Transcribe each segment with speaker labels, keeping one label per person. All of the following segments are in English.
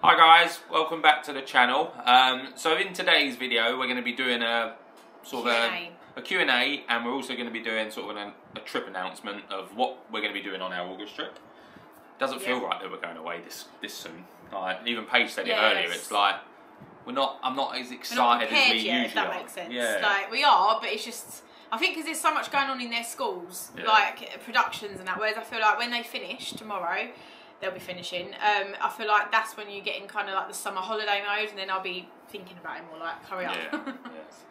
Speaker 1: Hi guys, welcome back to the channel. So in today's video we're going to be doing a sort of a Q&A, and we're also going to be doing sort of a trip announcement of what we're going to be doing on our August trip. Doesn't feel right that we're going away this soon. Like, even Paige said it earlier, it's like I'm not as excited as we usually
Speaker 2: if that makes sense.
Speaker 1: Yeah.
Speaker 2: Like, we are, but it's just, I think because there's so much going on in their schools, like productions and that, whereas I feel like when they finish tomorrow, they'll be finishing, I feel like that's when you get in kind of like the summer holiday mode, and then I'll be thinking about it more, like, hurry up.
Speaker 1: Yes.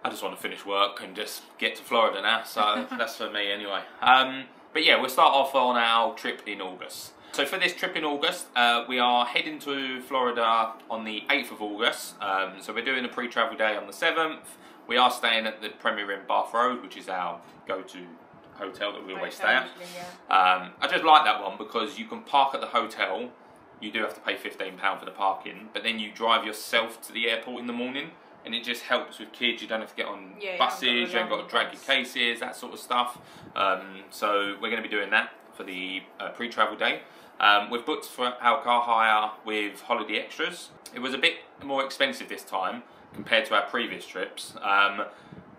Speaker 1: I just want to finish work and just get to Florida now, so that's for me anyway. But yeah, we'll start off on our trip in August. So for this trip in August, we are heading to Florida on the 8th of August. So we're doing a pre-travel day on the 7th. We are staying at the Premier Inn Bath Road, which is our go-to hotel that we always stay at. I just like that one because you can park at the hotel. You do have to pay £15 for the parking, but then you drive yourself to the airport in the morning, and it just helps with kids. You don't have to get on buses, you haven't got to drag your cases, that sort of stuff. So we're going to be doing that for the pre-travel day. We've booked for our car hire with Holiday Extras. It was a bit more expensive this time compared to our previous trips.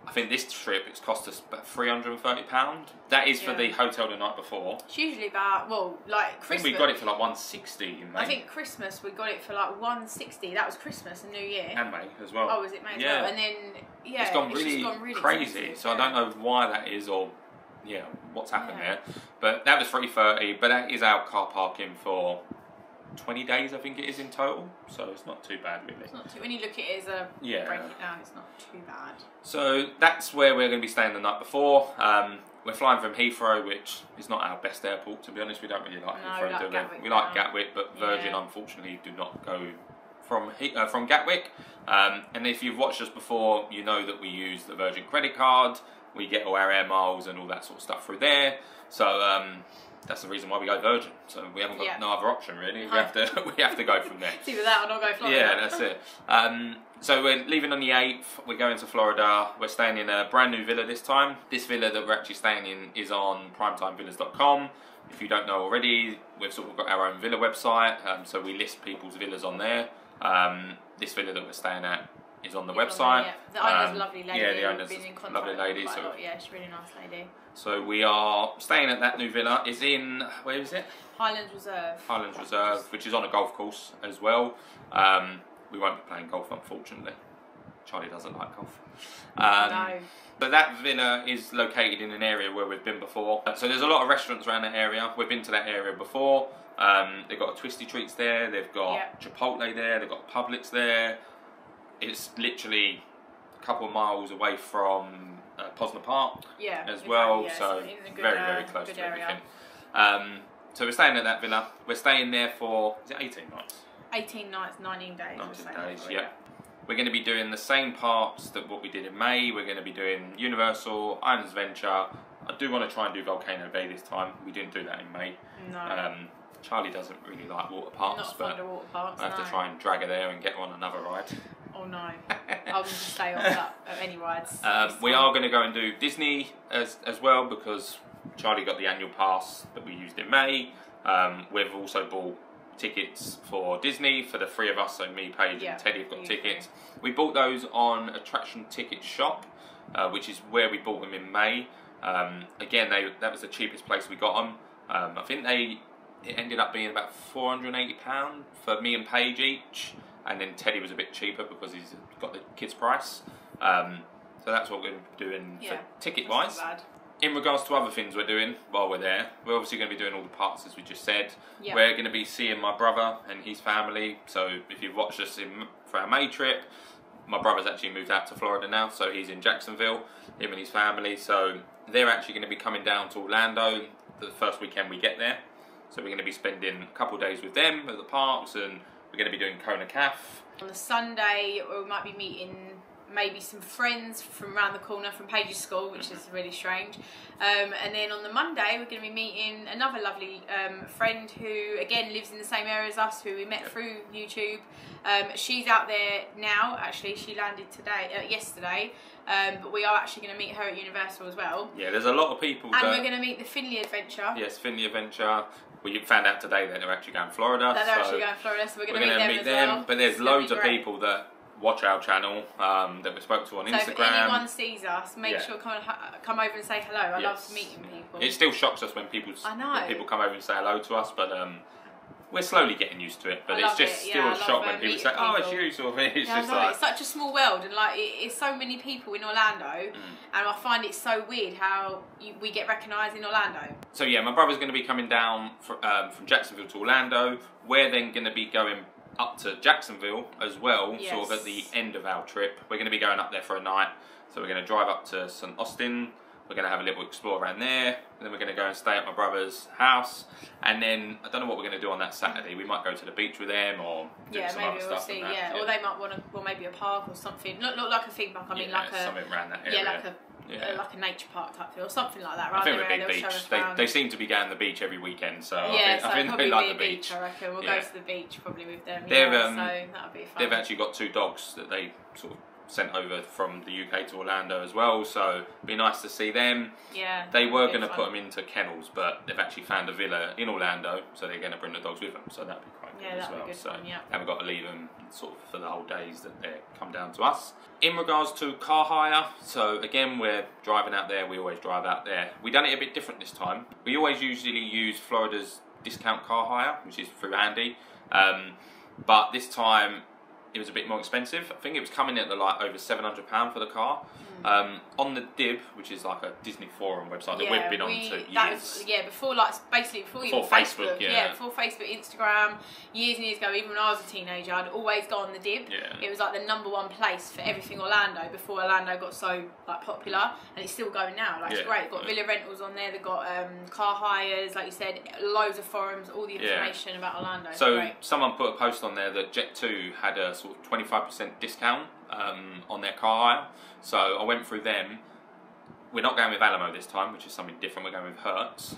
Speaker 1: I think this trip it's cost us about £330. That is for the hotel the night before. It's
Speaker 2: usually about, well, like Christmas.
Speaker 1: I think we got it for like £160 in May.
Speaker 2: I think Christmas we got it for like £160. That was Christmas and New Year.
Speaker 1: And May as well.
Speaker 2: Oh, was it May as well? And then
Speaker 1: it's gone really crazy. So I don't know why that is, or what's happened there. But that was £330. But that is our car parking for 20 days, I think it is in total, so it's not too bad really.
Speaker 2: It's not too, when you look at it as a break it down, it's not too bad.
Speaker 1: So that's where we're going to be staying the night before. We're flying from Heathrow, which is not our best airport, to be honest. We don't really like Heathrow, do we? We like Gatwick, but Virgin unfortunately do not go from Gatwick. And if you've watched us before, you know that we use the Virgin credit card. We get all our air miles and all that sort of stuff through there. So that's the reason why we go Virgin. So we haven't got no other option really. We have to go from there.
Speaker 2: It's either that or not go Florida.
Speaker 1: Yeah, that's it. So we're leaving on the 8th. We're going to Florida. We're staying in a brand new villa this time. This villa that we're actually staying in is on primetimevillas.com. If you don't know already, we've sort of got our own villa website. So we list people's villas on there. This villa that we're staying at is on the website.
Speaker 2: The owner's a lovely lady.
Speaker 1: Yeah, the owner's a lovely lady.
Speaker 2: So yeah, she's a really nice lady.
Speaker 1: So we are staying at that new villa. It's in, where is it?
Speaker 2: Highlands Reserve.
Speaker 1: Highlands Reserve, which is on a golf course as well. We won't be playing golf, unfortunately. Charlie doesn't like golf.
Speaker 2: No.
Speaker 1: But that villa is located in an area where we've been before. So there's a lot of restaurants around that area. We've been to that area before. They've got a Twisty Treats there. They've got Chipotle there. They've got Publix there. It's literally a couple of miles away from Posner Park as well. So very close to everything. So we're staying at that villa. We're staying there for, is it 18 nights?
Speaker 2: 18 nights, 19 days.
Speaker 1: 19 days, yeah. We're going to be doing the same parks that what we did in May. We're going to be doing Universal, Islands Adventure. I do want to try and do Volcano Bay this time. We didn't do that in May.
Speaker 2: No.
Speaker 1: Charlie doesn't really like water parks.
Speaker 2: Not fond of water parks,
Speaker 1: I have to try and drag her there and get her on another ride.
Speaker 2: Oh no. I'll just stay on that at any rides.
Speaker 1: We are going to go and do Disney as well, because Charlie got the annual pass that we used in May. We've also bought tickets for Disney for the three of us, so me, Paige and Teddy have got tickets. We bought those on Attraction Ticket Shop, which is where we bought them in May. Again, that was the cheapest place we got them. I think it ended up being about £480 for me and Paige each, and then Teddy was a bit cheaper because he's got the kids price. So that's what we're doing for ticket wise. In regards to other things we're doing while we're there, we're obviously going to be doing all the parks as we just said. We're going to be seeing my brother and his family. So if you've watched us for our May trip, my brother's actually moved out to Florida now, so he's in Jacksonville, him and his family. So they're actually going to be coming down to Orlando the first weekend we get there. So we're going to be spending a couple of days with them at the parks, and we're going to be doing Kona Caf.
Speaker 2: On the Sunday, we might be meeting maybe some friends from around the corner from Paige's school, which is really strange. And then on the Monday, we're going to be meeting another lovely friend who, again, lives in the same area as us, who we met through YouTube. She's out there now, actually. She landed yesterday. But we are actually going to meet her at Universal as well.
Speaker 1: Yeah, there's a lot of people.
Speaker 2: And we're going to meet the Finley Adventure.
Speaker 1: Yes, Finley Adventure. We found out today that they're actually going to Florida.
Speaker 2: They're actually going to Florida, so we're going to meet them as well.
Speaker 1: But there's loads of people that watch our channel that we spoke to on Instagram.
Speaker 2: So if anyone sees us, make sure come over and say hello. I love meeting people.
Speaker 1: It still shocks us when people come over and say hello to us, but we're slowly getting used to it. But it's just still a shock when people say, "Oh, it's you," sort of. It's just like
Speaker 2: it's such a small world, and like it's so many people in Orlando, and I find it so weird how we get recognised in Orlando.
Speaker 1: So yeah, my brother's going to be coming down from Jacksonville to Orlando. We're then going to be going up to Jacksonville as well, sort of at the end of our trip. We're going to be going up there for a night, so we're going to drive up to St. Austin. We're going to have a little explore around there, and then we're going to go and stay at my brother's house, and then I don't know what we're going to do on that Saturday. We might go to the beach with them, or do some other stuff.
Speaker 2: Maybe we'll see. Or they might want to, well, maybe a park or something. Not like a theme park. I mean, like
Speaker 1: something around that area.
Speaker 2: Like a nature park type thing or something like that.
Speaker 1: I think with Big Beach, they seem to be going to the beach every weekend, so
Speaker 2: I
Speaker 1: think
Speaker 2: probably
Speaker 1: they like the
Speaker 2: beach. I reckon we'll go to the beach probably with them.
Speaker 1: So
Speaker 2: that'll be fun.
Speaker 1: They've actually got 2 dogs that they sort of sent over from the UK to Orlando as well, so it'd be nice to see them.
Speaker 2: Yeah.
Speaker 1: They were going to put them into kennels, but they've actually found a villa in Orlando, so they're going to bring the dogs with them, so that'd be quite good as well. So haven't got to leave them sort of for the whole days that they come down to us. In regards to car hire, so again we're driving out there, we always drive out there. We've done it a bit different this time. We always usually use Florida's discount car hire, which is through Andy, but this time it was a bit more expensive. I think it was coming in at like over £700 for the car. On the Dib, which is like a Disney forum website that we've been on for years.
Speaker 2: Before Facebook. Before Facebook, Instagram, years and years ago, even when I was a teenager, I'd always go on the Dib. It was like the #1 place for everything Orlando before Orlando got so like popular, and it's still going now. Like it's great. Got villa rentals on there. They've got car hires, like you said, loads of forums, all the information about Orlando.
Speaker 1: So someone put a post on there that Jet2 had a sort of 25% discount on their car hire. So I went through them. We're not going with Alamo this time, which is something different. We're going with Hertz.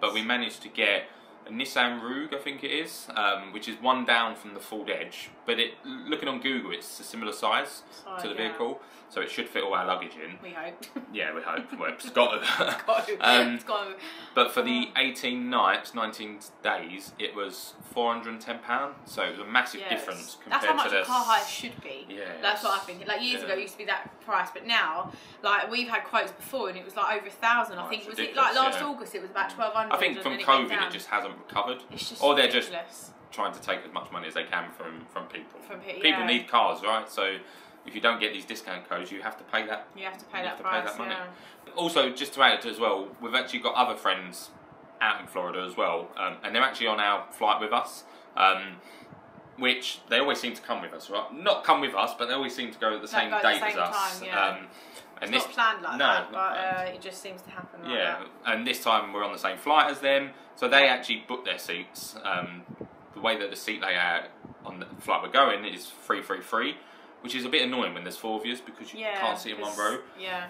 Speaker 1: But we managed to get a Nissan Rogue, I think it is, which is one down from the Ford Edge. But looking on Google, it's a similar size to the vehicle. So it should fit all our luggage in.
Speaker 2: We hope.
Speaker 1: Yeah, we hope. Well, it's got to. But for the 18 nights, 19 days, it was £410. So it was a massive difference compared to
Speaker 2: That's how much a car hire should be.
Speaker 1: Yeah.
Speaker 2: That's what I think. Like years ago, it used to be that price, but now, like we've had quotes before, and it was like over 1,000. I think was it like last August? It was about 1,200.
Speaker 1: I think from COVID, it just hasn't recovered.
Speaker 2: It's just
Speaker 1: or they're
Speaker 2: ridiculous.
Speaker 1: just trying to take as much money as they can from people.
Speaker 2: People
Speaker 1: need cars, right? So if you don't get these discount codes, you have to pay that.
Speaker 2: You have to pay that price.
Speaker 1: Money. Also, just to add as well, we've actually got other friends out in Florida as well, and they're actually on our flight with us. Which they always seem to come with us, right? Not come with us, but they always seem to go at the same date as us.
Speaker 2: And it's not planned like that, but it just seems to happen like that.
Speaker 1: And this time we're on the same flight as them, so they actually booked their seats. The way that the seat layout on the flight we're going is 3-3-3, which is a bit annoying when there's 4 of you because you can't sit in one row.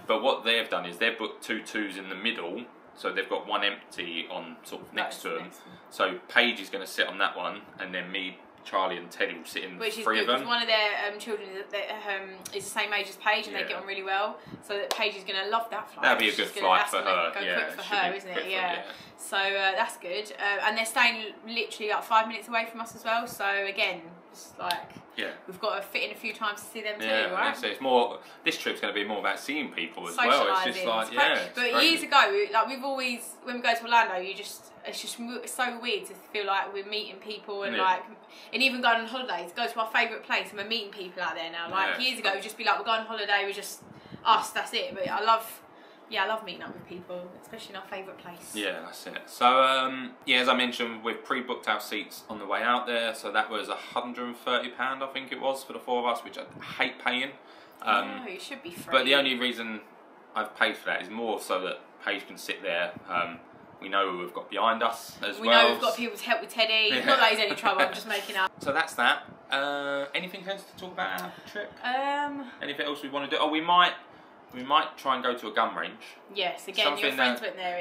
Speaker 1: But what they've done is they've booked 2 2s in the middle, so they've got one empty on sort of next to them. So Paige is going to sit on that one, and then me, Charlie and Teddy will sit in 3 of them.
Speaker 2: One of their children is the same age as Paige, and they get on really well. So that Paige is going to love that flight.
Speaker 1: That'd be a good flight for her.
Speaker 2: Quick for her, isn't it? So that's good. And they're staying literally like 5 minutes away from us as well. So again, it's like we've got to fit in a few times to see them too, right?
Speaker 1: So it's more. This trip's going to be more about seeing people as well. It's just like
Speaker 2: But years ago, like we've always when we go to Orlando, it's just so weird to feel like we're meeting people and and even going on holidays, go to our favourite place and we're meeting people out there now. Like years ago, it would just be like we're going on holiday, we're just us, that's it. But I love meeting up with people, especially in our favourite place. Yeah, that's it.
Speaker 1: So as I mentioned, we've pre-booked our seats on the way out there. So that was £130, I think it was, for the 4 of us, which I hate paying.
Speaker 2: No, it should be free.
Speaker 1: But the only reason I've paid for that is more so that Paige can sit there. We know who we've got behind us as well.
Speaker 2: We know we've got people to help with Teddy. Not that he's any trouble, I'm just making up.
Speaker 1: So that's that. Anything else to talk about our trip? Anything else we want to do? Oh, we might try and go to a gun range.
Speaker 2: Yes, again, your friends went there.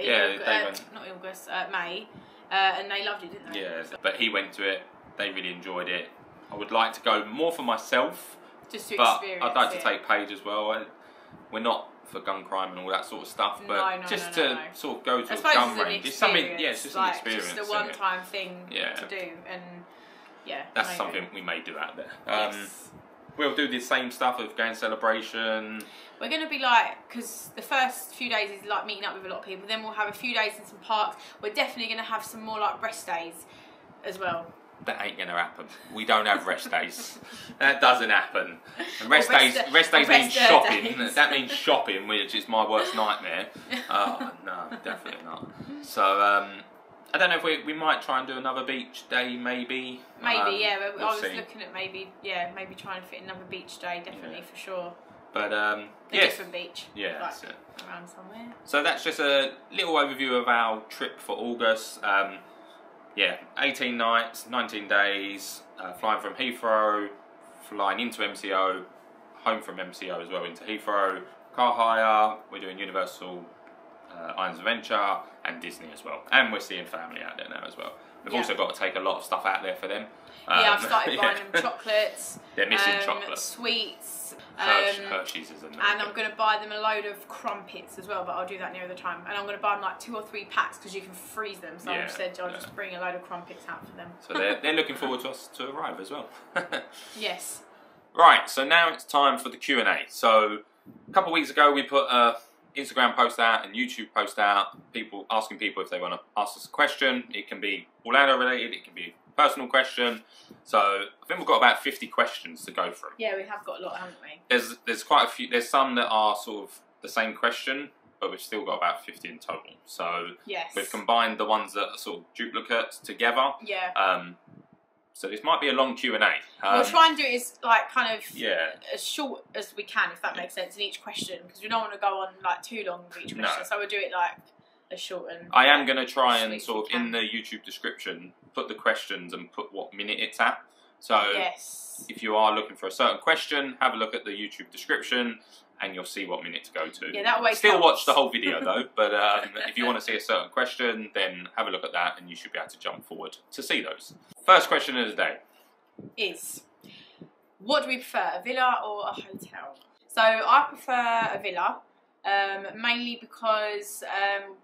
Speaker 2: May, and they loved it, didn't they?
Speaker 1: Yeah, but he went to it. They really enjoyed it. I would like to go more for myself.
Speaker 2: Just to
Speaker 1: but
Speaker 2: experience
Speaker 1: I'd like to take Paige as well. We're not for gun crime and all that sort of stuff, but
Speaker 2: No,
Speaker 1: just
Speaker 2: no,
Speaker 1: to
Speaker 2: no.
Speaker 1: sort of go to
Speaker 2: I
Speaker 1: a
Speaker 2: suppose
Speaker 1: gun
Speaker 2: it's an
Speaker 1: range, it's something. Yeah, it's just an
Speaker 2: like,
Speaker 1: experience.
Speaker 2: Just a
Speaker 1: isn't it?
Speaker 2: one-time thing to do, and
Speaker 1: that's
Speaker 2: maybe.
Speaker 1: something we may do out there.
Speaker 2: Yes.
Speaker 1: We'll do the same stuff of going celebration.
Speaker 2: We're going to be like, because the first few days is like meeting up with a lot of people, then we'll have a few days in some parks. We're definitely going to have some more like rest days as well.
Speaker 1: That ain't going to happen. We don't have rest days. That doesn't happen. And rest
Speaker 2: Or
Speaker 1: days means shopping.
Speaker 2: days.
Speaker 1: That means shopping, which is my worst nightmare. Oh, no, definitely not. So, I don't know if we might try and do another beach day, maybe.
Speaker 2: Maybe, yeah.
Speaker 1: We'll
Speaker 2: I was
Speaker 1: see.
Speaker 2: looking at maybe trying to fit another beach day, definitely, for sure.
Speaker 1: But,
Speaker 2: A
Speaker 1: yes.
Speaker 2: different beach.
Speaker 1: Yeah,
Speaker 2: like,
Speaker 1: that's it.
Speaker 2: around somewhere.
Speaker 1: So that's just a little overview of our trip for August. 18 nights, 19 days, flying from Heathrow, flying into MCO, home from MCO as well into Heathrow, car hire, we're doing Universal Islands Adventure and Disney as well. And we're seeing family out there now as well. We've also got to take a lot of stuff out there for them.
Speaker 2: I've started buying them chocolates.
Speaker 1: They're missing chocolate.
Speaker 2: Sweets.
Speaker 1: Hershey's is in there.
Speaker 2: And I'm going to buy them a load of crumpets as well, but I'll do that near the time. And I'm going to buy them like 2 or 3 packs because you can freeze them. So I've said I'll just bring a load of crumpets out for them.
Speaker 1: So they're looking forward to us to arrive as well.
Speaker 2: Yes.
Speaker 1: Right, so now it's time for the Q&A. So a couple of weeks ago we put a Instagram post out and YouTube post out, asking people if they want to ask us a question. It can be Orlando related, it can be a personal question. So I think we've got about 50 questions to go through.
Speaker 2: Yeah, we have got a lot, haven't we?
Speaker 1: There's quite a few. There's some that are sort of the same question, but we've still got about 50 in total. So we've combined the ones that are sort of duplicates together.
Speaker 2: Yeah.
Speaker 1: So this might be a long Q&A.
Speaker 2: We'll try and do it as like kind of
Speaker 1: Yeah.
Speaker 2: as short as we can, if that makes sense, in each question, because we don't want to go on like too long with each question.
Speaker 1: No.
Speaker 2: So we'll do it like as short and.
Speaker 1: I am going to try and
Speaker 2: sweet
Speaker 1: sort of
Speaker 2: we
Speaker 1: in the YouTube description put the questions and put what minute it's at. So
Speaker 2: Yes.
Speaker 1: if you are looking for a certain question, have a look at the YouTube description and you'll see what minute to go to.
Speaker 2: Yeah, that always
Speaker 1: Still
Speaker 2: helps.
Speaker 1: watch the whole video though, but if you want to see a certain question, then have a look at that and you should be able to jump forward to see those. First question of the day.
Speaker 2: Is what do we prefer, a villa or a hotel? So I prefer a villa, mainly because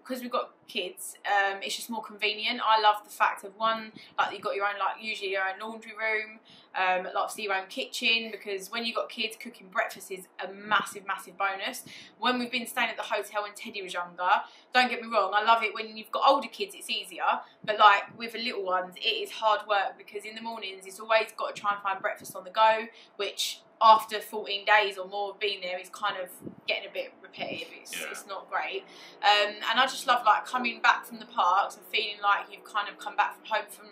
Speaker 2: we've got kids. It's just more convenient. I love the fact of one, like you've got your own, like usually your own laundry room, obviously your own kitchen, because when you've got kids, cooking breakfast is a massive bonus. When we've been staying at the hotel when Teddy was younger, don't get me wrong, I love it when you've got older kids, it's easier, but like with the little ones it is hard work, because in the mornings it's always got to try and find breakfast on the go, which after 14 days or more of being there is kind of getting a bit repetitive. It's not great. And I just love like coming back from the parks and feeling like you've kind of come back from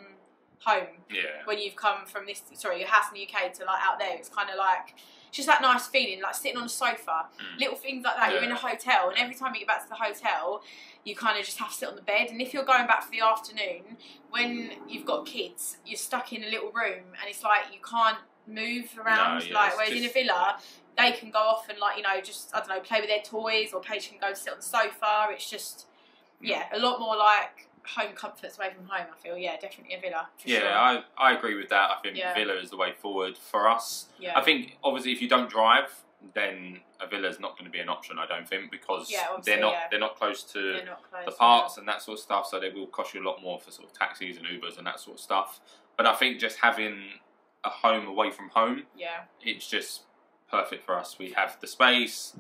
Speaker 2: home.
Speaker 1: Yeah.
Speaker 2: When you've come from your house in the UK to like out there, it's kind of like it's just that nice feeling, like sitting on a sofa, little things like that. You're in a hotel, and every time you get back to the hotel, you kind of just have to sit on the bed. And if you're going back for the afternoon, when you've got kids, you're stuck in a little room, and it's like you can't move around. Whereas in a villa, they can go off and just I don't know, play with their toys, or Paige can go sit on the sofa. It's just a lot more like home comforts away from home. I feel definitely a villa. For sure.
Speaker 1: I agree with that. I think villa is the way forward for us.
Speaker 2: Yeah.
Speaker 1: I think obviously if you don't drive, then a villa is not going to be an option. I don't think, because they're not close to the parks and that sort of stuff, so they will cost you a lot more for sort of taxis and Ubers and that sort of stuff. But I think just having a home away from home, it's just perfect for us. We have the space,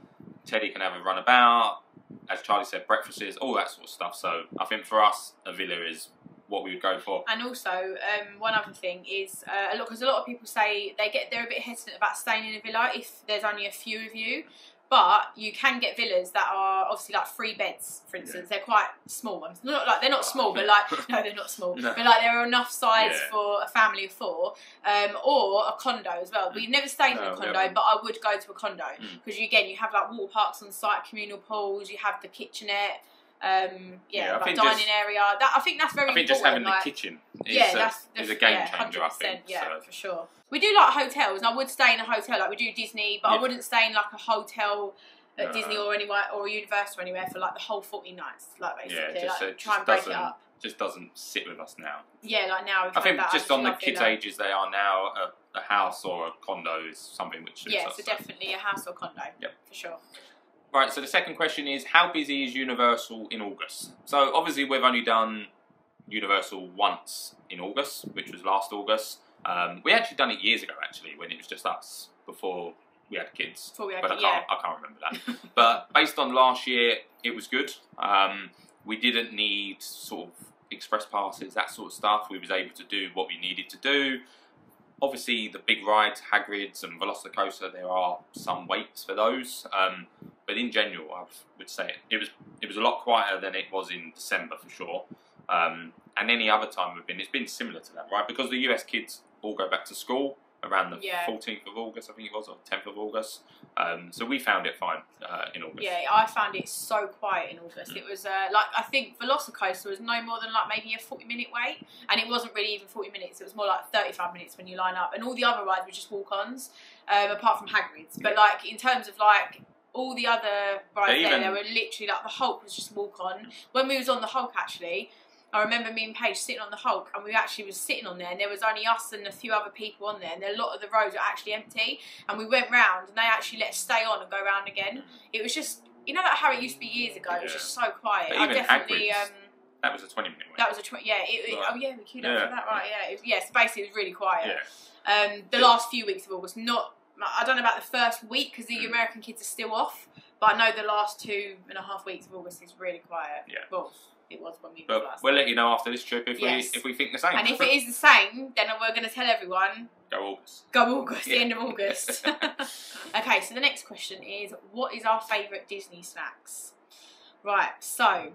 Speaker 1: Teddy can have a run about, as Charlie said, breakfasts, all that sort of stuff. So I think for us, a villa is what we would go for.
Speaker 2: And also, one other thing is, because a lot of people say they're a bit hesitant about staying in a villa if there's only a few of you. But you can get villas that are obviously like 3 beds, for instance. They're quite small ones. Not like they're not small, but like no, they're not small.
Speaker 1: No.
Speaker 2: But like they're enough size for a family of 4, or a condo as well. We've never stayed in a condo, but I would go to a condo because you have like water parks on site, communal pools. You have the kitchenette. Like dining area. I think that's very important.
Speaker 1: I think just having the kitchen is a game changer.
Speaker 2: 100%,
Speaker 1: I think.
Speaker 2: For sure. We do like hotels, and I would stay in a hotel, like we do Disney, but I wouldn't stay in like a hotel at Disney or anywhere, or a Universal or anywhere for like the whole 14 nights, like basically. Try and break it up.
Speaker 1: Just doesn't sit with us now.
Speaker 2: Yeah, like now.
Speaker 1: I think just on the kids' ages they are now, a house or a condo is something which suits us.
Speaker 2: So definitely a house or condo.
Speaker 1: Yep.
Speaker 2: For sure.
Speaker 1: Right, so the second question is, how busy is Universal in August? So obviously we've only done Universal once in August, which was last August. We actually done it years ago, actually, when it was just us, before we had kids.
Speaker 2: Before we had
Speaker 1: but
Speaker 2: kids,
Speaker 1: I can't remember that. But based on last year, it was good. We didn't need sort of express passes, that sort of stuff. We was able to do what we needed to do. Obviously, the big rides, Hagrid's and Velocicoaster, there are some waits for those. But in general, I would say it was a lot quieter than it was in December for sure. And any other time we've been, it's been similar to that, right? Because the US kids all go back to school around the 14th of August, I think it was, or 10th of August. So we found it fine in August.
Speaker 2: Yeah, I found it so quiet in August. It was like, I think Velocicoaster was no more than like maybe a 40-minute wait, and it wasn't really even 40 minutes. It was more like 35 minutes when you line up, and all the other rides were just walk-ons, apart from Hagrid's. But like in terms of like all the other rides there were literally like the Hulk was just walk-on. When we was on the Hulk, actually, I remember me and Paige sitting on the Hulk, and we actually was sitting on there, and there was only us and a few other people on there, and a lot of the rows were actually empty, and we went round, and they actually let us stay on and go round again. It was just, you know, like how it used to be years ago. It was just so quiet.
Speaker 1: But
Speaker 2: I
Speaker 1: even
Speaker 2: definitely.
Speaker 1: That was a 20-minute wait.
Speaker 2: That was a oh yeah, we queued up for that, right? Yeah, yes. Basically, it was really quiet.
Speaker 1: Yeah.
Speaker 2: The last few weeks of August, I don't know about the first week because the American kids are still off, but I know the last 2.5 weeks of August is really quiet.
Speaker 1: Yeah.
Speaker 2: Well, it was when we
Speaker 1: but
Speaker 2: last
Speaker 1: we'll
Speaker 2: time.
Speaker 1: let you know after this trip if we think the same.
Speaker 2: And if it is the same, then we're going to tell everyone.
Speaker 1: Go August.
Speaker 2: Go August, the end of August. Okay, so the next question is, what is our favourite Disney snacks? Right, so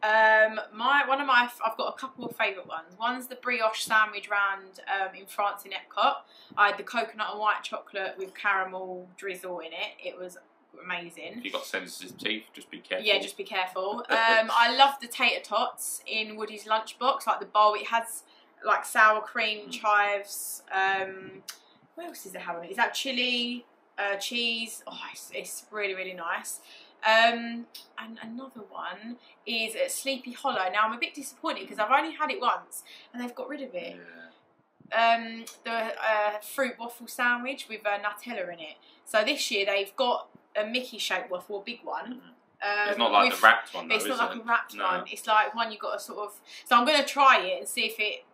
Speaker 2: I've got a couple of favourite ones. One's the brioche sandwich round in France in Epcot. I had the coconut and white chocolate with caramel drizzle in it. It was amazing.
Speaker 1: If you've got sensitive teeth, just be careful.
Speaker 2: Yeah, just be careful. I love the tater tots in Woody's lunchbox, like the bowl. It has like sour cream, chives. What else does it have on it? Is that chili, cheese? Oh, it's really, really nice. And another one is at Sleepy Hollow. Now I'm a bit disappointed because I've only had it once and they've got rid of it.
Speaker 1: Yeah.
Speaker 2: The fruit waffle sandwich with Nutella in it. So this year they've got a Mickey shaped waffle, a big one.
Speaker 1: It's not like the wrapped one though,
Speaker 2: it's not like a wrapped
Speaker 1: No.
Speaker 2: one. It's like one you got to sort of. So I'm going to try it and see if it,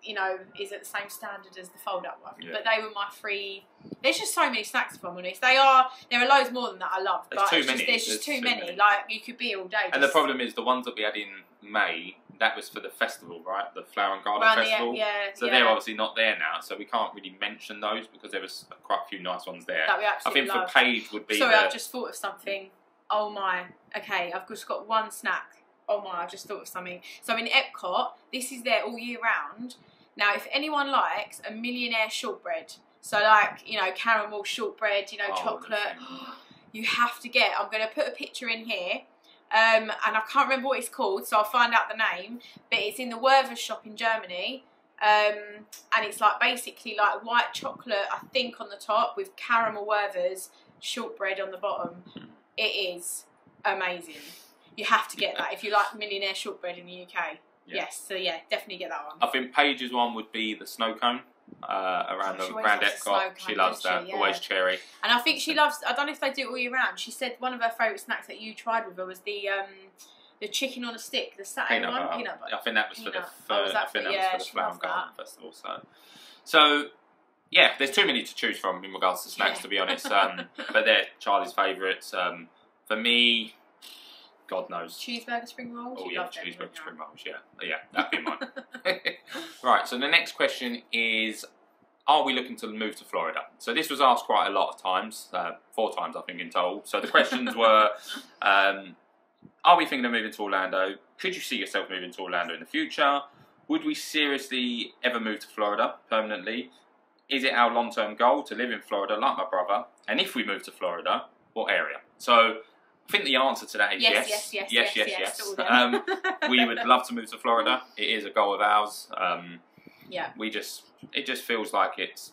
Speaker 2: you know, is at the same standard as the fold up one.
Speaker 1: Yeah.
Speaker 2: But they were my three. There's just so many snacks, if I'm honest. There are loads more than that I love.
Speaker 1: There's too many.
Speaker 2: There's just too many. Like you could be here all day.
Speaker 1: And the problem is the ones that we had in May, that was for the festival, right? The Flower and Garden Festival. So they're obviously not there now, so we can't really mention those because there was quite a few nice ones there.
Speaker 2: That we absolutely
Speaker 1: I think for Paige would be.
Speaker 2: Sorry, I've just thought of something. Oh my. Okay, I've just got one snack. Oh my, I've just thought of something. So in Epcot, this is there all year round. Now, if anyone likes a millionaire shortbread, so like, you know, caramel shortbread, you know, chocolate, you have to get, I'm going to put a picture in here, and I can't remember what it's called, so I'll find out the name, but it's in the Werther's shop in Germany, and it's like basically like white chocolate, I think, on the top with caramel Werther's shortbread on the bottom. It is amazing. You have to get that if you like millionaire shortbread in the UK. Yeah. Yes, so yeah, definitely get that one.
Speaker 1: I think Paige's one would be the snow cone around Epcot. She loves that, always cherry.
Speaker 2: And I think she loves, I don't know if they do it all year round, she said one of her favourite snacks that you tried with her was the chicken on a stick, the Saturday one, peanut butter.
Speaker 1: I think that was for the Flower and Garden Festival. So yeah, there's too many to choose from in regards to snacks, to be honest. But they're Charlie's favourites. For me, God knows.
Speaker 2: Cheeseburger spring rolls?
Speaker 1: Oh yeah, cheeseburger spring rolls, yeah, that'd be mine. Right, so the next question is, are we looking to move to Florida? So this was asked quite a lot of times, 4 times I think in total. So the questions were, are we thinking of moving to Orlando? Could you see yourself moving to Orlando in the future? Would we seriously ever move to Florida permanently? Is it our long-term goal to live in Florida like my brother? And if we move to Florida, what area? So I think the answer to that is yes. Yes. We would love to move to Florida. It is a goal of ours.
Speaker 2: Yeah.
Speaker 1: It just feels like it's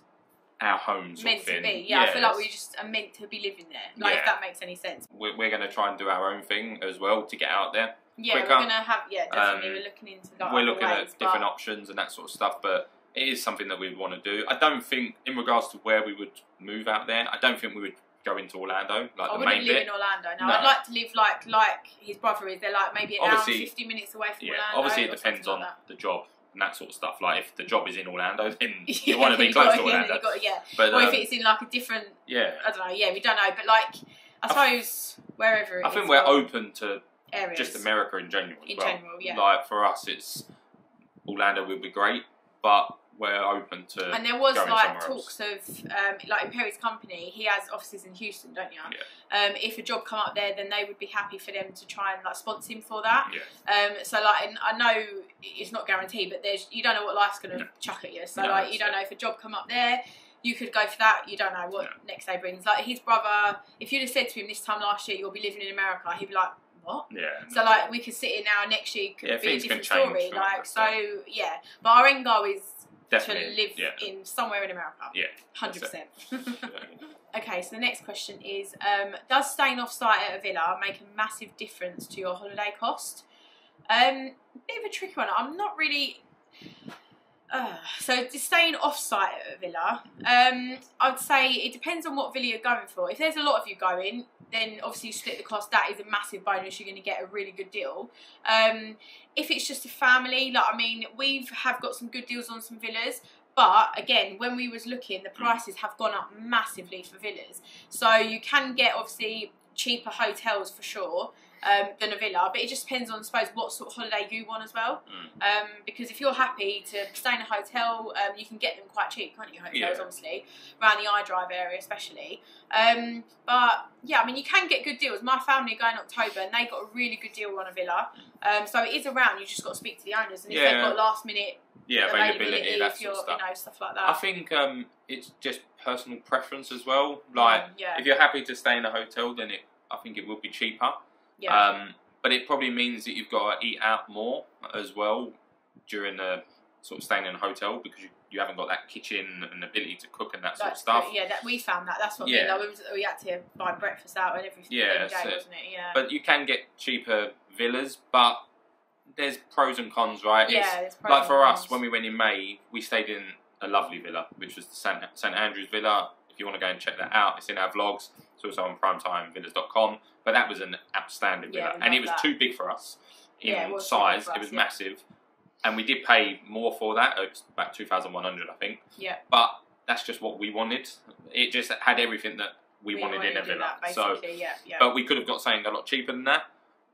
Speaker 1: our home sort
Speaker 2: meant
Speaker 1: of thing.
Speaker 2: To be. Yeah, I feel like we just are meant to be living there. Like, if that makes any sense.
Speaker 1: We're going to try and do our own thing as well to get out there.
Speaker 2: Yeah,
Speaker 1: quicker.
Speaker 2: We're going to have, definitely. We're looking into that.
Speaker 1: We're looking at different options and that sort of stuff, but it is something that we want to do. I don't think, in regards to where we would move out there, I don't think we would go into Orlando, like
Speaker 2: I
Speaker 1: the
Speaker 2: wouldn't
Speaker 1: main
Speaker 2: live
Speaker 1: bit.
Speaker 2: in Orlando. No,
Speaker 1: No.
Speaker 2: I'd like to live like his brother is. They're like maybe an hour and
Speaker 1: Obviously-
Speaker 2: 50 minutes away from
Speaker 1: Yeah,
Speaker 2: Orlando.
Speaker 1: obviously it
Speaker 2: or
Speaker 1: depends
Speaker 2: something
Speaker 1: on
Speaker 2: like
Speaker 1: the job and that sort of stuff. Like if the job is in Orlando, then
Speaker 2: that.
Speaker 1: you want to be
Speaker 2: You
Speaker 1: close
Speaker 2: gotta-
Speaker 1: to Orlando.
Speaker 2: you gotta- yeah.
Speaker 1: But
Speaker 2: Or if it's in like a different,
Speaker 1: yeah,
Speaker 2: I don't know. Yeah, we don't know. But like, I suppose wherever it
Speaker 1: I
Speaker 2: is,
Speaker 1: think we're
Speaker 2: or
Speaker 1: open to
Speaker 2: areas.
Speaker 1: just America in general. As
Speaker 2: In
Speaker 1: well.
Speaker 2: general, yeah.
Speaker 1: Like for us, it's Orlando would be great, but we're open to.
Speaker 2: And there was
Speaker 1: going
Speaker 2: like
Speaker 1: somewhere
Speaker 2: talks of like in Perry's company, he has offices in Houston, don't you?
Speaker 1: Yeah.
Speaker 2: If a job come up there, then they would be happy for them to try and like sponsor him for that.
Speaker 1: Yeah.
Speaker 2: So like, and I know it's not guaranteed, but you don't know what life's gonna chuck at you. So
Speaker 1: No,
Speaker 2: like,
Speaker 1: that's
Speaker 2: you don't
Speaker 1: it.
Speaker 2: know if a job come up there, you could go for that. You don't know what next day brings. Like his brother, if you'd have said to him this time last year, you'll be living in America, he'd be like, what?
Speaker 1: Yeah.
Speaker 2: So like, we could sit here now, next year could
Speaker 1: Yeah,
Speaker 2: be a
Speaker 1: things can
Speaker 2: different
Speaker 1: change
Speaker 2: story.
Speaker 1: throughout
Speaker 2: Like,
Speaker 1: the
Speaker 2: so
Speaker 1: day.
Speaker 2: yeah. But our end goal is
Speaker 1: Definitely.
Speaker 2: to live
Speaker 1: Yeah.
Speaker 2: in somewhere in America.
Speaker 1: Yeah.
Speaker 2: 100%.
Speaker 1: Yeah.
Speaker 2: Okay, so the next question is, does staying off site at a villa make a massive difference to your holiday cost? Bit of a tricky one. I'm not really... so just staying off site at a villa, I would say it depends on what villa you're going for. If there's a lot of you going, then obviously you split the cost. That is a massive bonus. You're going to get a really good deal. If it's just a family, like I mean, have got some good deals on some villas. But again, when we was looking, the prices have gone up massively for villas. So you can get obviously cheaper hotels for sure than a villa, but it just depends on, I suppose, what sort of holiday you want as well. Because if you're happy to stay in a hotel, you can get them quite cheap, can't you? Hotels,
Speaker 1: Yeah.
Speaker 2: obviously, around the iDrive area especially. But yeah, I mean, you can get good deals. My family are going in October, and they got a really good deal on a villa. So it is around. You just got to speak to the owners, and if they've got last minute
Speaker 1: availability, that
Speaker 2: if you're,
Speaker 1: sort of stuff.
Speaker 2: you know, stuff like that.
Speaker 1: I think it's just personal preference as well. Like,
Speaker 2: yeah.
Speaker 1: if you're happy to stay in a hotel, then I think it will be cheaper.
Speaker 2: Yeah.
Speaker 1: But it probably means that you've got to eat out more as well during the sort of staying in a hotel, because you haven't got that kitchen and ability to cook and that sort of stuff.
Speaker 2: Yeah, we found that. That's what
Speaker 1: Yeah.
Speaker 2: I mean. Like we had to buy breakfast out and everything
Speaker 1: Yeah,
Speaker 2: every day,
Speaker 1: so-
Speaker 2: wasn't it? Yeah.
Speaker 1: But you can get cheaper villas, but there's pros and cons, right?
Speaker 2: Yeah, there's pros
Speaker 1: like
Speaker 2: and
Speaker 1: for us,
Speaker 2: cons.
Speaker 1: when we went in May, we stayed in a lovely villa, which was the St Andrews Villa. If you want to go and check that out, it's in our vlogs. It's also on primetimevillas.com. But that was an outstanding
Speaker 2: Yeah,
Speaker 1: villa,
Speaker 2: we
Speaker 1: and it
Speaker 2: love
Speaker 1: was
Speaker 2: that.
Speaker 1: too big for us in
Speaker 2: Yeah, it was too big
Speaker 1: size.
Speaker 2: for
Speaker 1: It
Speaker 2: us,
Speaker 1: was
Speaker 2: yeah.
Speaker 1: massive, and we did pay more for that. It was about 2,100, I think.
Speaker 2: Yeah.
Speaker 1: But that's just what we wanted. It just had everything that we wanted in a villa.
Speaker 2: That,
Speaker 1: So,
Speaker 2: basically, yeah.
Speaker 1: but we could have got something a lot cheaper than that.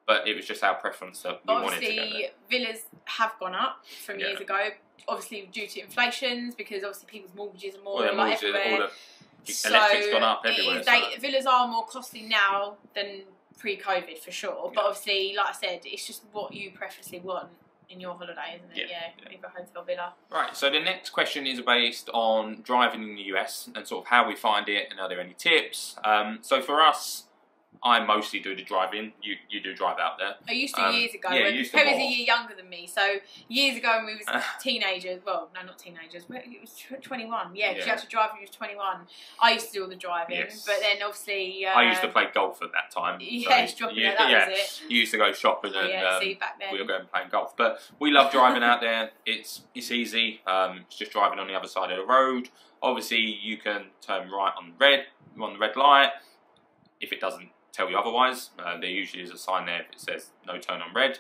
Speaker 1: But it was just our preference that we wanted to go
Speaker 2: Obviously,
Speaker 1: there.
Speaker 2: villas have gone up from
Speaker 1: Yeah.
Speaker 2: years ago. Obviously, due to inflations, because obviously people's mortgages are more
Speaker 1: All the
Speaker 2: like
Speaker 1: mortgages,
Speaker 2: everywhere.
Speaker 1: all the electric's gone up
Speaker 2: it
Speaker 1: everywhere.
Speaker 2: is-
Speaker 1: So.
Speaker 2: villas are more costly now than pre-COVID for sure. But
Speaker 1: Yeah.
Speaker 2: obviously, like I said, it's just what you preferably want in your holiday, isn't it?
Speaker 1: Yeah.
Speaker 2: Either hotel villa.
Speaker 1: Right, so the next question is based on driving in the US and sort of how we find it, and are there any tips? So for us, I mostly do the drive-in. You do drive out there.
Speaker 2: I used to years ago.
Speaker 1: yeah,
Speaker 2: when
Speaker 1: used to
Speaker 2: Perry's a
Speaker 1: more.
Speaker 2: year younger than me, so years ago when we was teenagers. Well, no, not teenagers. It was 21. Yeah, because you
Speaker 1: Yeah.
Speaker 2: had to drive when you was 21. I used to do all the driving,
Speaker 1: Yes.
Speaker 2: but then obviously
Speaker 1: I used to play golf at that time.
Speaker 2: Yeah, it's dropping out, that was it.
Speaker 1: You used to go shopping and
Speaker 2: yeah, see back then.
Speaker 1: we were going playing golf. But we love driving out there. It's easy. It's just driving on the other side of the road. Obviously, you can turn right on the red light. If it doesn't tell you otherwise, there usually is a sign there that says no turn on red.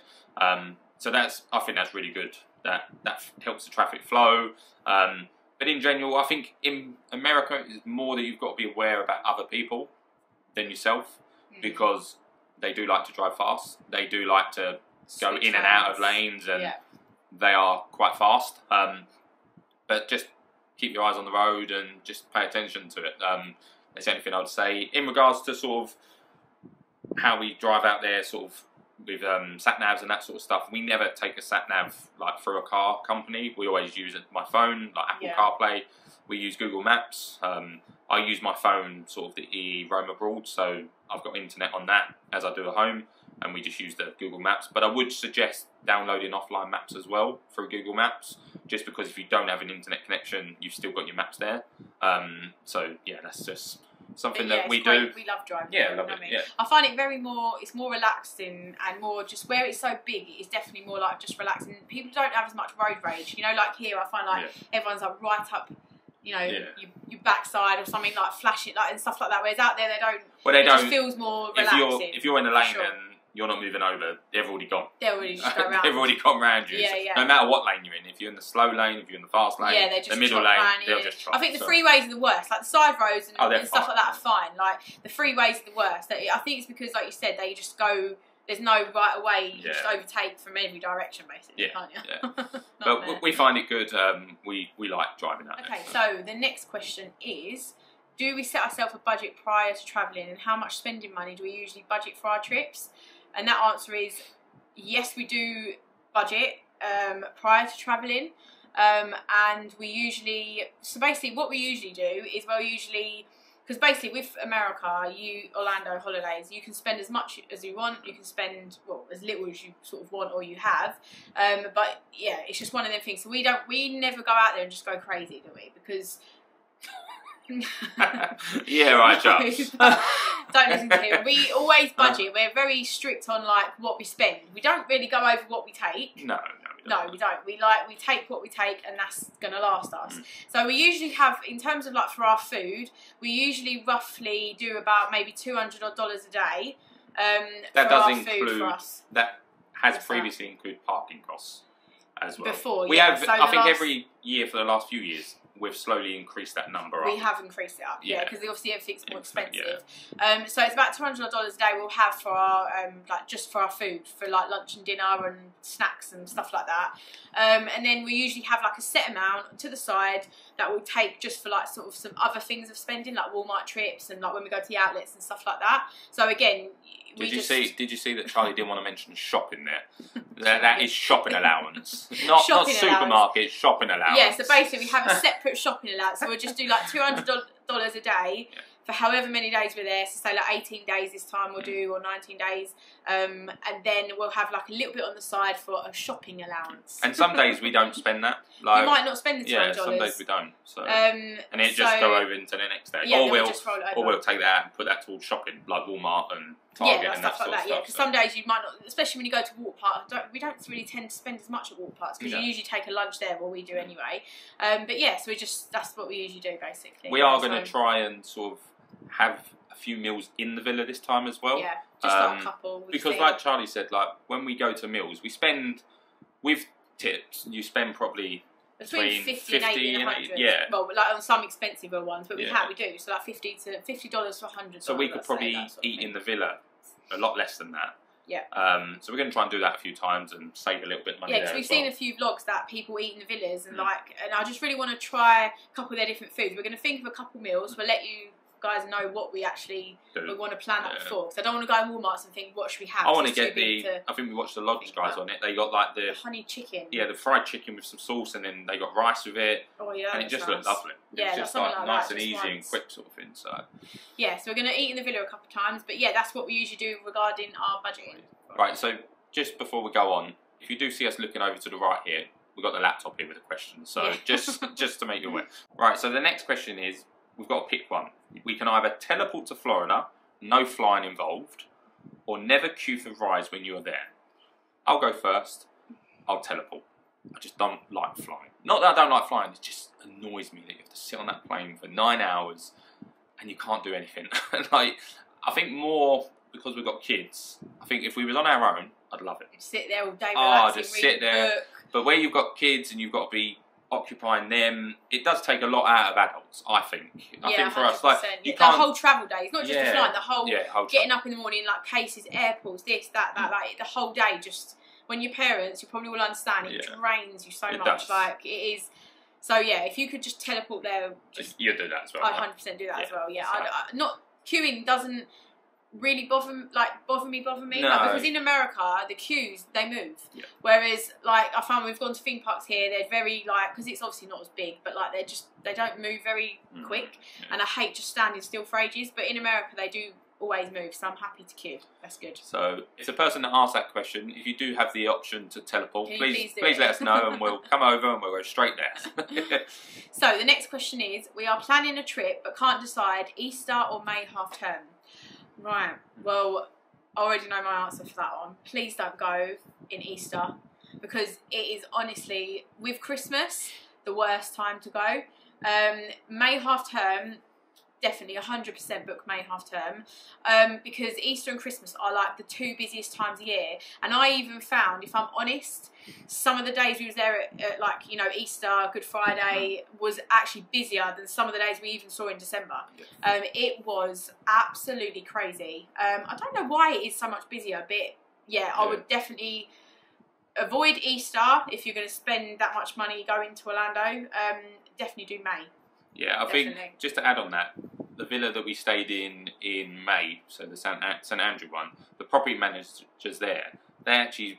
Speaker 1: So I think that's really good. That helps the traffic flow. But in general, I think in America, it's more that you've got to be aware about other people than yourself, because they do like to drive fast. They do like to go
Speaker 2: Switch
Speaker 1: in and out of
Speaker 2: lanes.
Speaker 1: lanes, and
Speaker 2: Yeah.
Speaker 1: they are quite fast. But just keep your eyes on the road and just pay attention to it. That's the only thing I would say. In regards to sort of how we drive out there, sort of with sat navs and that sort of stuff, we never take a sat nav like through a car company. We always use my phone, like Apple
Speaker 2: Yeah.
Speaker 1: CarPlay. We use Google Maps. I use my phone, sort of the Roam Abroad, so I've got internet on that as I do at home, and we just use the Google Maps. But I would suggest downloading offline maps as well through Google Maps, just because if you don't have an internet connection, you've still got your maps there. So yeah, that's just something that we do.
Speaker 2: We love driving.
Speaker 1: Yeah,
Speaker 2: you know
Speaker 1: love
Speaker 2: what
Speaker 1: it.
Speaker 2: I mean?
Speaker 1: Yeah.
Speaker 2: I find it it's more relaxing, and more just where it's so big, it's definitely more like just relaxing. People don't have as much road rage. You know, like here, I find like everyone's like right up your backside or something, like flash it, like, and stuff like that. Whereas out there they don't.
Speaker 1: Well, they
Speaker 2: it
Speaker 1: don't.
Speaker 2: Just feels more relaxing.
Speaker 1: If you're in a lane
Speaker 2: sure.
Speaker 1: and you're not moving over, they've already gone.
Speaker 2: They'll already just go around.
Speaker 1: They've already gone round you.
Speaker 2: Yeah, yeah.
Speaker 1: No matter what lane you're in, if you're in the slow lane, if you're in the fast lane,
Speaker 2: yeah, they just
Speaker 1: the middle lane, they'll just trot.
Speaker 2: I think the freeways are the worst. Like the side roads and stuff like that are fine. Like the freeways are the worst. I think it's because, like you said, they just go. There's no right away. You just overtake from every direction, basically, can't you?
Speaker 1: Yeah. But we find it good. We like driving out
Speaker 2: there. Okay,
Speaker 1: so
Speaker 2: the next question is, do we set ourselves a budget prior to travelling, and how much spending money do we usually budget for our trips? And that answer is yes, we do budget prior to travelling, and we usually. So basically, what we usually do is because basically with America, Orlando holidays, you can spend as much as you want. You can spend as little as you sort of want or you have. But yeah, it's just one of them things. So we never go out there and just go crazy, do we? Because
Speaker 1: yeah, right, Charles.
Speaker 2: Don't listen to him. We always budget. We're very strict on like what we spend. We don't really go over what we take.
Speaker 1: No,
Speaker 2: we don't. We take what we take, and that's gonna last us. So we usually have, in terms of like for our food, we usually roughly do about maybe $200 a day.
Speaker 1: That
Speaker 2: for
Speaker 1: does
Speaker 2: our
Speaker 1: include
Speaker 2: food for us.
Speaker 1: That has previously included parking costs as well.
Speaker 2: Before,
Speaker 1: we have. So I think every year for the last few years, we've slowly increased that number up.
Speaker 2: We have increased it up, because obviously everything's more expensive.
Speaker 1: Yeah.
Speaker 2: So it's about $200 a day we'll have for our just for our food, for like lunch and dinner and snacks and stuff like that. And then we usually have like a set amount to the side that we'll take just for like sort of some other things of spending, like Walmart trips and like when we go to the outlets and stuff like that. So again,
Speaker 1: Did you see that Charlie didn't want to mention shopping there? that is shopping allowance, not supermarket, shopping allowance.
Speaker 2: Yeah, so basically we have a separate shopping allowance. So we'll just do like $200 a day for however many days we're there. So say like 18 days this time we'll do, or 19 days. And then we'll have like a little bit on the side for a shopping allowance.
Speaker 1: And some days we don't spend that. Like,
Speaker 2: you might not spend the $200.
Speaker 1: Yeah, some days we don't. So and it just go over into the next day.
Speaker 2: Yeah,
Speaker 1: or
Speaker 2: we'll just roll it over.
Speaker 1: Or we'll take that out and put that towards shopping, like Walmart and Target and
Speaker 2: stuff like that. Yeah, because some days you might not, especially when you go to Walk Park. We don't really tend to spend as much at Walk Parks because you usually take a lunch there, well we do anyway. But yeah, so that's what we usually do basically.
Speaker 1: We are going to try and sort of have a few meals in the villa this time as well.
Speaker 2: Yeah, just like a couple.
Speaker 1: Because like Charlie said, like when we go to meals, we spend, with tips, you spend probably
Speaker 2: between 50 and 80 and 100.
Speaker 1: Yeah.
Speaker 2: Well, like on some expensive ones, but we do. So like $50 to $100.
Speaker 1: So we could probably eat in the villa a lot less than that.
Speaker 2: Yeah.
Speaker 1: So we're going to try and do that a few times and save a little bit of money.
Speaker 2: Yeah, because we've seen a few vlogs that people eat in the villas and and I just really want to try a couple of their different foods. We're going to think of a couple meals. We'll let you guys know what we actually want to plan that before, because I don't want to go in Walmart's and think what should we have.
Speaker 1: I want to get I think we watched the Lodge guys on it. They got like the
Speaker 2: honey chicken.
Speaker 1: Yeah, the fried chicken with some sauce, and then they got rice with it.
Speaker 2: Oh yeah,
Speaker 1: and it just looked lovely.
Speaker 2: Yeah,
Speaker 1: it was just like nice and easy and quick sort of thing. So
Speaker 2: yeah, so we're going to eat in the villa a couple of times, but yeah, that's what we usually do regarding our budgeting.
Speaker 1: Right, so just before we go on, if you do see us looking over to the right here, we've got the laptop here with the questions. So just to make you aware. Right, so the next question is, we've got to pick one. We can either teleport to Florida, no flying involved, or never queue for rides when you're there. I'll go first. I'll teleport. I just don't like flying. Not that I don't like flying, it just annoys me that you have to sit on that plane for 9 hours and you can't do anything. Like, I think more because we've got kids. I think if we was on our own, I'd love it.
Speaker 2: Sit there all day relaxing,
Speaker 1: just sit there. But where you've got kids and you've got to be occupying them, it does take a lot out of adults, I think. I think for
Speaker 2: 100%.
Speaker 1: us, like, you
Speaker 2: the
Speaker 1: can't...
Speaker 2: whole travel day, it's not just the flying, the whole getting
Speaker 1: travel.
Speaker 2: up in the morning, like cases, airports, this, that, like the whole day, just, when you're parents, you probably will understand, it drains you so much,
Speaker 1: does.
Speaker 2: like, it is. So yeah, if you could just teleport there,
Speaker 1: you'd do that as well.
Speaker 2: I'd 100% do that as well, yeah. So. Not, queuing doesn't really bother me,
Speaker 1: No.
Speaker 2: like, because in America the queues, they move, whereas like I found we've gone to theme parks here, they're very like, because it's obviously not as big, but like they don't move very quick, and I hate just standing still for ages, but in America they do always move, so I'm happy to queue. That's good.
Speaker 1: So if the person that asked that question, if you do have the option to teleport, please let us know and we'll come over and we'll go straight there.
Speaker 2: So the next question is, we are planning a trip but can't decide Easter or May half term. Right, well, I already know my answer for that one. Please don't go in Easter, because it is honestly, with Christmas, the worst time to go. May half term, definitely 100% book May half term, because Easter and Christmas are like the two busiest times a year. And I even found, if I'm honest, some of the days we was there at like, you know, Easter, Good Friday was actually busier than some of the days we even saw in December. It was absolutely crazy. I don't know why it is so much busier, but yeah, I would definitely avoid Easter if you're going to spend that much money going to Orlando. Definitely do May.
Speaker 1: Yeah, I think just to add on that, the villa that we stayed in May, so the St Andrew one, the property managers there,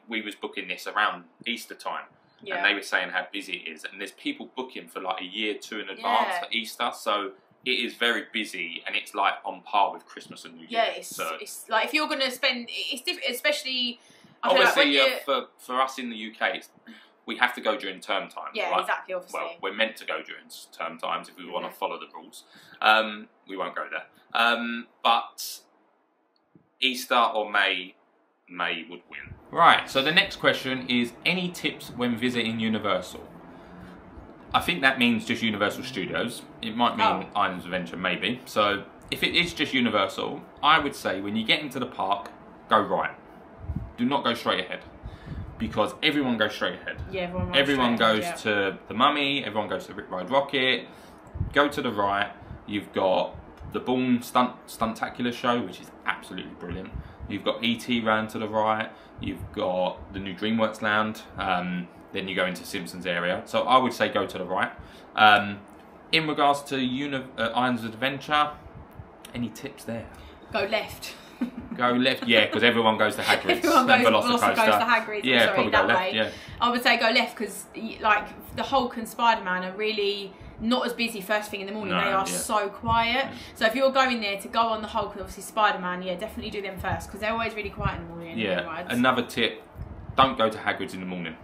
Speaker 1: we was booking this around Easter time, and they were saying how busy it is, and there's people booking for like a year, two in advance for Easter, so it is very busy, and it's like on par with Christmas and New Year.
Speaker 2: Yeah, it's like if you're going to spend, it's different, especially.
Speaker 1: Obviously, for us in the UK, we have to go during term time.
Speaker 2: Yeah,
Speaker 1: right?
Speaker 2: exactly, obviously.
Speaker 1: Well, we're meant to go during term times if we want to follow the rules. We won't go there. But Easter or May would win. Right, so the next question is, any tips when visiting Universal? I think that means just Universal Studios. It might mean Islands of Adventure, maybe. So if it is just Universal, I would say when you get into the park, go right. Do not go straight ahead. Because everyone goes straight ahead.
Speaker 2: Yeah,
Speaker 1: everyone goes to the Mummy, everyone goes to Rip Ride Rocket. Go to the right, you've got the Bourne Stuntacular show, which is absolutely brilliant. You've got E.T. round to the right, you've got the new DreamWorks Land, then you go into Simpsons area. So I would say go to the right. In regards to Islands of Adventure, any tips there?
Speaker 2: Go left.
Speaker 1: Go left, yeah, because everyone goes to Hagrid's.
Speaker 2: Everyone goes to Hagrid's.
Speaker 1: Yeah, probably go left. Yeah,
Speaker 2: I would say go left because, like, the Hulk and Spider-Man are really not as busy first thing in the morning. They are so quiet. So if you're going there to go on the Hulk and obviously Spider-Man, definitely do them first because they're always really quiet in the morning.
Speaker 1: Yeah. Another tip: don't go to Hagrid's in the morning.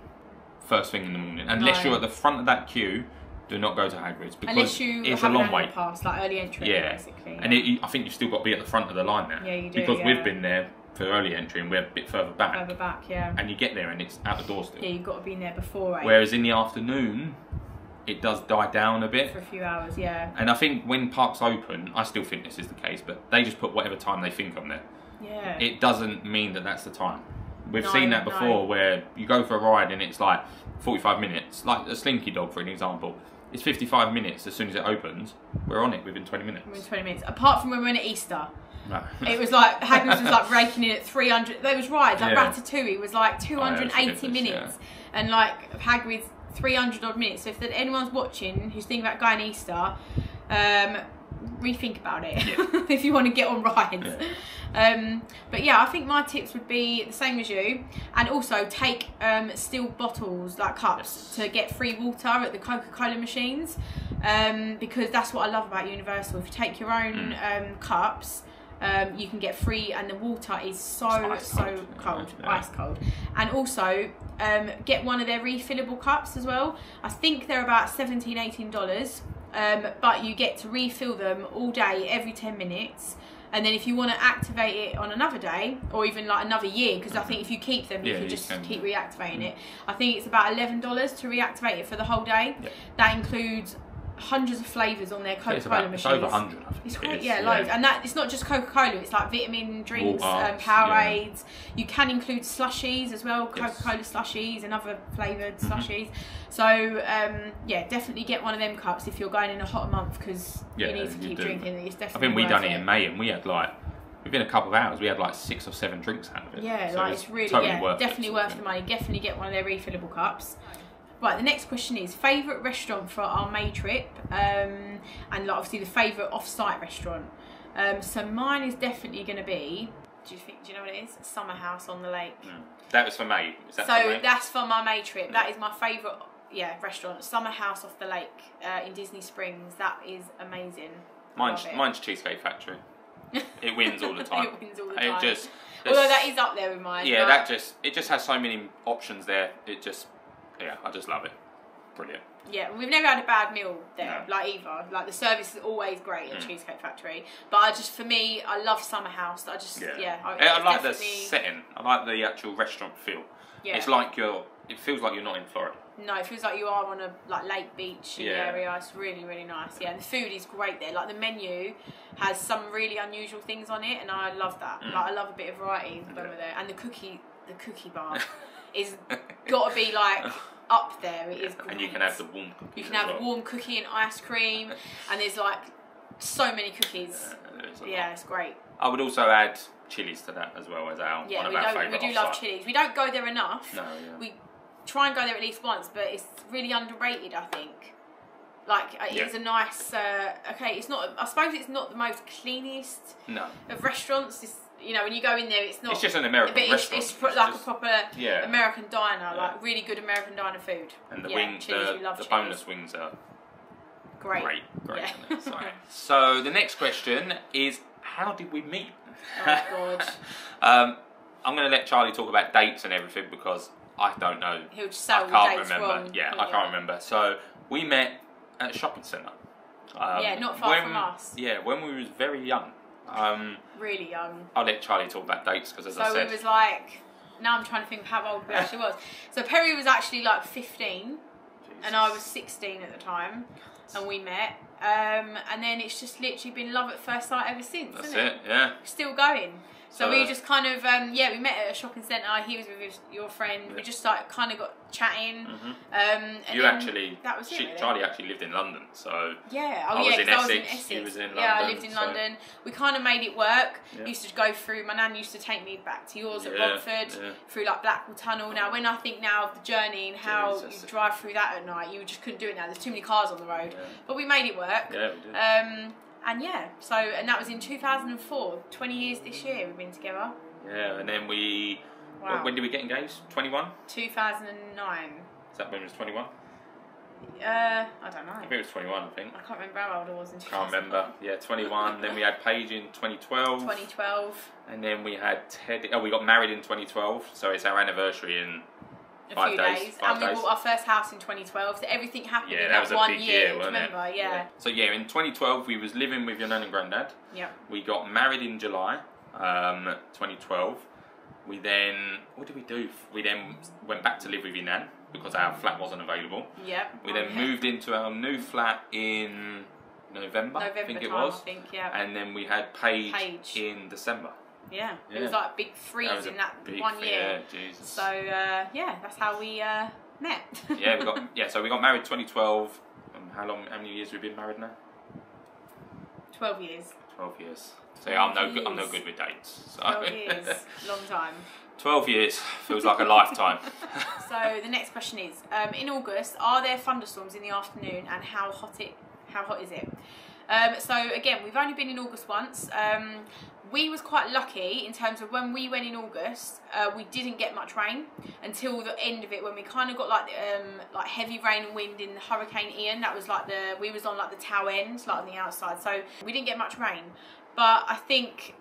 Speaker 1: First thing in the morning, unless you're at the front of that queue. Do not go to Hagrid's because it's a long wait.
Speaker 2: Pass, like early entry, basically.
Speaker 1: And I think you've still got to be at the front of the line there.
Speaker 2: Yeah, you do.
Speaker 1: Because we've been there for early entry and we're a bit further back.
Speaker 2: Further back, yeah.
Speaker 1: And you get there and it's out the door still.
Speaker 2: Yeah, you've got to be in there before 8.
Speaker 1: Whereas in the afternoon, it does die down a bit.
Speaker 2: For a few hours, yeah.
Speaker 1: And I think when parks open, I still think this is the case, but they just put whatever time they think on there.
Speaker 2: Yeah.
Speaker 1: It doesn't mean that that's the time. We've seen that before where you go for a ride and it's like 45 minutes, like a Slinky Dog for an example. It's 55 minutes as soon as it opens. We're on it within 20 minutes.
Speaker 2: Within 20 minutes. Apart from when we went at Easter.
Speaker 1: No.
Speaker 2: It was like, Hagrid's was like raking in at 300. There was rides, like Ratatouille was like 280 minutes. And like Hagrid's 300 odd minutes. So if anyone's watching who's thinking about going Easter, rethink about it if you want to get on rides. But yeah, I think my tips would be the same as you, and also take steel bottles, like cups, to get free water at the Coca-Cola machines, because that's what I love about Universal. If you take your own cups, you can get free, and the water is so cold, ice cold. And also get one of their refillable cups as well. I think they're about $17-18, but you get to refill them all day, every 10 minutes. And then if you want to activate it on another day, or even like another year, because I think if you keep them, you can just keep reactivating it. I think it's about $11 to reactivate it for the whole day. Yeah. That includes hundreds of flavours on their Coca-Cola machines. It's
Speaker 1: over 100, I think.
Speaker 2: It's quite, loads. And that it's not just Coca-Cola, it's like vitamin drinks, Powerades. You can include slushies as well, Coca-Cola slushies and other flavoured slushies. So, definitely get one of them cups if you're going in a hot month, because you need to keep drinking it. It's definitely
Speaker 1: I think we done it in May and we had like, within a couple of hours, we had like 6 or 7 drinks out of it.
Speaker 2: Yeah, so like it's really, definitely worth the money. Definitely get one of their refillable cups. Right, the next question is favourite restaurant for our May trip, and like obviously the favourite off-site restaurant. So mine is definitely going to be. Do you know what it is? Summer House on the Lake.
Speaker 1: That was for May. Is that
Speaker 2: so
Speaker 1: for May?
Speaker 2: That's for my May trip. That is my favourite, restaurant. Summer House off the Lake in Disney Springs. That is amazing.
Speaker 1: Mine's Cheesecake Factory. It wins all the time.
Speaker 2: It wins all the time.
Speaker 1: Although
Speaker 2: that is up there with mine.
Speaker 1: Yeah, it just has so many options there. I just love it. Brilliant.
Speaker 2: Yeah, we've never had a bad meal there, either. Like, the service is always great at Cheesecake Factory. But for me, I love Summer House. I like the setting. I like the actual restaurant feel. Yeah. It's like you're
Speaker 1: it feels like you're not in Florida.
Speaker 2: No, it feels like you are on a like lake beach in the area. It's really, really nice. Yeah, and the food is great there. Like the menu has some really unusual things on it, and I love that. Like I love a bit of variety when we're there. And the cookie bar is got to be like up there. It is great.
Speaker 1: And you can have the warm cookies.
Speaker 2: You can have warm cookie and ice cream, and there's like so many cookies. Yeah, it's great.
Speaker 1: I would also add chilies to that as well as our
Speaker 2: yeah.
Speaker 1: one of our favourite.
Speaker 2: We do love chilies. We don't go there enough.
Speaker 1: No, yeah.
Speaker 2: We try and go there at least once, but it's really underrated, I think. Like it's a nice. Okay, it's not. I suppose it's not the most cleanest of restaurants. It's, you know, when you go in there, it's not.
Speaker 1: It's just an American restaurant.
Speaker 2: It's like just, a proper American diner, like really good American diner food.
Speaker 1: And the wings, the boneless wings are great.
Speaker 2: Yeah.
Speaker 1: So the next question is, how did we meet?
Speaker 2: Oh God.
Speaker 1: I'm going to let Charlie talk about dates and everything because I don't know.
Speaker 2: He'll just say all the dates wrong.
Speaker 1: Yeah, I can't remember. So we met at a shopping centre.
Speaker 2: Not far from us.
Speaker 1: Yeah, when we was very young.
Speaker 2: Really young.
Speaker 1: I'll let Charlie talk about dates because, as I said,
Speaker 2: so we was like. Now I'm trying to think of how old we actually was. So Perry was actually like 15, and I was 16 at the time, and we met. And then it's just literally been love at first sight ever since.
Speaker 1: That's
Speaker 2: isn't it?
Speaker 1: Yeah.
Speaker 2: Still going. So we just kind of, we met at a shopping centre. He was with your friend. Yeah. We just like kind of got chatting. And that was it. Really.
Speaker 1: Charlie actually lived in London, so
Speaker 2: yeah.
Speaker 1: I was in Essex. He was in London.
Speaker 2: Yeah, I lived in London. We kind of made it work. Yeah. Used to go through. My nan used to take me back to yours at Romford through like Blackwall Tunnel. Now, when I think now of the journey and how you drive through that at night, you just couldn't do it now. There's too many cars on the road. Yeah. But we made it work.
Speaker 1: Yeah, we did.
Speaker 2: And that was in 2004. 20 years this year we've been together.
Speaker 1: Yeah, and then when did we get engaged? 21?
Speaker 2: 2009.
Speaker 1: Is that when it was 21?
Speaker 2: I don't know.
Speaker 1: I think it was 21, I think.
Speaker 2: I can't remember how old I was in 2009.
Speaker 1: Can't remember. Yeah, 21. Then we had Paige in 2012.
Speaker 2: 2012.
Speaker 1: And then we had Teddy. Oh, we got married in 2012, so it's our anniversary in...
Speaker 2: A few days. And we bought our first house in 2012, so everything happened in that 1 year,
Speaker 1: wasn't
Speaker 2: remember?
Speaker 1: It? Yeah. So in 2012 we was living with your nan and granddad.
Speaker 2: Yeah.
Speaker 1: We got married in July 2012. We then, what did we do? We then went back to live with your nan because our flat wasn't available.
Speaker 2: Yeah.
Speaker 1: We then moved into our new flat in November I think it was. And then we had Paige in December.
Speaker 2: Yeah, it was like a big freeze in that 1 year.
Speaker 1: Yeah, Jesus.
Speaker 2: So that's how we met.
Speaker 1: So we got married 2012. How many years we've been married now?
Speaker 2: 12 years.
Speaker 1: 12 years. So I'm no good with dates. So.
Speaker 2: 12 years, long time.
Speaker 1: 12 years feels like a lifetime.
Speaker 2: So the next question is: in August, are there thunderstorms in the afternoon, and how hot is it? So again, we've only been in August once. We was quite lucky in terms of when we went in August, we didn't get much rain until the end of it when we kind of got like heavy rain and wind in Hurricane Ian. That was like we was on like the tail end, like on the outside, so we didn't get much rain. But I think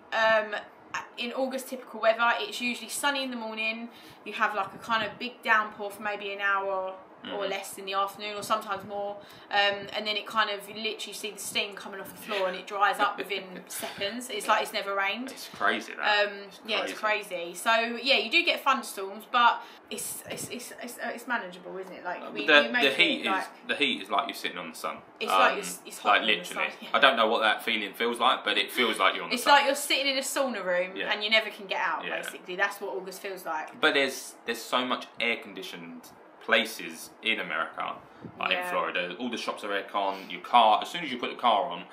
Speaker 2: in August typical weather, it's usually sunny in the morning. You have like a kind of big downpour for maybe an hour or less in the afternoon, or sometimes more, and then it kind of, you literally see the steam coming off the floor and it dries up within seconds. It's like it's never rained.
Speaker 1: It's crazy that.
Speaker 2: It's crazy. So yeah, you do get thunderstorms, but it's manageable, isn't it? Like
Speaker 1: the heat is like you're sitting on the sun.
Speaker 2: It's like it's hot.
Speaker 1: Like literally. Yeah. I don't know what that feeling feels like, but it feels like you're on the sun.
Speaker 2: It's like you're sitting in a sauna room and you never can get out. Basically, that's what August feels like.
Speaker 1: But there's so much air conditioned places in America, like in Florida. All the shops are aircon. Your car, as soon as you put the car on,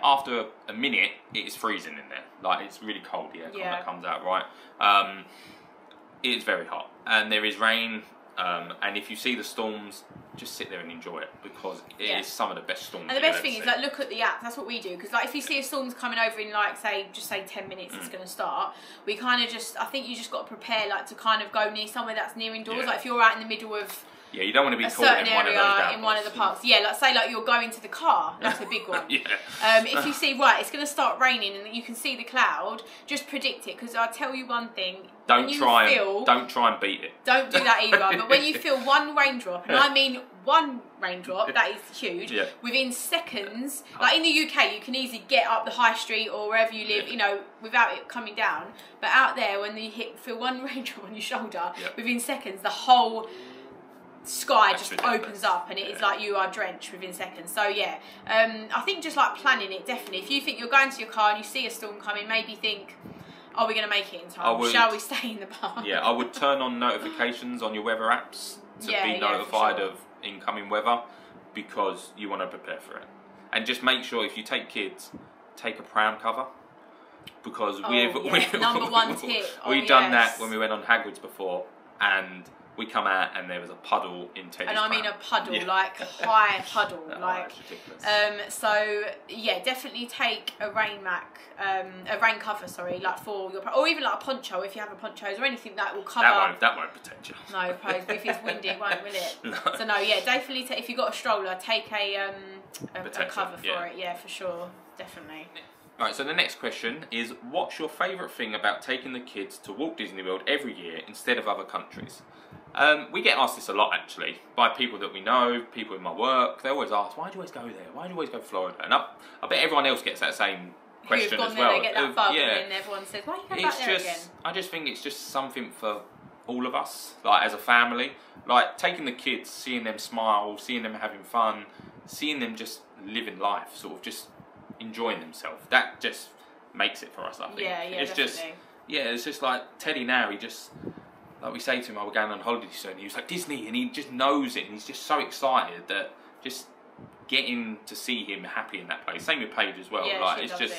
Speaker 1: after a minute, it is freezing in there. Like it's really cold. The aircon that comes out, right? It is very hot, and there is rain. And if you see the storms, just sit there and enjoy it because it is some of the best storms.
Speaker 2: And the best thing is, like, look at the app. That's what we do, because like if you see a storm's coming over in like say 10 minutes, it's going to start. We kind of I think you just got to prepare like to kind of go near somewhere that's near indoors. Yeah. Like if you're out in the middle of
Speaker 1: you don't want to be
Speaker 2: a
Speaker 1: caught
Speaker 2: certain
Speaker 1: in one
Speaker 2: area
Speaker 1: of those
Speaker 2: in one of the parks. Yeah, like say like you're going to the car. That's a big one. If you see it's going to start raining and you can see the cloud, just predict it, because I'll tell you one thing.
Speaker 1: Don't try and beat it.
Speaker 2: Don't do that either. But when you feel one raindrop, and I mean one raindrop, that is huge. Yeah. Within seconds, like in the UK, you can easily get up the high street or wherever you live, without it coming down. But out there, when you feel one raindrop on your shoulder, within seconds, the whole sky
Speaker 1: That's
Speaker 2: just
Speaker 1: ridiculous.
Speaker 2: opens up and it is like you are drenched within seconds. So yeah, I think just like planning it, definitely. If you think you're going to your car and you see a storm coming, maybe think, are we going to make it in time? Shall we stay in the park?
Speaker 1: Yeah, I would turn on notifications on your weather apps to be notified of incoming weather, because you want to prepare for it. And just make sure, if you take kids, take a pram cover, because
Speaker 2: number one tip.
Speaker 1: We've done that when we went on Hagrid's before, and we come out and there was a puddle in Teddy's
Speaker 2: And I mean a puddle, like high puddle, like. So yeah, definitely take a rain cover, sorry, like for your, or even like a poncho if you have a ponchos or anything that will cover.
Speaker 1: That won't protect you.
Speaker 2: No, probably if it's windy, it won't, will it?
Speaker 1: No.
Speaker 2: So no, yeah, definitely. If you got a stroller, take a cover for it. Yeah, for sure, definitely.
Speaker 1: Right, so the next question is, what's your favourite thing about taking the kids to Walt Disney World every year instead of other countries? We get asked this a lot, actually, by people that we know, people in my work. They always ask, why do you always go there? Why do you always go to Florida? And I bet everyone else gets that same question as well.
Speaker 2: They get that bug, and then everyone says, why are you going back there again?
Speaker 1: I just think it's just something for all of us, like as a family. Like taking the kids, seeing them smile, seeing them having fun, seeing them just living life, sort of just enjoying themselves. That just makes it for us, I think.
Speaker 2: Yeah,
Speaker 1: it's
Speaker 2: definitely.
Speaker 1: It's just like Teddy now, he just, like we say to him, we're going on holiday soon, he was like, Disney, and he just knows it, and he's just so excited that just getting to see him happy in that place. Same with Paige as well.
Speaker 2: Yeah,
Speaker 1: like it's just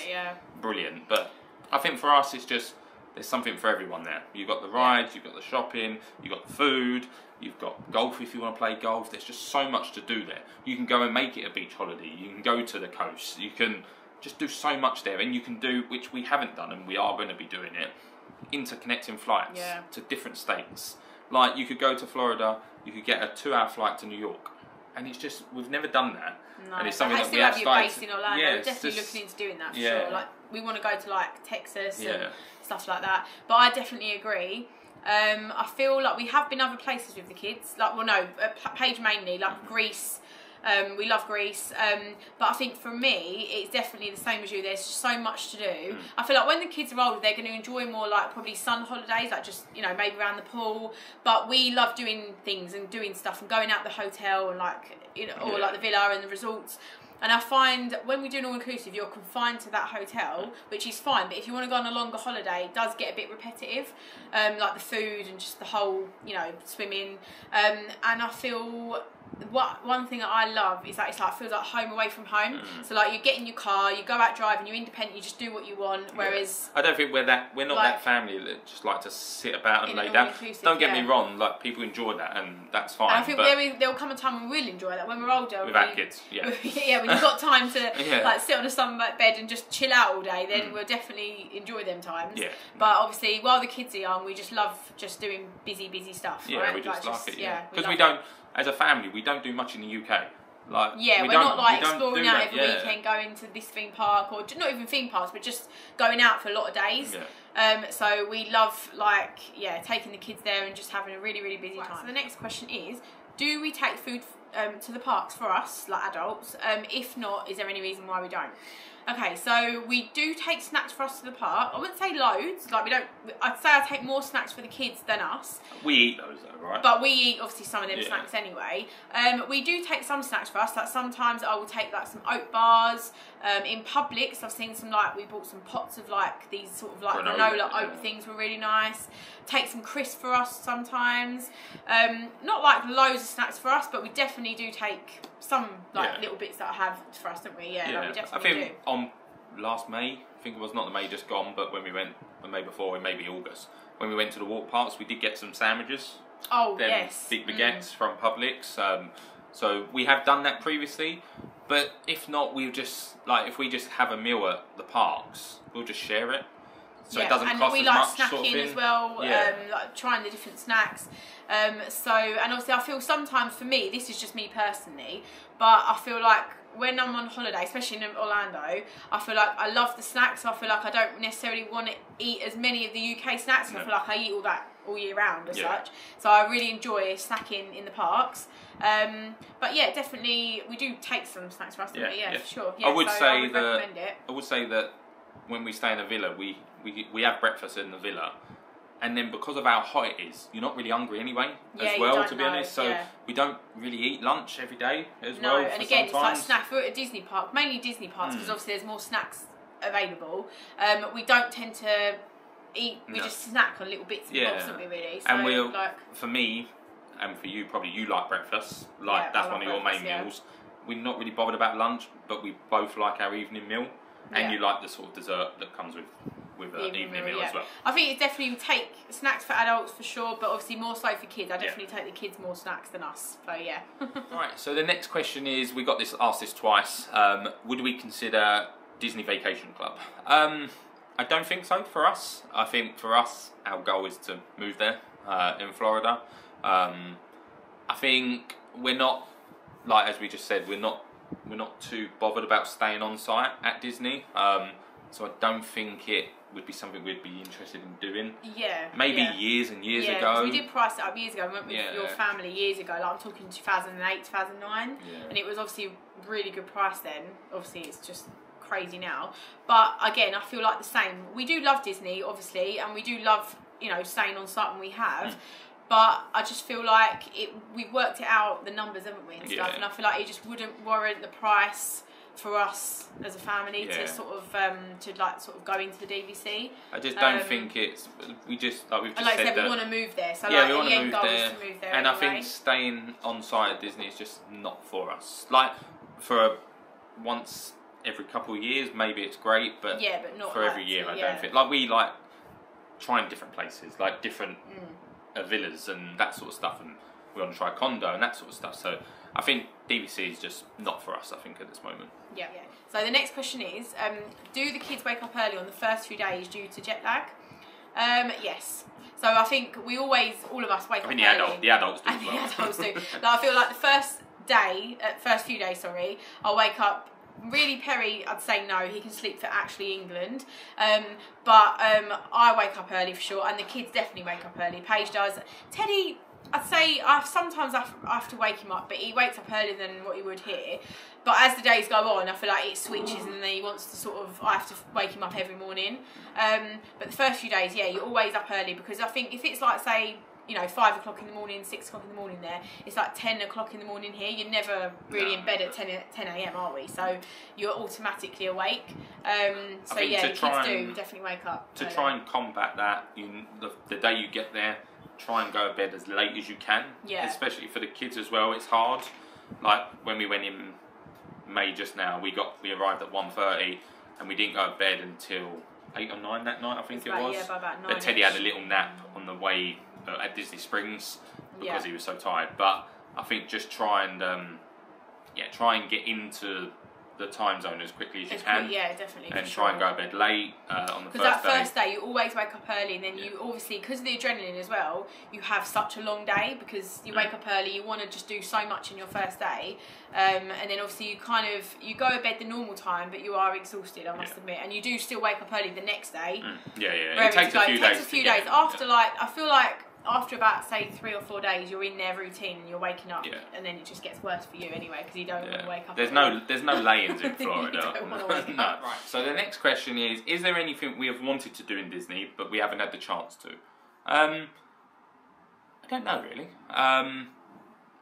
Speaker 1: brilliant. But I think for us, it's just, there's something for everyone there. You've got the rides, you've got the shopping, you've got the food, you've got golf if you want to play golf. There's just so much to do there. You can go and make it a beach holiday. You can go to the coast. You can just do so much there, and you can do, which we haven't done and we are going to be doing it, interconnecting flights to different states. Like you could go to Florida, you could get a 2-hour flight to New York, and it's just, we've never done that.
Speaker 2: No,
Speaker 1: and it's something that we
Speaker 2: have
Speaker 1: started.
Speaker 2: Based in Orlando. We're definitely looking into doing that for sure. Like we want to go to like Texas and stuff like that. But I definitely agree. I feel like we have been other places with the kids. Like, well, no, Paige mainly, like Greece. We love Greece, but I think for me, it's definitely the same as you. There's just so much to do. I feel like when the kids are older, they're going to enjoy more like probably sun holidays, like just, you know, maybe around the pool. But we love doing things and doing stuff and going out the hotel and like, you know, or like the villa and the resorts. And I find when we do an all-inclusive, you're confined to that hotel, which is fine. But if you want to go on a longer holiday, it does get a bit repetitive, like the food and just the whole, you know, swimming. And I feel one thing that I love is that it's like, it feels like home away from home. So like you get in your car, you go out driving, you're independent, you just do what you want. Whereas
Speaker 1: I don't think we're not like, that family that just like to sit about and lay down. Don't get me wrong, like people enjoy that, and that's fine.
Speaker 2: And I think there will come a time when we'll enjoy that when we're older.
Speaker 1: With our kids,
Speaker 2: when you've got time to like sit on a sunbed bed and just chill out all day, then we'll definitely enjoy them times. But obviously, while the kids are young, we just love just doing busy stuff.
Speaker 1: Yeah,
Speaker 2: right?
Speaker 1: we just like it. Because
Speaker 2: we
Speaker 1: don't. As a family, we don't do much in the UK. Like,
Speaker 2: we're not like exploring out every weekend, going to this theme park, or not even theme parks, but just going out for a lot of days. So we love like taking the kids there and just having a really busy time. So the next question is, do we take food to the parks for us, like adults? If not, is there any reason why we don't? Okay, so we do take snacks for us to the park. I wouldn't say loads, like we don't, I'd say I take more snacks for the kids than us.
Speaker 1: We eat those though, right?
Speaker 2: But we eat obviously some of them snacks anyway. We do take some snacks for us, like sometimes I will take like some oat bars. In Publix, I've seen some like, we bought some pots of like these sort of like granola oat things were really nice. Take some crisps for us sometimes. Not like loads of snacks for us, but we definitely do take some like little bits that I have for us, don't we? Like, we definitely do.
Speaker 1: On last May, I think it was not the May just gone, but when we went the May before, maybe August, when we went to the water parks, we did get some sandwiches.
Speaker 2: Oh, yes.
Speaker 1: Big baguettes from Publix. So we have done that previously, but if not, we'll just, like, if we just have a meal at the parks, we'll just share it. So it doesn't cost as much. And we like snacking as well, like trying the different snacks. And obviously I feel sometimes, for me, this is just me personally, but I feel like when I'm on holiday, especially in Orlando, I feel like I love the snacks. So I feel like I don't necessarily want to eat as many of the UK snacks. I feel like I eat all that all year round as such. So I really enjoy snacking in the parks. But yeah, definitely we do take some snacks for us, don't we? For sure. I would say that when we stay in a villa, we have breakfast in the villa, and then because of how hot it is, you're not really hungry anyway,
Speaker 2: Yeah,
Speaker 1: as
Speaker 2: you
Speaker 1: well,
Speaker 2: don't
Speaker 1: to be
Speaker 2: know,
Speaker 1: honest. So
Speaker 2: yeah.
Speaker 1: we don't really eat lunch every day as
Speaker 2: No,
Speaker 1: well.
Speaker 2: and again,
Speaker 1: sometimes.
Speaker 2: it's like snack. We're at a Disney park, mainly Disney parks, because obviously there's more snacks available. We don't tend to eat. We just snack on little bits and bobs, don't we? Really. So,
Speaker 1: and we'll,
Speaker 2: like,
Speaker 1: for me, and for you, probably you like breakfast. That's one of your main meals. We're not really bothered about lunch, but we both like our evening meal, and you like the sort of dessert that comes with an evening meal as well.
Speaker 2: I think it's definitely take snacks for adults for sure, but obviously more so for kids. I definitely take the kids more snacks than us. So yeah.
Speaker 1: Right. So the next question is, we got asked this twice. Would we consider Disney Vacation Club? I don't think so for us. I think for us, our goal is to move there in Florida. I think we're not, like as we just said, we're not too bothered about staying on site at Disney. So I don't think it would be something we'd be interested in doing.
Speaker 2: Yeah.
Speaker 1: Maybe years and years ago.
Speaker 2: Yeah, we did price it up years ago. We went with your family years ago. Like I'm talking 2008, 2009, and it was obviously a really good price then. Obviously, it's just crazy now. But again, I feel like the same. We do love Disney, obviously, and we do love staying on site when we have. But I just feel like we've worked it out, the numbers, haven't we, and stuff. And I feel like it just wouldn't warrant the price for us as a family to sort of go into the DVC.
Speaker 1: I just don't think it's. We just we've just
Speaker 2: said we want to move there. So
Speaker 1: we want
Speaker 2: the
Speaker 1: to
Speaker 2: end
Speaker 1: move
Speaker 2: goal
Speaker 1: there.
Speaker 2: is to move there.
Speaker 1: And
Speaker 2: anyway.
Speaker 1: I think staying on site at Disney is just not for us. Like for once every couple of years, maybe it's great, but
Speaker 2: but not
Speaker 1: for every year. I don't think. Like we like trying different places, like different villas and that sort of stuff, and we want to try a condo and that sort of stuff. So I think DVC is just not for us, I think, at this moment.
Speaker 2: Yeah. So the next question is, do the kids wake up early on the first few days due to jet lag? Yes. So I think all of us wake up early.
Speaker 1: The adults do.
Speaker 2: And the adults do. I feel like the first few days, I'll wake up. Really, Perry, I'd say no. He can sleep for actually England, but I wake up early for sure, and the kids definitely wake up early. Paige does. Teddy, I'd say sometimes I have to wake him up, but he wakes up earlier than what he would here. But as the days go on, I feel like it switches, and then he wants to I have to wake him up every morning. But the first few days, you're always up early, because I think if it's like, say, 5 o'clock in the morning, 6 o'clock in the morning there, it's like 10 o'clock in the morning here. You're never really in bed at 10 a.m, are we? So you're automatically awake. So the kids do definitely wake up.
Speaker 1: To try and combat that, the day you get there, try and go to bed as late as you can. Yeah. Especially for the kids as well, it's hard. Like when we went in May just now, we arrived at 1:30 and we didn't go to bed until 8 or 9 that night, I think it was.
Speaker 2: Yeah, by about 9.
Speaker 1: But Teddy had a little nap on the way at Disney Springs because he was so tired. But I think just try and get into the time zone as quickly as you can.
Speaker 2: Yeah, definitely.
Speaker 1: And try and go to bed late on the first day.
Speaker 2: Because that first day, you always wake up early, and then you obviously, because of the adrenaline as well, you have such a long day because you wake up early, you want to just do so much in your first day, and then obviously you go to bed the normal time, but you are exhausted, I must admit, and you do still wake up early the next day.
Speaker 1: It takes a few days.
Speaker 2: It takes a few days. After I feel like after about, say, 3 or 4 days, you're in their routine and you're waking up, and then it just gets worse for you anyway, because you don't want to wake up.
Speaker 1: There's no lay-ins in Florida.
Speaker 2: You don't want to wake up.
Speaker 1: Right. So the next question is there anything we have wanted to do in Disney but we haven't had the chance to? I don't know really.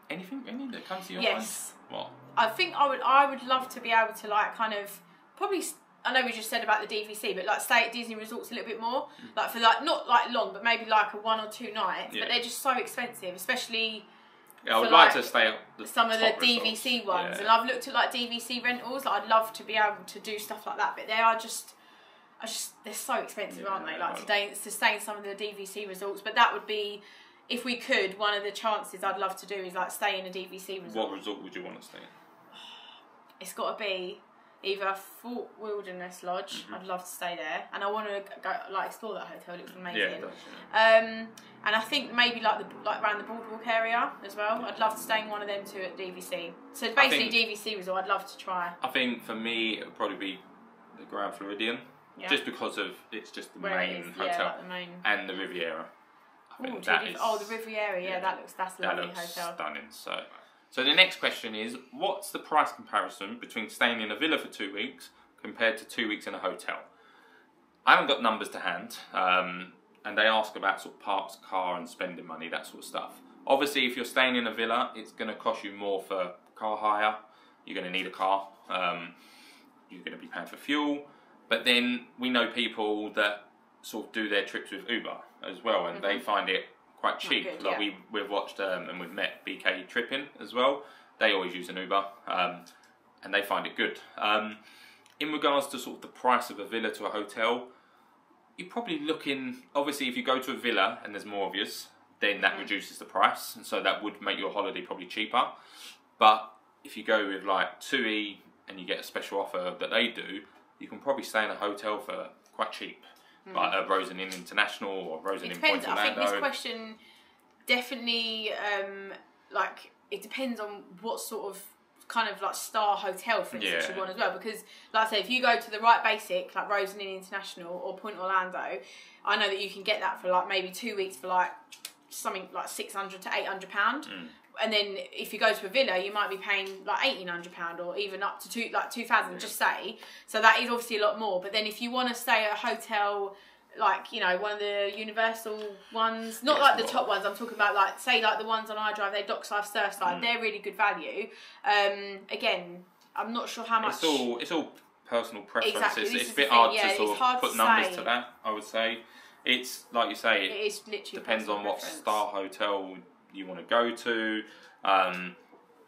Speaker 1: Anything really that comes to your mind?
Speaker 2: Yes.
Speaker 1: What?
Speaker 2: I think I would love to be able to probably. I know we just said about the DVC, but stay at Disney resorts a little bit more, for not long, but maybe a 1 or 2 nights. But they're just so expensive, especially.
Speaker 1: Yeah, I would like to stay at
Speaker 2: some of the DVC ones, and I've looked at DVC rentals. I'd love to be able to do stuff like that, but they are just they're so expensive, aren't they? To stay in some of the DVC resorts, but that would be, if we could, one of the chances I'd love to do is stay in a DVC resort.
Speaker 1: What resort would you want to stay in?
Speaker 2: It's got to be either Fort Wilderness Lodge. I'd love to stay there, and I want to go explore that hotel. It looks amazing.
Speaker 1: Yeah, it does,
Speaker 2: and I think maybe around the Boardwalk area as well. I'd love to stay in one of them too at DVC. So basically DVC resort. I'd love to try.
Speaker 1: I think for me it would probably be the Grand Floridian, just because of it's just the main hotel and the Riviera. I think
Speaker 2: the Riviera. That's a lovely hotel.
Speaker 1: Stunning. So the next question is, what's the price comparison between staying in a villa for 2 weeks compared to 2 weeks in a hotel? I haven't got numbers to hand and they ask about sort of parks, car and spending money, that sort of stuff. Obviously, if you're staying in a villa, it's going to cost you more for car hire. You're going to need a car. You're going to be paying for fuel. But then we know people that sort of do their trips with Uber as well, and they find it quite cheap.
Speaker 2: Good,
Speaker 1: like
Speaker 2: yeah.
Speaker 1: we've watched and we've met BK Tripping as well. They always use an Uber, and they find it good. In regards to sort of the price of a villa to a hotel, you're probably looking, obviously if you go to a villa and there's more of yous, then that reduces the price, and so that would make your holiday probably cheaper. But if you go with like TUI and you get a special offer that they do, you can probably stay in a hotel for quite cheap. Like a Rosen Inn International or Rosen Inn Point Orlando.
Speaker 2: I think this question definitely, like, it depends on what sort of kind of like star hotel, for instance, you want as well. Because, like I say, if you go to the right basic, like Rosen Inn International or Point Orlando, I know that you can get that for like maybe 2 weeks for like something like £600 to £800. And then if you go to a villa, you might be paying like £1,800 or even up to £2,000, just say. So that is obviously a lot more. But then if you want to stay at a hotel, like, you know, one of the Universal ones, not like the top ones, I'm talking about like, say like the ones on iDrive, they're Dockside, Surfside, they're really good value. Again, I'm not sure how much.
Speaker 1: It's all personal preference.
Speaker 2: Exactly.
Speaker 1: It's a bit hard to sort of put numbers to that, I would say. It's like you say,
Speaker 2: it is literally
Speaker 1: depends on what star hotel you want to go to. Do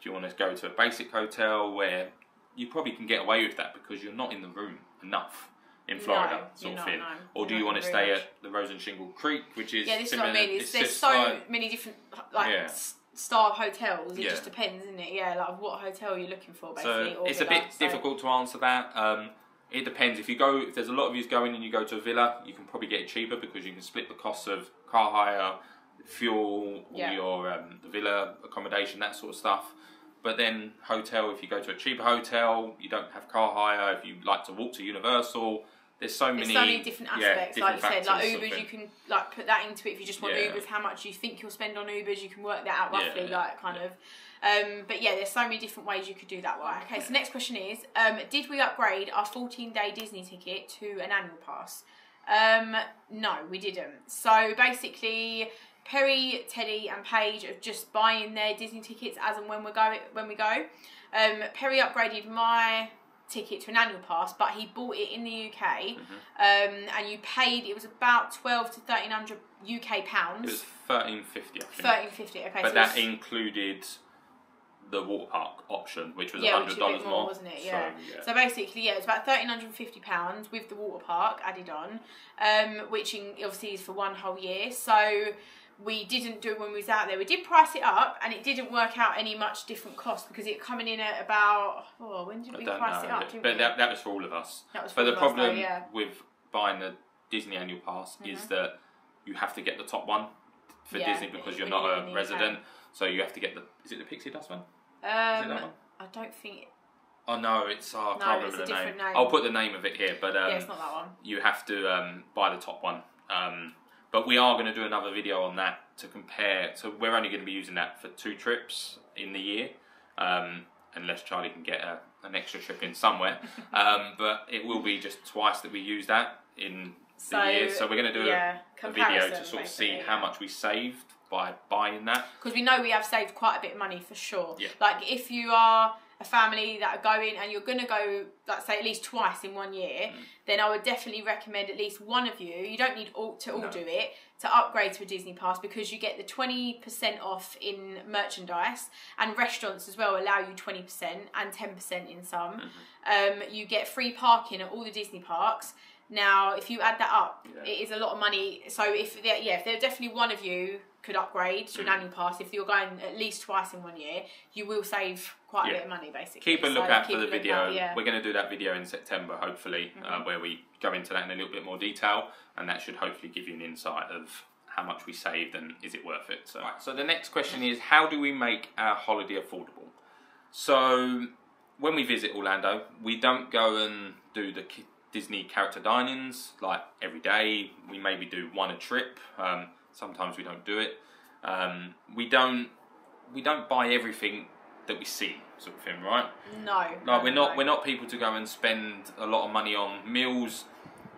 Speaker 1: you want to go to a basic hotel where you probably can get away with that because you're not in the room enough in Florida, sort of thing? Or do you want to stay at the Rose and Shingle Creek, which is
Speaker 2: this
Speaker 1: similar?
Speaker 2: Is what I mean. There's so many different star hotels. It just depends, isn't it? Yeah, like what hotel you're looking for, basically.
Speaker 1: So it's a bit difficult to answer that. It depends. If there's a lot of you going and you go to a villa, you can probably get it cheaper because you can split the costs of car hire, fuel, all your the villa accommodation, that sort of stuff. But then hotel, if you go to a cheaper hotel, you don't have car hire. If you like to walk to Universal, there's so many
Speaker 2: different aspects. Like you said, like Ubers,
Speaker 1: sort of
Speaker 2: you can like put that into it. If you just want Ubers, how much you think you'll spend on Ubers, you can work that out roughly, like kind of. But yeah, there's so many different ways you could do that one. Okay, so next question is, did we upgrade our 14-day Disney ticket to an annual pass? No, we didn't. So basically, Perry, Teddy and Paige are just buying their Disney tickets as and when we go. Perry upgraded my ticket to an annual pass, but he bought it in the UK, and you paid, it was about 12 to 1300 UK pounds.
Speaker 1: It was 1350, I think.
Speaker 2: 1350, okay.
Speaker 1: But
Speaker 2: so
Speaker 1: that included the water park option, which was $100
Speaker 2: which was a bit more, wasn't it? Yeah. So basically, it was about £1,350 with the water park added on, which obviously is for one whole year. So we didn't do it when we was out there. We did price it up, and it didn't work out any much different cost because it coming in at about, when did we price it up?
Speaker 1: But that was for all of us.
Speaker 2: That was for
Speaker 1: but
Speaker 2: all
Speaker 1: the
Speaker 2: of
Speaker 1: problem
Speaker 2: us, though,
Speaker 1: with buying the Disney annual pass is that you have to get the top one for Disney because you're not a resident. So you have to get is it the Pixie Dust one? Is it that one?
Speaker 2: I don't think.
Speaker 1: Oh no, I can't remember the name.
Speaker 2: name.
Speaker 1: I'll put the name of it here, but
Speaker 2: it's not that one.
Speaker 1: You have to buy the top one. But we are going to do another video on that to compare. So we're only going to be using that for 2 trips in the year, unless Charlie can get an extra trip in somewhere. But it will be just twice that we use that in the year. So we're going to do a video to sort of see how much we saved by buying that.
Speaker 2: Because we know we have saved quite a bit of money for sure.
Speaker 1: Yeah.
Speaker 2: Like if you are a family that are going and you're going to go, like say at least twice in 1 year, then I would definitely recommend at least one of you do it, to upgrade to a Disney Pass, because you get the 20% off in merchandise, and restaurants as well allow you 20% and 10% in some. You get free parking at all the Disney parks. Now, if you add that up, it is a lot of money. So if there's definitely one of you could upgrade to an annual pass, if you're going at least twice in 1 year, you will save quite a bit of money, basically.
Speaker 1: Keep a lookout for the video. We're going to do that video in September, hopefully, where we go into that in a little bit more detail, and that should hopefully give you an insight of how much we saved and is it worth it. So the next question is, how do we make our holiday affordable? So when we visit Orlando, we don't go and do the Disney character dine-ins like every day. We maybe do one a trip. Sometimes we don't do it. We don't buy everything that we see, sort of thing, right?
Speaker 2: No.
Speaker 1: Like we're not people to go and spend a lot of money on meals.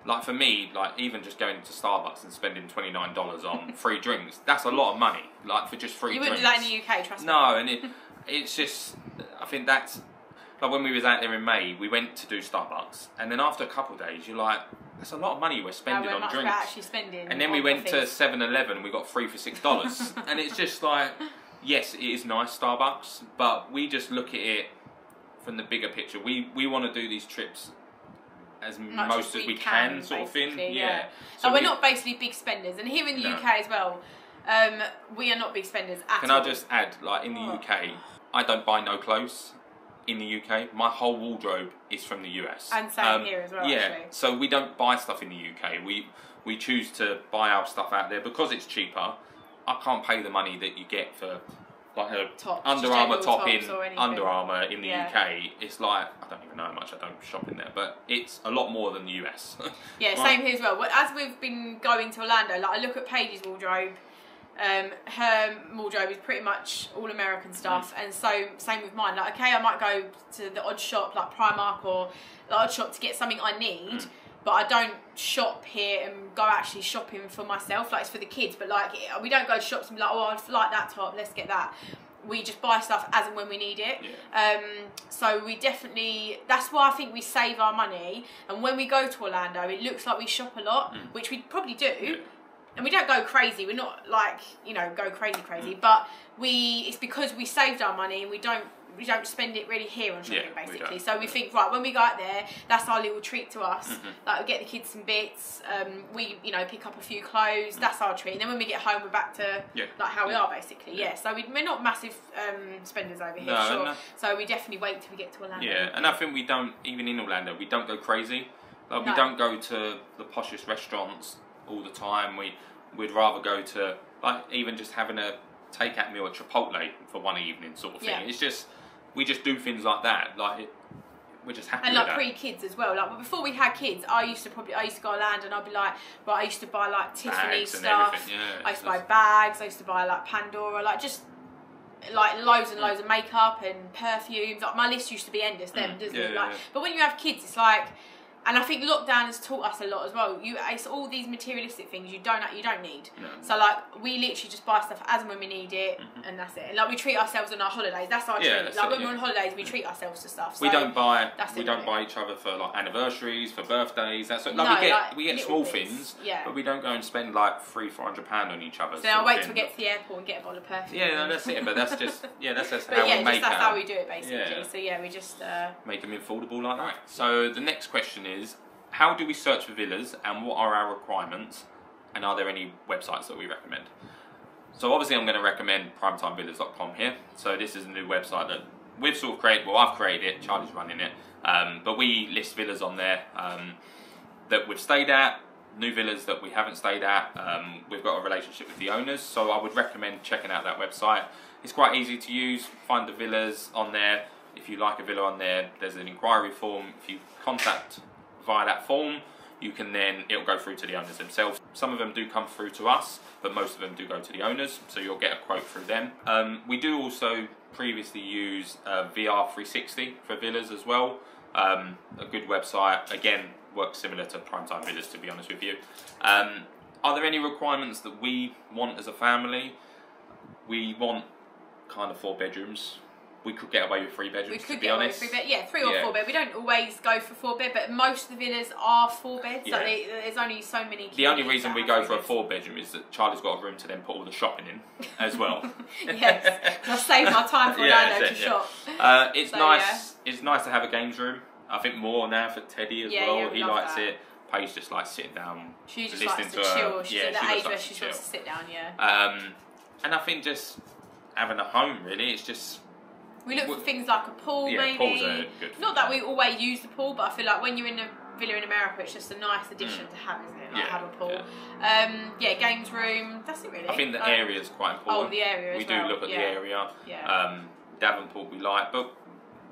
Speaker 1: like for me, like even just going to Starbucks and spending $29 on free drinks, that's a lot of money. Like for just free drinks.
Speaker 2: You wouldn't do that in the UK, trust me.
Speaker 1: No, and it's just, I think that's, like when we was out there in May, we went to do Starbucks, and then after a couple of days, you're like, that's a lot of money we're spending on drinks.
Speaker 2: Actually spending
Speaker 1: and then we went to 7-Eleven, we got 3 for $6. And it's just like, yes, it is nice, Starbucks, but we just look at it from the bigger picture. We want to do these trips as most as we can sort of thing. Yeah.
Speaker 2: So we're not basically big spenders, and here in the UK as well, we are not big spenders at all.
Speaker 1: Can I just add, like in the UK, I don't buy no clothes in the UK. My whole wardrobe is from the US.
Speaker 2: And same here as well, actually.
Speaker 1: So we don't buy stuff in the UK. We choose to buy our stuff out there because it's cheaper. I can't pay the money that you get for like a Under Armour top in Under Armour in the UK. It's like, I don't even know how much, I don't shop in there, but it's a lot more than the US.
Speaker 2: Yeah, same here as well. As we've been going to Orlando, like I look at Paige's wardrobe, her wardrobe is pretty much all American stuff, and so same with mine. Like, okay, I might go to the odd shop like Primark or the odd shop to get something I need, but I don't shop here and go actually shopping for myself. Like, it's for the kids, but like we don't go to shops and be like, oh, I like that top, let's get that. We just buy stuff as and when we need it. So we definitely, that's why I think we save our money, and when we go to Orlando it looks like we shop a lot, which we probably do. And we don't go crazy. We're not like, you know, go crazy. But it's because we saved our money and we don't spend it really here on shopping, basically. So we think, right, when we go out there, that's our little treat to us. Like, we get the kids some bits. We, you know, pick up a few clothes. That's our treat. And then when we get home, we're back to like how we are, basically. So we're not massive spenders over here, No. So we definitely wait till we get to Orlando.
Speaker 1: And I think we don't, even in Orlando, we don't go crazy. Like, we don't go to the poshest restaurants all the time. We'd rather go to, like, even just having a takeout meal at Chipotle for one evening sort of thing. It's just, we just do things like that. Like, we're just happy with that.
Speaker 2: And like pre-kids as well. Like, before we had kids, I used to go to Orlando and I'd be like, right, I used to buy like Tiffany stuff. I used to buy bags. I used to buy like Pandora, like just like loads and loads of makeup and perfumes. Like, my list used to be endless then, doesn't it? Like, but when you have kids, it's like. And I think lockdown has taught us a lot as well. It's all these materialistic things you don't need. So like, we literally just buy stuff as and when we need it, and that's it. And like, we treat ourselves on our holidays. That's our treat. Like, when we're on holidays, we treat ourselves to stuff. So
Speaker 1: we don't buy each other for like anniversaries, for birthdays. That's what, like, we get small things, but we don't go and spend like £300-400 on each other.
Speaker 2: So I'll wait till we get to the airport and get a bottle of perfume.
Speaker 1: That's it. But that's just that's how we make it.
Speaker 2: That's how we do it, basically. So we just
Speaker 1: make them affordable like that. So the next question is, how do we search for villas, and what are our requirements, and are there any websites that we recommend? So obviously I'm going to recommend primetimevillas.com here. So this is a new website that we've sort of created, well, I've created it, Charlie's running it, but we list villas on there that we've stayed at, new villas that we haven't stayed at. We've got a relationship with the owners, so I would recommend checking out that website. It's quite easy to use. Find the villas on there. If you like a villa on there, there's an inquiry form. If you contact via that form, you can then, it'll go through to the owners themselves. Some of them do come through to us, but most of them do go to the owners, so you'll get a quote through them. We do also previously use VR360 for villas as well. A good website, again, works similar to Primetime Villas, to be honest with you. Are there any requirements that we want as a family? We want kind of 4 bedrooms. We could get away with 3 bedrooms, to be honest.
Speaker 2: 3 or 4 bed. We don't always go for 4 bed, but most of the villas are 4 beds. Like, there's only so many.
Speaker 1: The only reason we go for a 4 bedroom is that Charlie's got a room to then put all the shopping in as well.
Speaker 2: Yes, I save my time for Orlando to shop.
Speaker 1: It's nice. It's nice to have a games room. I think more now for Teddy as well. He likes it. Paige just likes sitting down.
Speaker 2: She just likes to chill. She's at the age where she wants to sit down.
Speaker 1: And I think just having a home, really, it's just.
Speaker 2: We look for things like a pool, maybe.
Speaker 1: Pools are good.
Speaker 2: Not that we always use the pool, but I feel like when you're in a villa in America, it's just a nice addition to have, isn't it? Like, have a pool. Games room. That's it, really.
Speaker 1: I think the area is quite important.
Speaker 2: Oh, the area.
Speaker 1: We do look at the area. Davenport we like, but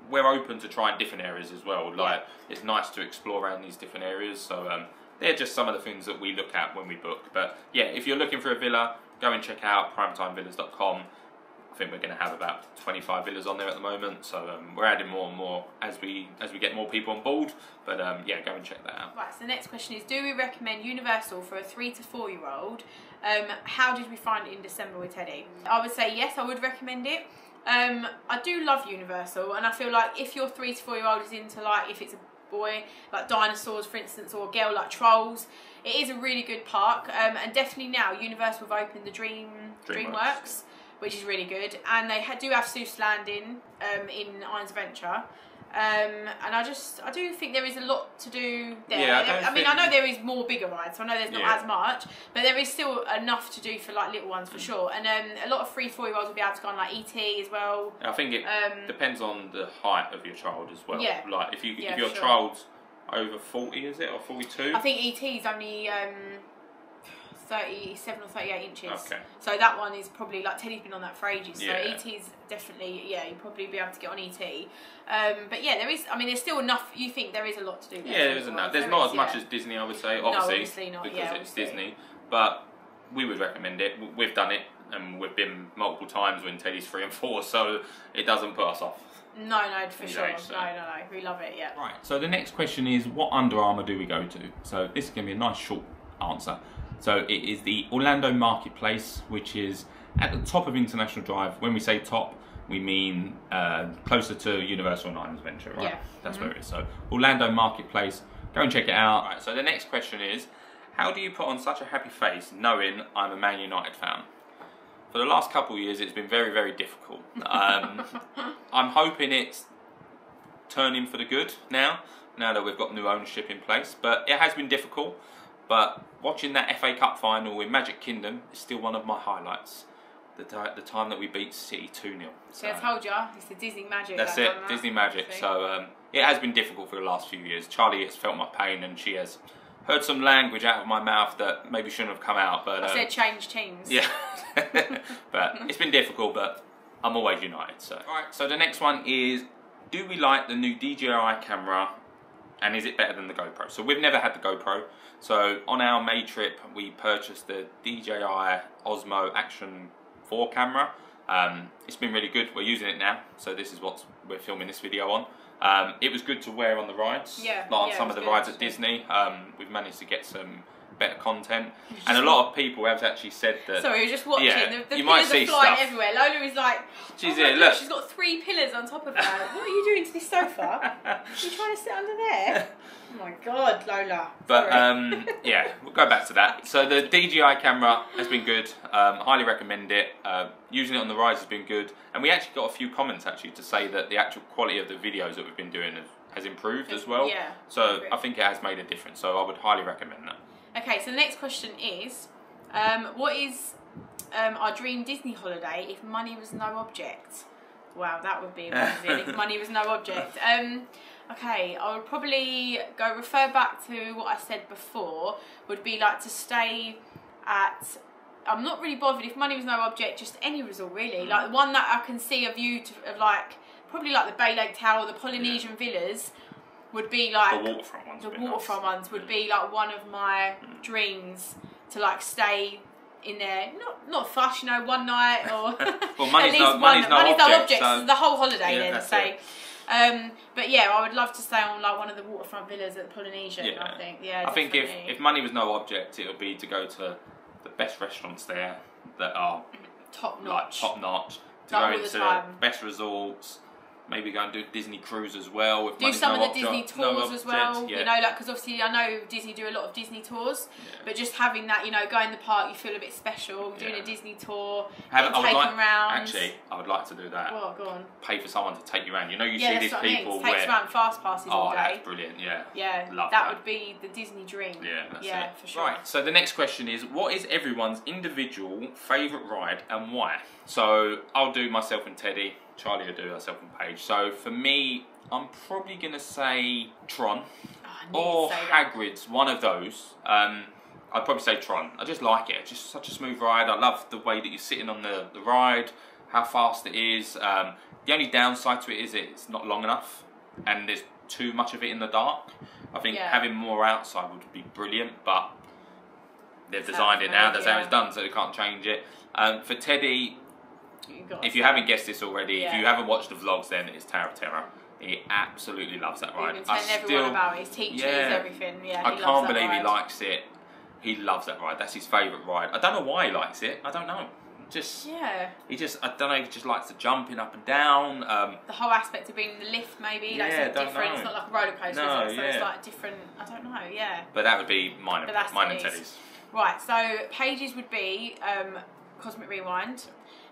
Speaker 1: we're open to trying different areas as well. Like, it's nice to explore around these different areas. So they're just some of the things that we look at when we book. But yeah, if you're looking for a villa, go and check out primetimevillas.com. I think we're going to have about 25 villas on there at the moment, so we're adding more and more as we get more people on board. But yeah, go and check that out.
Speaker 2: Right, so the next question is, do we recommend Universal for a 3 to 4 year old? How did we find it in December with Teddy? I would say yes, I would recommend it. I do love Universal, and I feel like if your 3 to 4 year old is into, like, if it's a boy, like dinosaurs for instance, or a girl like Trolls, it is a really good park. And definitely now Universal have opened the DreamWorks, which is really good, and they do have Seuss Landing in Irons Adventure. And I do think there is a lot to do there.
Speaker 1: Yeah,
Speaker 2: I know there is more bigger rides, so I know there's not as much, but there is still enough to do for like little ones for sure. And a lot of 3 to 4 year olds will be able to go on like ET as well.
Speaker 1: I think it depends on the height of your child as well.
Speaker 2: Yeah.
Speaker 1: Like if your child's over 40, is it, or 42?
Speaker 2: I think ET is only 37 or 38 inches.
Speaker 1: Okay.
Speaker 2: So that one is probably, like, Teddy's been on that for ages. So
Speaker 1: Yeah.
Speaker 2: ET is definitely, you'd probably be able to get on ET. But yeah, there is, there's still enough. You think there is a lot to do there.
Speaker 1: Yeah, there is enough. There's not as much as Disney, I would say, obviously.
Speaker 2: Obviously not,
Speaker 1: because it's
Speaker 2: obviously.
Speaker 1: Disney. But we would recommend it. We've done it, and we've been multiple times when Teddy's 3 and 4, so it doesn't put us off.
Speaker 2: No, for sure.
Speaker 1: Age, so.
Speaker 2: No. We love it, yeah.
Speaker 3: Right, so the next question is, what Under Armour do we go to? So this is going to be a nice short answer. So it is the Orlando Marketplace, which is at the top of International Drive. When we say top, we mean closer to Universal and Irons Adventure, right?
Speaker 2: Yeah.
Speaker 3: That's where it is. So Orlando Marketplace, go and check it out.
Speaker 1: Right, so the next question is, how do you put on such a happy face knowing I'm a Man United fan? For the last couple of years, it's been very, very difficult. I'm hoping it's turning for the good now that we've got new ownership in place. But it has been difficult. But watching that FA Cup final in Magic Kingdom is still one of my highlights. The time that we beat City 2-0.
Speaker 2: See, I told you, it's the Disney magic.
Speaker 1: That's it, Disney magic. So it has been difficult for the last few years. Charlie has felt my pain, and she has heard some language out of my mouth that maybe shouldn't have come out. But
Speaker 2: I said change teams.
Speaker 1: Yeah. But it's been difficult, but I'm always United. So right. So the next one is, do we like the new DJI camera, and is it better than the GoPro? So we've never had the GoPro. So on our May trip, we purchased the DJI Osmo Action 4 camera. It's been really good. We're using it now, so this is what we're filming this video on. It was good to wear on the rides.
Speaker 2: Yeah.
Speaker 1: Like on some of the rides at Disney. We've managed to get some better content, and a lot of people have actually said that.
Speaker 2: Sorry, you're just watching.
Speaker 1: Yeah,
Speaker 2: the
Speaker 1: you might
Speaker 2: pillars
Speaker 1: see
Speaker 2: are flying
Speaker 1: stuff.
Speaker 2: everywhere. Lola is like,
Speaker 1: She's
Speaker 2: my
Speaker 1: here,
Speaker 2: God,
Speaker 1: look.
Speaker 2: she's got 3 pillars on top of her. What are you doing to this sofa? Are you trying to sit under there? Oh my God, Lola.
Speaker 1: But
Speaker 2: Sorry.
Speaker 1: yeah, we'll go back to that. So the DJI camera has been good. Highly recommend it. Using it on the rides has been good, and we actually got a few comments actually to say that the actual quality of the videos that we've been doing has improved as well.
Speaker 2: Yeah.
Speaker 1: So I think it has made a difference. So I would highly recommend that.
Speaker 2: Okay, so the next question is, what is our dream Disney holiday if money was no object? Wow, that would be amazing if money was no object. Okay, I would probably refer back to what I said before, would be like to stay at, I'm not really bothered if money was no object, just any resort really. Like one that I can see a view of, like, probably like the Bay Lake Tower, the Polynesian Villas, would be like,
Speaker 1: The waterfront ones.
Speaker 2: the waterfront ones would be like one of my dreams to like stay in there, not fuss, you know, one night or
Speaker 1: Well, money's
Speaker 2: at least
Speaker 1: no
Speaker 2: money's no object,
Speaker 1: so
Speaker 2: the whole holiday
Speaker 1: yeah,
Speaker 2: then
Speaker 1: that's
Speaker 2: say.
Speaker 1: it.
Speaker 2: But yeah, I would love to stay on like one of the waterfront villas at the Polynesian.
Speaker 1: Yeah.
Speaker 2: I think, yeah.
Speaker 1: I think
Speaker 2: definitely.
Speaker 1: if money was no object, it would be to go to the best restaurants there that are
Speaker 2: top
Speaker 1: like
Speaker 2: notch,
Speaker 1: top notch. To
Speaker 2: Like
Speaker 1: go
Speaker 2: all the
Speaker 1: into
Speaker 2: time.
Speaker 1: best resorts. Maybe go and do Disney cruise as well. If
Speaker 2: do
Speaker 1: money's
Speaker 2: some
Speaker 1: no
Speaker 2: of the
Speaker 1: object,
Speaker 2: Disney
Speaker 1: no
Speaker 2: tours as
Speaker 1: object,
Speaker 2: well.
Speaker 1: yeah.
Speaker 2: You know, like because obviously I know Disney do a lot of Disney tours,
Speaker 1: Yeah.
Speaker 2: but just having that, you know, going in the park, you feel a bit special. Doing
Speaker 1: Yeah.
Speaker 2: a Disney tour,
Speaker 1: I
Speaker 2: getting
Speaker 1: would
Speaker 2: taken
Speaker 1: like,
Speaker 2: around.
Speaker 1: actually, I would like to do that.
Speaker 2: Well, go on.
Speaker 1: Pay for someone to take you around. You know, you
Speaker 2: Yeah,
Speaker 1: see
Speaker 2: that's
Speaker 1: these
Speaker 2: what I mean.
Speaker 1: people
Speaker 2: Takes
Speaker 1: where.
Speaker 2: around fast passes all
Speaker 1: Oh,
Speaker 2: day.
Speaker 1: that's brilliant. Yeah.
Speaker 2: Yeah,
Speaker 1: Love
Speaker 2: that
Speaker 1: that.
Speaker 2: would be the Disney dream.
Speaker 1: Yeah, that's
Speaker 2: yeah,
Speaker 1: it.
Speaker 2: for sure.
Speaker 1: Right, so the next question is, what is everyone's individual favourite ride and why? So I'll do myself and Teddy, Charlie will do herself and Paige. So for me, I'm probably going to say Tron
Speaker 2: Oh, I knew
Speaker 1: or
Speaker 2: you'd say that.
Speaker 1: Hagrid's, one of those. I'd probably say Tron. I just like it, it's just such a smooth ride. I love the way that you're sitting on the ride, how fast it is. The only downside to it is it's not long enough and there's too much of it in the dark. I think
Speaker 2: Yeah.
Speaker 1: having more outside would be brilliant, but they've
Speaker 2: That's
Speaker 1: designed it now, that's how
Speaker 2: yeah.
Speaker 1: it's done, so they can't change it. For Teddy, If you haven't guessed this already, if
Speaker 2: Yeah.
Speaker 1: you haven't watched the vlogs, then it's Tower of Terror. He absolutely loves that ride.
Speaker 2: He's been telling everyone about it. His teachers, everything. Yeah,
Speaker 1: I
Speaker 2: he
Speaker 1: can't
Speaker 2: loves that
Speaker 1: believe he
Speaker 2: ride.
Speaker 1: likes it. He loves that ride. That's his favourite ride. I don't know why he likes it. I don't know. Just
Speaker 2: Yeah.
Speaker 1: he just I don't know. He just likes the jumping up and down.
Speaker 2: The whole aspect of being in the lift, maybe. Like,
Speaker 1: Yeah,
Speaker 2: it's
Speaker 1: don't
Speaker 2: different.
Speaker 1: know.
Speaker 2: It's not like a roller coaster,
Speaker 1: No,
Speaker 2: is it? So
Speaker 1: yeah.
Speaker 2: it's like different. I don't know. Yeah.
Speaker 1: But that would be mine,
Speaker 2: But that's
Speaker 1: mine and
Speaker 2: Teddy's.
Speaker 1: Teddy's.
Speaker 2: Right. So Paige's would be Cosmic Rewind.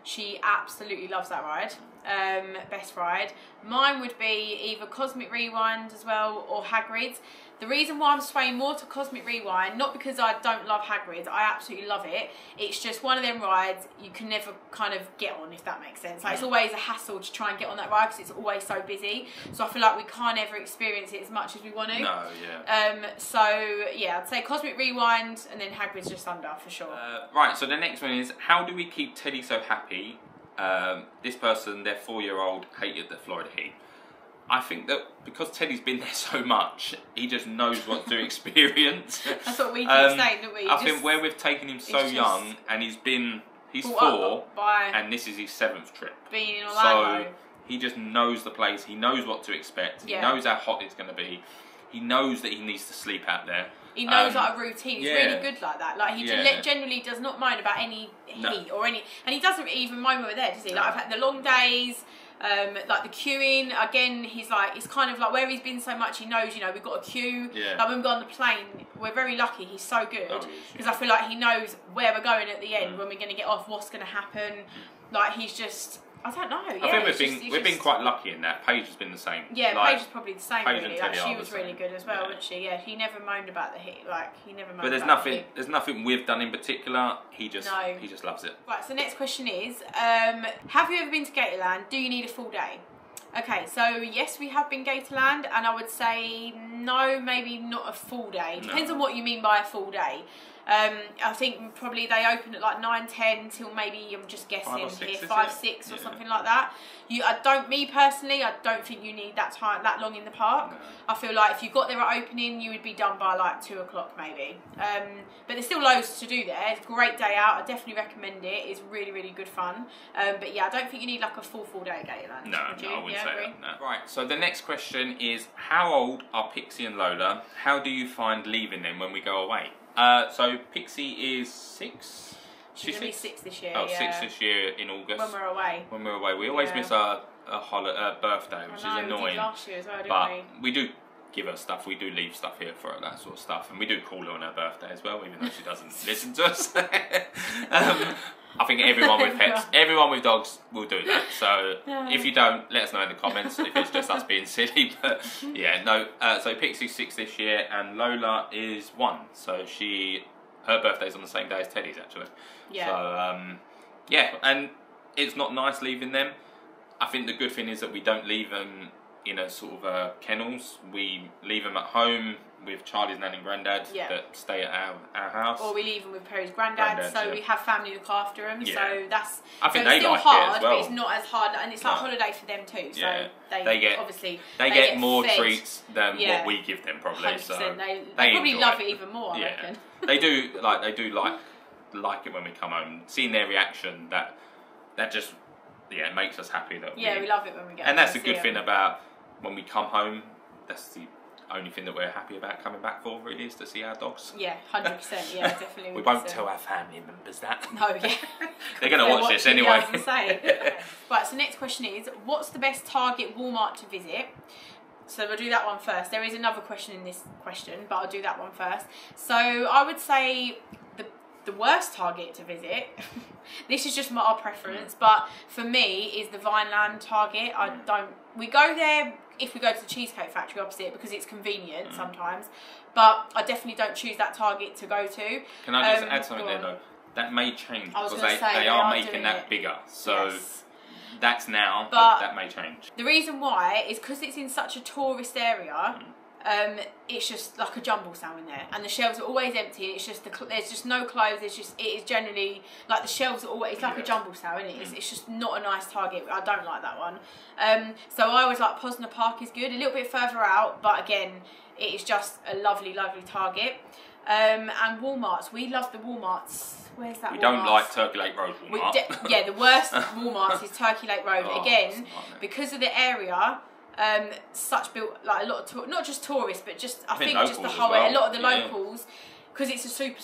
Speaker 2: She absolutely loves that ride. Best ride. Mine would be either Cosmic Rewind as well or Hagrid's. The reason why I'm swaying more to Cosmic Rewind, not because I don't love Hagrid's, I absolutely love it. It's just one of them rides you can never kind of get on, if that makes sense. Like, it's always a hassle to try and get on that ride because it's always so busy. So I feel like we can't ever experience it as much as we want to.
Speaker 1: No, yeah.
Speaker 2: So yeah, I'd say Cosmic Rewind and then Hagrid's just under for sure.
Speaker 1: Right, so the next one is, how do we keep Teddy so happy? This person, their 4-year-old, hated the Florida heat. I think that because Teddy's been there so much, he just knows what to experience.
Speaker 2: That's what we keep saying, don't we?
Speaker 1: I think where we've taken him so young, and he's 4,
Speaker 2: by
Speaker 1: and this is his 7th trip.
Speaker 2: being in Orlando.
Speaker 1: So he just knows the place, he knows what to expect, he
Speaker 2: Yeah.
Speaker 1: knows how hot it's going to be, he knows that he needs to sleep out there.
Speaker 2: He knows like a routine. He's
Speaker 1: yeah.
Speaker 2: really good like that. Like he generally does not moan about any heat or any, and he doesn't even moan when we're there, does he? Like I've had the long days, like the queuing. Again, he's like, it's kind of like where he's been so much. He knows, you know, we've got a queue.
Speaker 1: Yeah.
Speaker 2: Like when we go on the plane, we're very lucky. He's so good
Speaker 1: Oh, he is,
Speaker 2: because I feel like he knows where we're going at the end, when we're going to get off, what's going to happen. Like he's just, I don't know. Yeah,
Speaker 1: I think we've been quite lucky in that. Paige has been the same.
Speaker 2: Yeah,
Speaker 1: like,
Speaker 2: Paige is probably the same.
Speaker 1: Paige
Speaker 2: Really,
Speaker 1: and
Speaker 2: like
Speaker 1: Teddy
Speaker 2: she
Speaker 1: are
Speaker 2: was
Speaker 1: the
Speaker 2: really
Speaker 1: same.
Speaker 2: good as well,
Speaker 1: Yeah.
Speaker 2: wasn't she? Yeah, he never moaned about the heat. Like he never moaned.
Speaker 1: But there's
Speaker 2: about the
Speaker 1: nothing.
Speaker 2: heat.
Speaker 1: There's nothing we've done in particular. He just loves it.
Speaker 2: Right. So next question is: have you ever been to Gatorland? Do you need a full day? Okay, so yes, we have been Gatorland, and I would say no, maybe not a full day. Depends on what you mean by a full day. I think probably they open at like 9, 10 till maybe, I'm just guessing
Speaker 1: 5 or 6,
Speaker 2: here, 5, 6 or something like that. Me personally, I don't think you need that time, that long in the park.
Speaker 1: No.
Speaker 2: I feel like if you got there at opening, you would be done by like 2 o'clock maybe. But there's still loads to do there. It's a great day out. I definitely recommend it. It's really, really good fun. But yeah, I don't think you need like a full day at Gatorland.
Speaker 1: No,
Speaker 2: would you?
Speaker 1: I wouldn't
Speaker 2: Yeah,
Speaker 1: say
Speaker 2: agree?
Speaker 1: that. No. Right. So the next question is, how old are Pixie and Lola? How do you find leaving them when we go away? So Pixie is 6.
Speaker 2: She's going to be 6 this year.
Speaker 1: Oh,
Speaker 2: yeah.
Speaker 1: 6 this year in August.
Speaker 2: When we're away.
Speaker 1: When we're away, we always
Speaker 2: Yeah.
Speaker 1: miss our birthday, which is
Speaker 2: We
Speaker 1: annoying.
Speaker 2: did last year as well, didn't
Speaker 1: But
Speaker 2: we?
Speaker 1: we do give her stuff. We do leave stuff here for her, that sort of stuff, and we do call her on her birthday as well, even though she doesn't listen to us. I think everyone with pets, everyone with dogs will do that. So if you don't, let us know in the comments if it's just us being silly. But yeah, no. So Pixie's 6 this year, and Lola is 1. So her birthday's on the same day as Teddy's actually.
Speaker 2: Yeah.
Speaker 1: So yeah, and it's not nice leaving them. I think the good thing is that we don't leave them in a sort of kennels. We leave them at home with Charlie's nan and granddad that stay at our house.
Speaker 2: Or we leave them with Perry's granddad, so we have family look after them.
Speaker 1: Yeah.
Speaker 2: So that's.
Speaker 1: I think
Speaker 2: so
Speaker 1: they
Speaker 2: it's still
Speaker 1: like
Speaker 2: hard,
Speaker 1: it as well.
Speaker 2: but it's not as hard, and it's like a holiday for them too. So
Speaker 1: Yeah.
Speaker 2: they get
Speaker 1: obviously
Speaker 2: they
Speaker 1: get more
Speaker 2: fed.
Speaker 1: treats than what we give them probably.
Speaker 2: 100%.
Speaker 1: So
Speaker 2: they probably
Speaker 1: enjoy
Speaker 2: love it even more. I
Speaker 1: Yeah.
Speaker 2: reckon.
Speaker 1: they do like it when we come home. Seeing their reaction, that just it makes us happy that
Speaker 2: Yeah, we love it when we get.
Speaker 1: and that's the
Speaker 2: to see
Speaker 1: good thing
Speaker 2: them.
Speaker 1: about when we come home. That's the only thing that we're happy about coming back for, really, is to see our dogs.
Speaker 2: Yeah, 100%. Yeah, definitely.
Speaker 1: We won't tell our family members that.
Speaker 2: No, yeah.
Speaker 1: They're going to watch this
Speaker 2: watching,
Speaker 1: anyway.
Speaker 2: yeah, I was gonna say. Right, so next question is, what's the best Target Walmart to visit? So we'll do that one first. There is another question in this question, but I'll do that one first. So I would say the worst Target to visit, this is just our preference, but for me is the Vineland Target. We go there if we go to the Cheesecake Factory opposite because it's convenient sometimes, but I definitely don't choose that Target to go to.
Speaker 1: Can I just add something there though? That may change because they are making that bigger. So
Speaker 2: yes.
Speaker 1: That's now, but that may change.
Speaker 2: The reason why is because it's in such a tourist area. It's just like a jumble sale in there, and the shelves are always empty. It's just there's just no clothes. It is generally like the shelves are always. It's like a jumble sale, isn't it? It's just not a nice Target. I don't like that one. So I always like Posner Park is good. A little bit further out, but again, it is just a lovely, lovely Target. And Walmarts, we love the Walmarts Where's that?
Speaker 1: We
Speaker 2: Walmart?
Speaker 1: don't like Turkey Lake Road Walmart.
Speaker 2: Yeah, the worst Walmarts is Turkey Lake Road.
Speaker 1: Oh,
Speaker 2: Again, because of the area, such built like a lot of not just tourists, but just I think just the whole a lot of the locals, because it's a super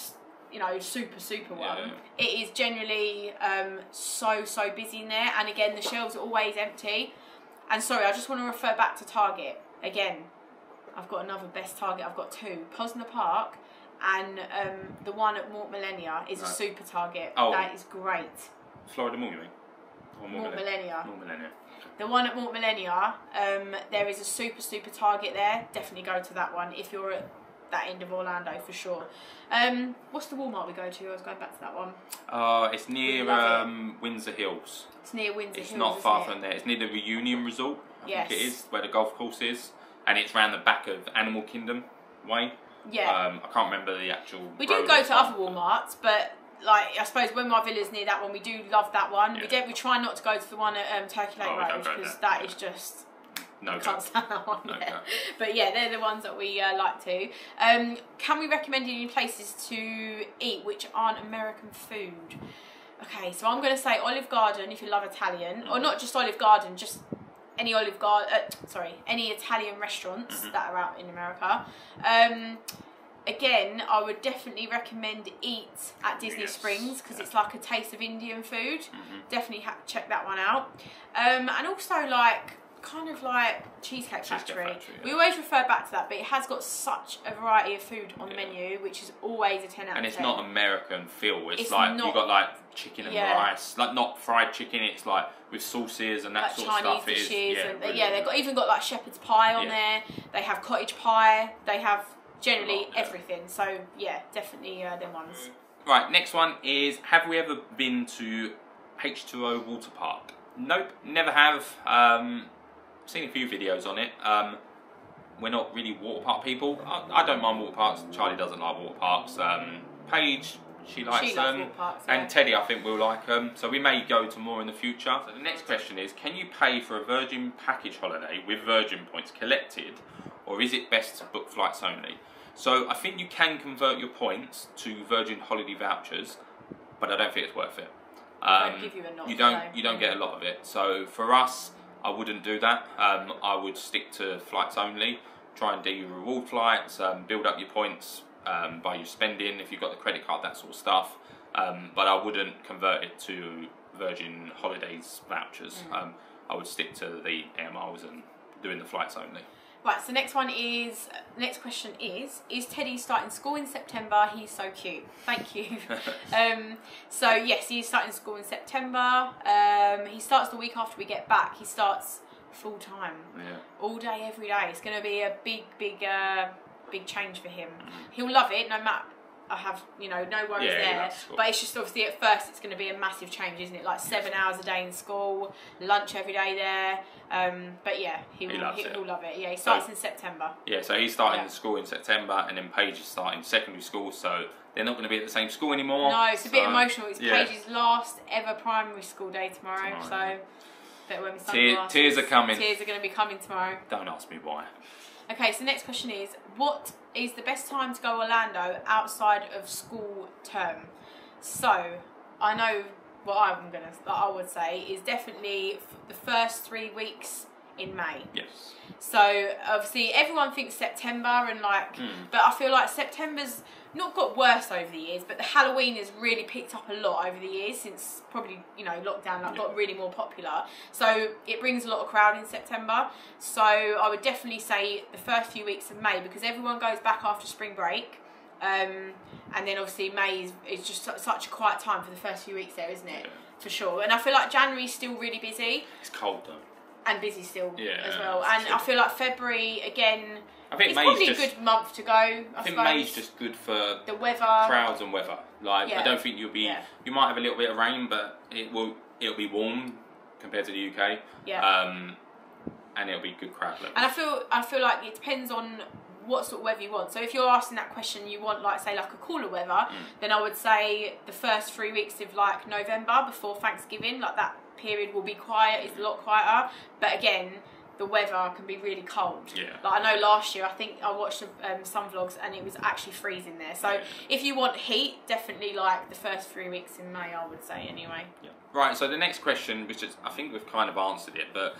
Speaker 2: one. It is generally so busy in there, and again the shelves are always empty. And sorry, I just want to refer back to Target again. I've got another best Target. I've got two: Posner Park and the one at Mort Millenia is a super Target.
Speaker 1: Oh.
Speaker 2: That is great.
Speaker 1: Florida Mall, you mean? Or
Speaker 2: Mort Millenia.
Speaker 1: Mort Millenia.
Speaker 2: The one at Mort Millenia, there is a super Target there. Definitely go to that one if you're at that end of Orlando for sure. What's the Walmart we go to? I was going back to that one.
Speaker 1: It's near Windsor Hills.
Speaker 2: It's near Windsor Hills.
Speaker 1: It's not far from there. It's near the Reunion Resort. I think it is, where the golf course is, and it's round the back of Animal Kingdom Way.
Speaker 2: Yeah.
Speaker 1: I can't remember the actual.
Speaker 2: We do go to other Walmarts, but like I suppose when my villa's near that one, we do love that one.
Speaker 1: Yeah.
Speaker 2: We try not to go to the one at Turkey Lake Road because that is just.
Speaker 1: No,
Speaker 2: can't stand that one.
Speaker 1: No,
Speaker 2: yeah. But yeah, they're the ones that we like to. Can we recommend any places to eat which aren't American food? Okay, so I'm going to say Olive Garden if you love Italian, or not just Olive Garden, just any any Italian restaurants that are out in America. Again, I would definitely recommend Eat at Disney Springs because it's like a taste of Indian food. Definitely check that one out. And also kind of like Cheesecake Factory. We always refer back to that, but it has got such a variety of food on the menu, which is always a 10 out of 10.
Speaker 1: And it's not American feel. It's like you've got like chicken and rice, like not fried chicken. It's like with sauces and that sort of stuff.
Speaker 2: Chinese dishes.
Speaker 1: They've
Speaker 2: even got like shepherd's pie on there. They have cottage pie. They have generally everything. So yeah, definitely them ones.
Speaker 1: Right, next one is: have we ever been to H2O Water Park? Nope, never have. Seen a few videos on it. We're not really water park people. I don't mind water parks. Charlie doesn't like water parks. Paige, she likes them.
Speaker 2: Water parks,
Speaker 1: and Teddy, I think, will like them. So we may go to more in the future. So the next question is: can you pay for a Virgin package holiday with Virgin points collected, or is it best to book flights only? So I think you can convert your points to Virgin holiday vouchers, but I don't think it's worth it.
Speaker 2: Don't give you enough.
Speaker 1: You don't get a lot of it. So for us, I wouldn't do that. I would stick to flights only. Try and do your reward flights, build up your points by your spending, if you've got the credit card, that sort of stuff. But I wouldn't convert it to Virgin Holidays vouchers. I would stick to the air miles and doing the flights only.
Speaker 2: Right, so next question is Teddy starting school in September? He's so cute. Thank you. So yes, he's starting school in September. He starts the week after we get back. He starts full time.
Speaker 1: Yeah.
Speaker 2: All day, every day. It's going to be a big change for him. He'll love it, no matter. I have, no worries there. But it's just obviously at first it's going to be a massive change, isn't it? Like 7 hours a day in school, lunch every day there. But yeah, he'll love it. Yeah, he starts in September.
Speaker 1: Yeah, so he's starting school in September, and then Paige is starting secondary school, so they're not going to be at the same school anymore.
Speaker 2: No, it's a bit emotional. It's Paige's last ever primary school day tomorrow. So better wear my sunglasses.
Speaker 1: Tears are coming.
Speaker 2: Tears are going to be coming tomorrow.
Speaker 1: Don't ask me why.
Speaker 2: Okay, so next question is, what is the best time to go Orlando outside of school term? So, I know what I would say is definitely the first 3 weeks in May.
Speaker 1: Yes.
Speaker 2: So, obviously, everyone thinks September and but I feel like September's not got worse over the years, but the Halloween has really picked up a lot over the years since probably, lockdown got really more popular. So it brings a lot of crowd in September. So I would definitely say the first few weeks of May, because everyone goes back after spring break. And then obviously May is just such a quiet time for the first few weeks there, isn't it? Yeah. For sure. And I feel like January's still really busy.
Speaker 1: It's cold though.
Speaker 2: And busy still as well. And I feel like February, again, it's probably a good month to go, I think
Speaker 1: May's just good for
Speaker 2: the weather,
Speaker 1: crowds and weather. I don't think you'll be. You might have a little bit of rain, but it'll be warm compared to the UK. Yeah. And it'll be good crowd level. And
Speaker 2: I feel like it depends on what sort of weather you want. So if you're asking that question, you want a cooler weather, then I would say the first 3 weeks of November before Thanksgiving, that period will be quiet. It's a lot quieter. But again, the weather can be really cold.
Speaker 1: Yeah.
Speaker 2: Like I know last year, I think I watched some vlogs and it was actually freezing there. So if you want heat, definitely like the first 3 weeks in May, I would say anyway.
Speaker 1: Yeah. Right, so the next question, which is, I think we've kind of answered it, but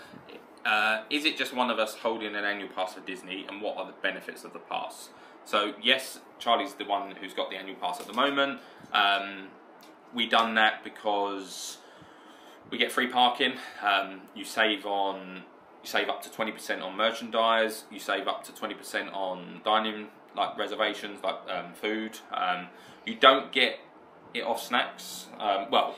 Speaker 1: is it just one of us holding an annual pass for Disney, and what are the benefits of the pass? So yes, Charlie's the one who's got the annual pass at the moment. We done that because we get free parking. You save up to 20% on merchandise. You save up to 20% on dining, like reservations, like food. You don't get it off snacks. Well,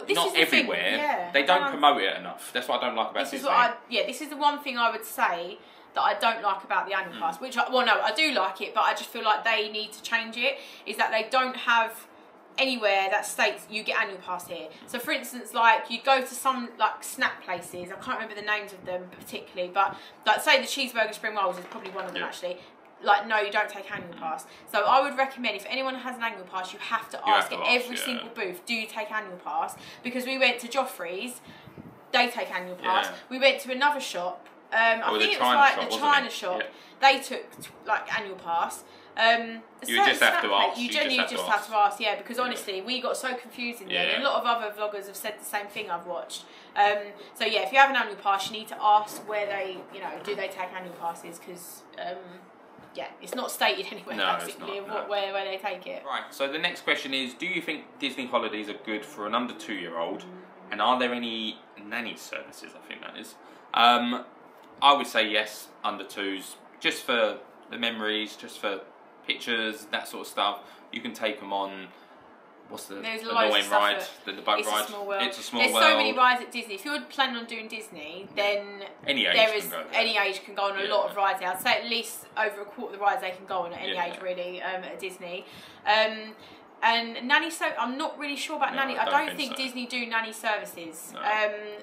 Speaker 1: this
Speaker 2: not
Speaker 1: is the everywhere.
Speaker 2: Thing. Yeah,
Speaker 1: they don't promote it enough. That's what I don't like about Disney.
Speaker 2: This is the one thing I would say that I don't like about the annual pass. Which, I do like it, but I just feel like they need to change it. Is that they don't have anywhere that states you get annual pass here. So for instance, like you go to some like snack places, I can't remember the names of them particularly, but like say the cheeseburger spring rolls is probably one of them actually. Like no, you don't take annual pass. So I would recommend if anyone has an annual pass, you have to ask at every single booth, do you take annual pass? Because we went to Joffrey's, they take annual pass. We went to another shop, I think it was like the China shop, they took like annual pass.
Speaker 1: You just have to ask.
Speaker 2: You genuinely just have to ask, yeah, because honestly, we got so confused in there. And a lot of other vloggers have said the same thing I've watched. So yeah, if you have an annual pass, you need to ask where they, do they take annual passes? Because it's not stated anywhere basically where they take it.
Speaker 1: Right. So the next question is: do you think Disney holidays are good for an under 2-year-old? And are there any nanny services? I think that is. I would say yes, under 2s, just for the memories, just for pictures, that sort of stuff. You can take them on. What's the annoying ride? The boat ride.
Speaker 2: A small world.
Speaker 1: It's a small
Speaker 2: world.
Speaker 1: There's
Speaker 2: so many rides at Disney. If you're planning on doing Disney, then any age can go on a lot of rides. I'd say at least over a quarter of the rides they can go on at any age really at Disney. And nanny, I'm not really sure about nanny. I don't think Disney do nanny services. No.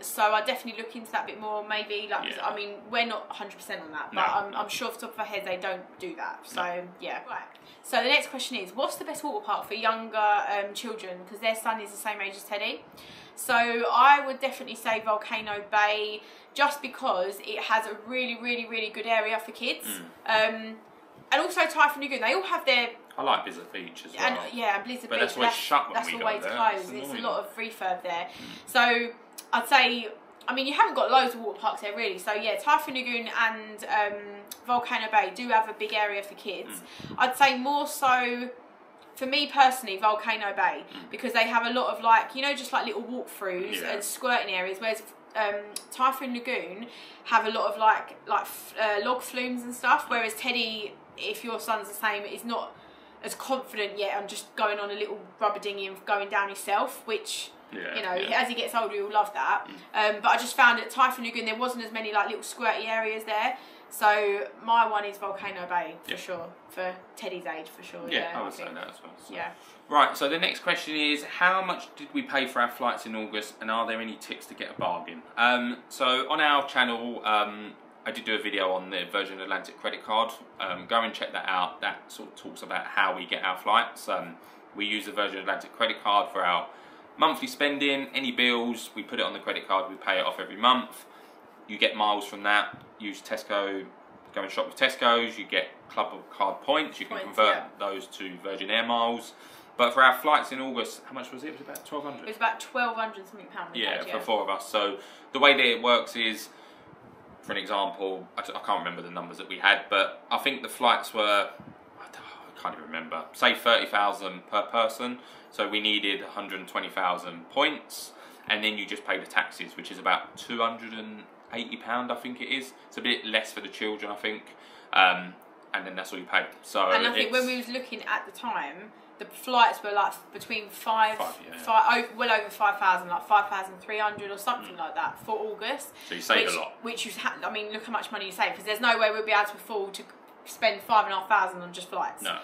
Speaker 2: So I definitely look into that a bit more. Maybe I mean we're not 100% on that, but I'm sure off the top of our head they don't do that. So yeah. Right. So the next question is, what's the best water park for younger children? Because their son is the same age as Teddy. So I would definitely say Volcano Bay, just because it has a really, really, really good area for kids. And also Typhoon Lagoon. They all have their.
Speaker 1: I like Blizzard Beach as well.
Speaker 2: And Blizzard Beach.
Speaker 1: But that's always shut when we go there.
Speaker 2: That's always closed. It's a lot of refurb there. So I'd say, I mean, you haven't got loads of water parks there really. So yeah, Typhoon Lagoon and Volcano Bay do have a big area for kids. I'd say more so, for me personally, Volcano Bay, because they have a lot of like, just like little walkthroughs and squirting areas, whereas Typhoon Lagoon have a lot of like log flumes and stuff, whereas Teddy, if your son's the same, is not as confident yet on just going on a little rubber dinghy and going down himself, which as he gets older he'll love that. But I just found at Typhoon Lagoon there wasn't as many like little squirty areas there, so my one is Volcano Bay for sure, for Teddy's age for sure.
Speaker 1: I would say that as well. So.
Speaker 2: Yeah.
Speaker 1: Right, so the next question is, how much did we pay for our flights in August, and are there any tips to get a bargain? So on our channel, I did do a video on the Virgin Atlantic credit card. Go and check that out. That sort of talks about how we get our flights. We use the Virgin Atlantic credit card for our monthly spending. Any bills, we put it on the credit card. We pay it off every month. You get miles from that. Use Tesco. Go and shop with Tesco's. You get club card points. You can convert those to Virgin Air miles. But for our flights in August, how much was it? It was about £1,200.
Speaker 2: It was about £1,200 something pounds.
Speaker 1: For 4 of us. So the way that it works is, for an example, I can't remember the numbers that we had, but I think the flights were, I can't even remember, say 30,000 per person. So we needed 120,000 points, and then you just pay the taxes, which is about £280, I think it is. It's a bit less for the children, I think, and then that's all you pay. So
Speaker 2: and I think when we was looking at the time, the flights were like between well over 5,000, like 5,300 or something like that for August.
Speaker 1: So you save a lot.
Speaker 2: Which was, I mean, look how much money you save, because there's no way we'll be able to afford to spend 5,500 on just flights.
Speaker 1: No.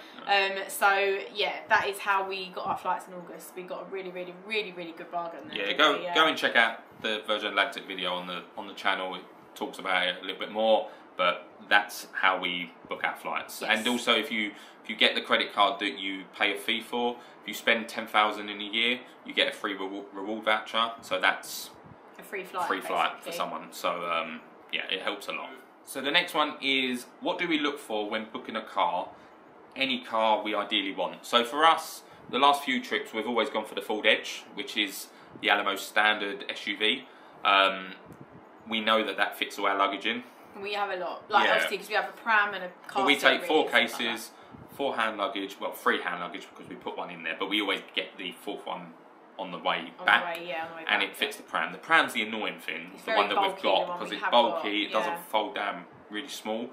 Speaker 2: So yeah, that is how we got our flights in August. We got a really, really, really, really good bargain there.
Speaker 1: Yeah, go and check out the Virgin Atlantic video on the channel. It talks about it a little bit more, but that's how we book our flights. Yes. And also, if you get the credit card that you pay a fee for, if you spend 10,000 in a year, you get a free reward voucher. So that's
Speaker 2: a free flight
Speaker 1: for someone. So yeah, it helps a lot. So the next one is, what do we look for when booking a car? Any car we ideally want. So for us, the last few trips we've always gone for the Ford Edge, which is the Alamo standard SUV. We know that fits all our luggage in.
Speaker 2: We have a lot, like obviously because we have a pram and a car.
Speaker 1: But we take 4
Speaker 2: like
Speaker 1: cases, 4 hand luggage, well 3 hand luggage because we put one in there, but we always get the 4th one on the way back.
Speaker 2: On the way
Speaker 1: and
Speaker 2: back,
Speaker 1: it fits the pram. The pram's the annoying thing,
Speaker 2: it's
Speaker 1: the one that
Speaker 2: bulky,
Speaker 1: we've got, because it's bulky, it doesn't fold down really small.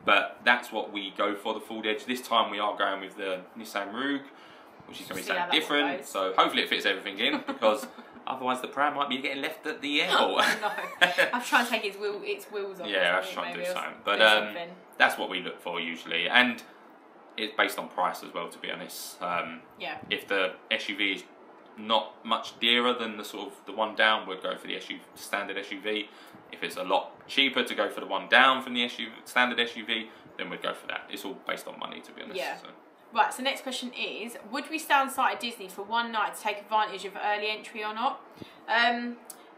Speaker 1: But that's what we go for, the Ford Edge. This time we are going with the Nissan Rogue, which is going to be something different. So hopefully it fits everything in, because otherwise the pram might be getting left at the airport.
Speaker 2: No, I've tried to take its wheels off.
Speaker 1: Yeah, I've tried to do something. But that's what we look for usually. And it's based on price as well, to be honest.
Speaker 2: Yeah.
Speaker 1: If the SUV is not much dearer than the sort of the one down, we'd go for the standard SUV. If it's a lot cheaper to go for the one down from the standard SUV, then we'd go for that. It's all based on money, to be honest.
Speaker 2: Yeah. So. Right, so next question is, would we stay on site at Disney for one night to take advantage of early entry or not?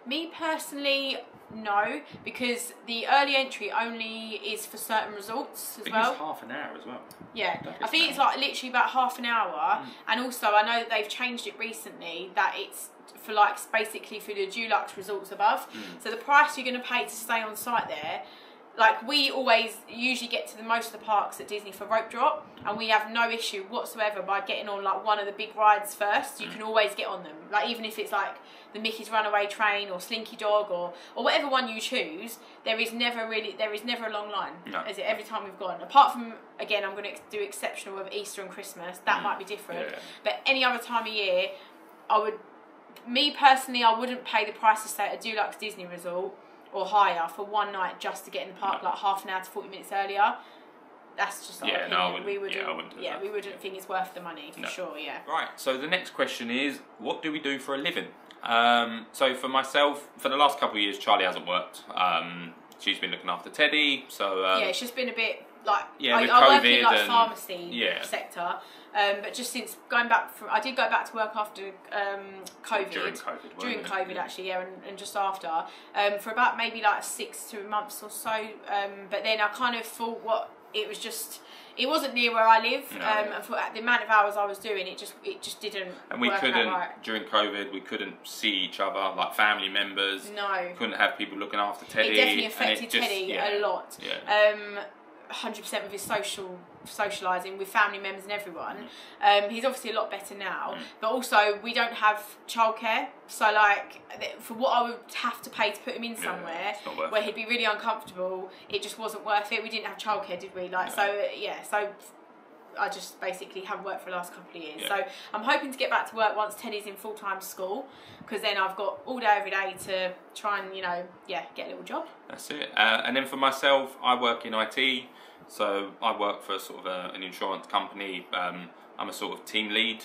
Speaker 2: Me personally, no, because the early entry only is for certain resorts as well.
Speaker 1: It's half an hour as well.
Speaker 2: Yeah, I think it's like literally about half an hour, and also I know that they've changed it recently, that it's for like basically for the Dulux resorts above. So the price you're going to pay to stay on site there, like we always usually get to the most of the parks at Disney for rope drop, and we have no issue whatsoever by getting on like one of the big rides first. You can always get on them, like even if it's like the Mickey's Runaway Train or Slinky Dog or whatever one you choose. There is never a long line.
Speaker 1: No.
Speaker 2: Is it every time we've gone? Apart from, again, I'm going to do exceptional with Easter and Christmas. That might be different.
Speaker 1: Yeah.
Speaker 2: But any other time of year, me personally, I wouldn't pay the price to stay at a Dulux Disney Resort or higher for one night just to get in the park like half an hour to 40 minutes earlier. That's just our opinion.
Speaker 1: No, I wouldn't do that.
Speaker 2: We wouldn't think it's worth the money for sure. Yeah.
Speaker 1: Right. So the next question is, what do we do for a living? So for myself, for the last couple of years, Charlie hasn't worked. She's been looking after Teddy. So
Speaker 2: yeah, it's just been a bit like
Speaker 1: I
Speaker 2: work in like pharmacy sector. But just since going back I did go back to work after COVID. During COVID actually, yeah, and just after. For about maybe like 6 months or so. But then I kind of thought it wasn't near where I live. And for the amount of hours I was doing, it just didn't.
Speaker 1: And we couldn't
Speaker 2: right.
Speaker 1: During COVID. We couldn't see each other like family members.
Speaker 2: No.
Speaker 1: Couldn't have people looking after Teddy.
Speaker 2: It definitely affected Teddy a lot.
Speaker 1: Yeah.
Speaker 2: 100% with his socialising with family members and everyone. He's obviously a lot better now, but also we don't have childcare, so like for what I would have to pay to put him in somewhere where he'd be really uncomfortable, it just wasn't worth it. We didn't have childcare, did we? Like so I just basically haven't worked for the last couple of years. So I'm hoping to get back to work once Teddy's in full-time school, because then I've got all day every day to try and get a little job.
Speaker 1: That's it. And then for myself, I work in IT. So I work for sort of an insurance company. I'm a sort of team lead,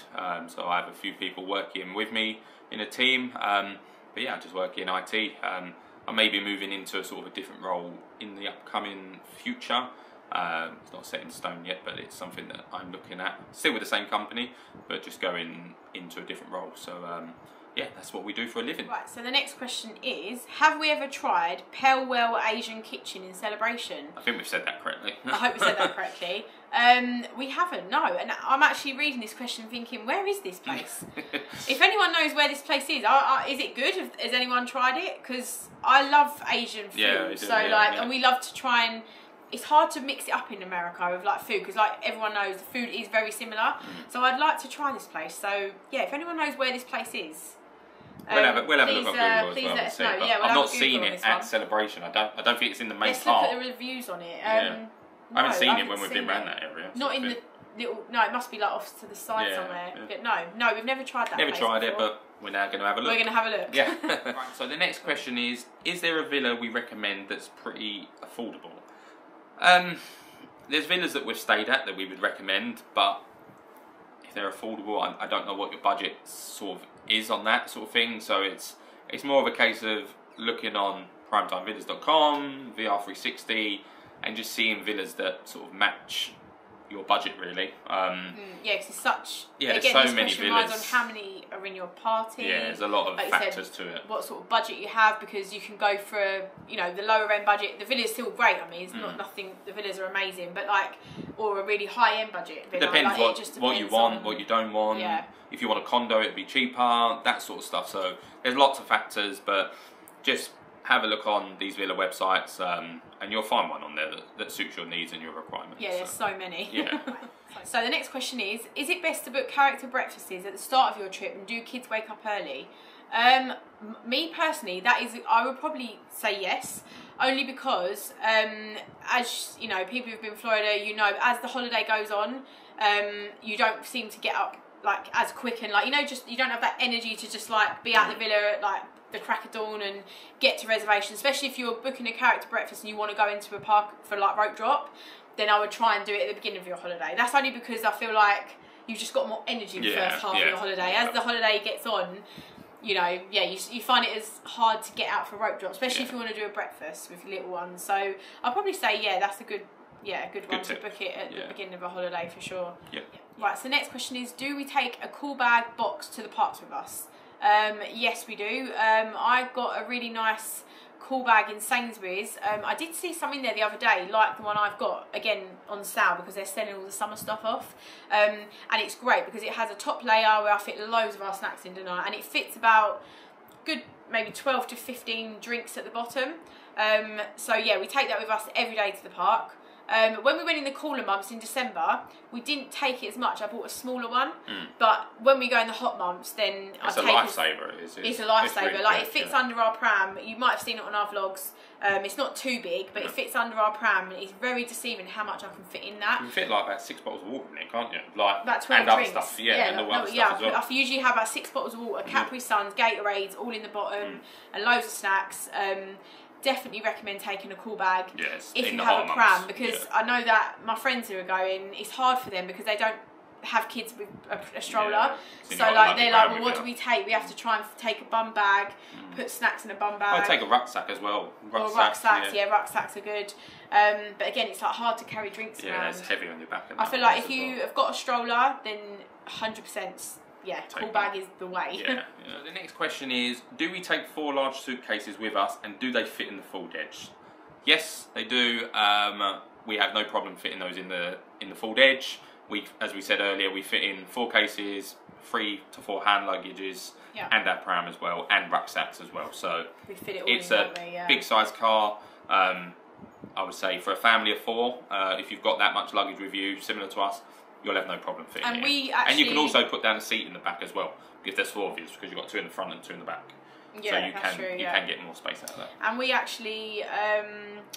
Speaker 1: so I have a few people working with me in a team. But yeah, I just work in IT. I may be moving into a sort of a different role in the upcoming future. It's not set in stone yet, but it's something that I'm looking at. Still with the same company, but just going into a different role. So yeah, that's what we do for a living.
Speaker 2: Right, so the next question is, have we ever tried Pale Well Asian Kitchen in Celebration?
Speaker 1: I think we've said that correctly.
Speaker 2: I hope we said that correctly. We haven't, no. And I'm actually reading this question thinking, where is this place? If anyone knows where this place is it good? Has anyone tried it? Because I love Asian food.
Speaker 1: Yeah, we do,
Speaker 2: and we love to try and... It's hard to mix it up in America with like food, because like everyone knows the food is very similar. So I'd like to try this place. So yeah, if anyone knows where this place is,
Speaker 1: we'll have a look on Google as
Speaker 2: please
Speaker 1: well.
Speaker 2: Let us know. Yeah,
Speaker 1: I've not seen it at Celebration. I don't think it's in the main
Speaker 2: Let's
Speaker 1: part.
Speaker 2: look at the reviews on it.
Speaker 1: I haven't seen it when we've been around that area.
Speaker 2: Not in the little. No, it must be like off to the side somewhere.
Speaker 1: Yeah.
Speaker 2: But no, we've never tried that.
Speaker 1: Never tried it, but we're now going to have a look.
Speaker 2: We're going to have a look.
Speaker 1: Yeah. Right, so the next question is there a villa we recommend that's pretty affordable? There's villas that we've stayed at that we would recommend, but if they're affordable, I don't know what your budget sort of is on that sort of thing. So it's more of a case of looking on primetimevillas.com, VR360, and just seeing villas that sort of match your budget really.
Speaker 2: Yeah, because it's such.
Speaker 1: Yeah,
Speaker 2: again,
Speaker 1: so
Speaker 2: this
Speaker 1: many
Speaker 2: question relies
Speaker 1: villas.
Speaker 2: on how many are in your party.
Speaker 1: Yeah, there's a lot of
Speaker 2: like you
Speaker 1: factors
Speaker 2: said,
Speaker 1: to it.
Speaker 2: What sort of budget you have, because you can go for the lower end budget. The villa's still great. I mean, it's not nothing. The villas are amazing, but or a really high end budget villa.
Speaker 1: Depends
Speaker 2: like,
Speaker 1: what
Speaker 2: it just
Speaker 1: what you
Speaker 2: depends
Speaker 1: want,
Speaker 2: on,
Speaker 1: what you don't want.
Speaker 2: Yeah.
Speaker 1: If you want a condo, it'd be cheaper. That sort of stuff. So there's lots of factors, but just have a look on these villa websites, and you'll find one on there that suits your needs and your requirements.
Speaker 2: Yeah, there's so many.
Speaker 1: Yeah.
Speaker 2: So the next question is it best to book character breakfasts at the start of your trip and do kids wake up early? Me personally, I would probably say yes, only because as you know, people who've been in Florida, as the holiday goes on, you don't seem to get up like as quick, and like you don't have that energy to just like be at the villa at like the crack of dawn and get to reservations, especially if you're booking a character breakfast and you want to go into a park for like rope drop. Then I would try and do it at the beginning of your holiday. That's only because I feel like you've just got more energy in the first half of your holiday. As the holiday gets on, you find it as hard to get out for rope drop, especially if you want to do a breakfast with little ones. So I'll probably say, that's a good one to book it at the beginning of a holiday for sure.
Speaker 1: Yeah.
Speaker 2: Right, so the next question is, do we take a cool bag box to the parks with us? Yes, we do. I got a really nice cool bag in Sainsbury's. I did see some in there the other day, like the one I've got, again on sale because they're selling all the summer stuff off. And it's great because it has a top layer where I fit loads of our snacks in tonight, and it fits about good maybe 12 to 15 drinks at the bottom. So yeah, we take that with us every day to the park. When we went in the cooler months in December, we didn't take it as much. I bought a smaller one, but when we go in the hot months, then
Speaker 1: it's a lifesaver.
Speaker 2: It's a lifesaver.
Speaker 1: Really
Speaker 2: like
Speaker 1: good,
Speaker 2: it fits under our pram. You might have seen it on our vlogs. It's not too big, but it fits under our pram, and it's very deceiving how much I can fit in that.
Speaker 1: You can fit like about 6 bottles of water in it, can't you? Like
Speaker 2: about 12
Speaker 1: and
Speaker 2: drinks.
Speaker 1: Other stuff, and all other stuff as well.
Speaker 2: I usually have about 6 bottles of water, Capri Suns, Gatorades, all in the bottom, and loads of snacks. Definitely recommend taking a cool bag if you have a pram, because I know that my friends who are going, it's hard for them because they don't have kids with a stroller. So like they're like, well, what do we take? We have to try and take a bum bag, put snacks in a bum bag.
Speaker 1: I'd take a rucksack as well.
Speaker 2: Rucksacks, rucksacks are good. But again, it's like hard to carry drinks around.
Speaker 1: Yeah, it's heavy on your back.
Speaker 2: I feel like if you have got a stroller, then 100%. Cool bag is the way.
Speaker 1: The next question is, do we take 4 large suitcases with us, and do they fit in the Ford Edge? Yes, they do. We have no problem fitting those in the Ford Edge. As we said earlier, we fit in 4 cases, 3 to 4 hand luggages, and our pram as well, and rucksacks as well. So
Speaker 2: we fit it all
Speaker 1: it's a big size car. I would say for a family of 4, if you've got that much luggage with you, similar to us, you'll have no problem fitting it in. And you can also put down a seat in the back as well, if there's 4 of you, because you've got 2 in the front and 2 in the back.
Speaker 2: Yeah,
Speaker 1: so you can get more space out of that.
Speaker 2: And we actually,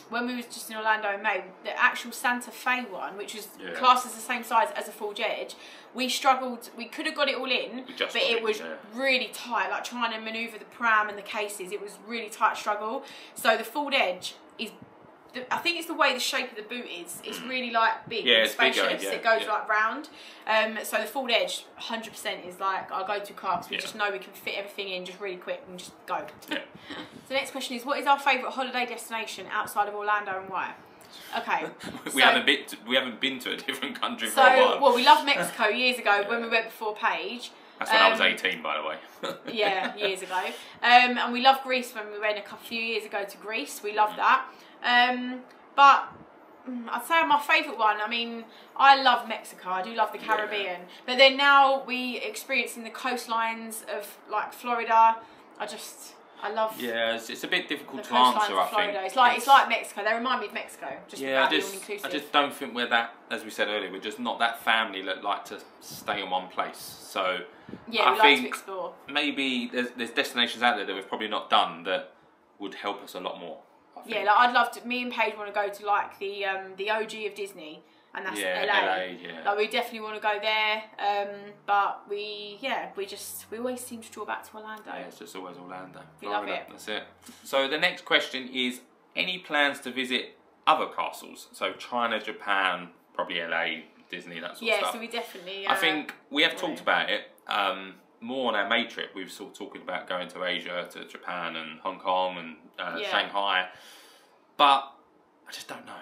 Speaker 2: when we was just in Orlando in May, the actual Santa Fe one, which was classed as the same size as a Ford Edge, we struggled. We could have got it all in, but it was really tight. Like trying to manoeuvre the pram and the cases, it was really tight struggle. So the Ford Edge is. I think it's the way the shape of the boot is. It's really like big and spacious. It goes like round. So the Ford Edge, 100% is like our go-to car because we just know we can fit everything in just really quick and just go. So the next question is, what is our favourite holiday destination outside of Orlando and why? Okay.
Speaker 1: we haven't been to a different country for a while.
Speaker 2: Well, we loved Mexico years ago when we went before Paige.
Speaker 1: That's when I was 18, by the way.
Speaker 2: Years ago. And we loved Greece when we went a few years ago to Greece. We loved that. But I'd say my favourite one, I mean, I love Mexico, I do love the Caribbean, but then now we experiencing the coastlines of like Florida, I love
Speaker 1: it's a bit difficult to answer, I think.
Speaker 2: It's like Mexico, they remind me of Mexico,
Speaker 1: I just don't think we're that, as we said earlier, we're just not that family that like to stay in one place, so I think
Speaker 2: to explore.
Speaker 1: Maybe there's destinations out there that we've probably not done that would help us a lot more.
Speaker 2: Yeah, like I'd love to. Me and Paige want to go to like the OG of Disney, and that's LA. Like we definitely want to go there. But we always seem to draw back to Orlando.
Speaker 1: Yeah, it's just always Orlando.
Speaker 2: We love it.
Speaker 1: That's it. So the next question is: any plans to visit other castles? So China, Japan, probably LA, Disney, that sort of stuff.
Speaker 2: Yeah, so we definitely.
Speaker 1: I think we have talked about it. More on our May trip, we were sort of talking about going to Asia, to Japan and Hong Kong and Shanghai, but I just don't know.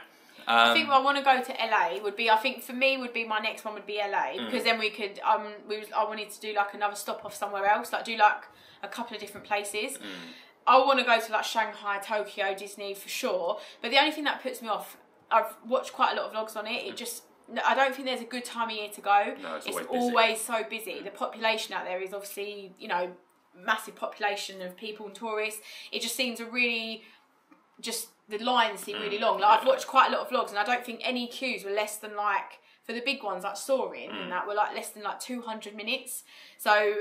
Speaker 2: I think I want to go to LA would be. I think for me would be my next one would be LA because then we could. I wanted to do like another stop off somewhere else, like do like a couple of different places. I want to go to like Shanghai, Tokyo, Disney for sure. But the only thing that puts me off, I've watched quite a lot of vlogs on it. It just, I don't think there's a good time of year to go.
Speaker 1: No, it's
Speaker 2: always so busy. The population out there is obviously, you know, massive population of people and tourists. It just seems a really, just the lines seem really long. Like I've watched quite a lot of vlogs and I don't think any queues were less than like, for the big ones like Soaring and that were like less than like 200 minutes. So,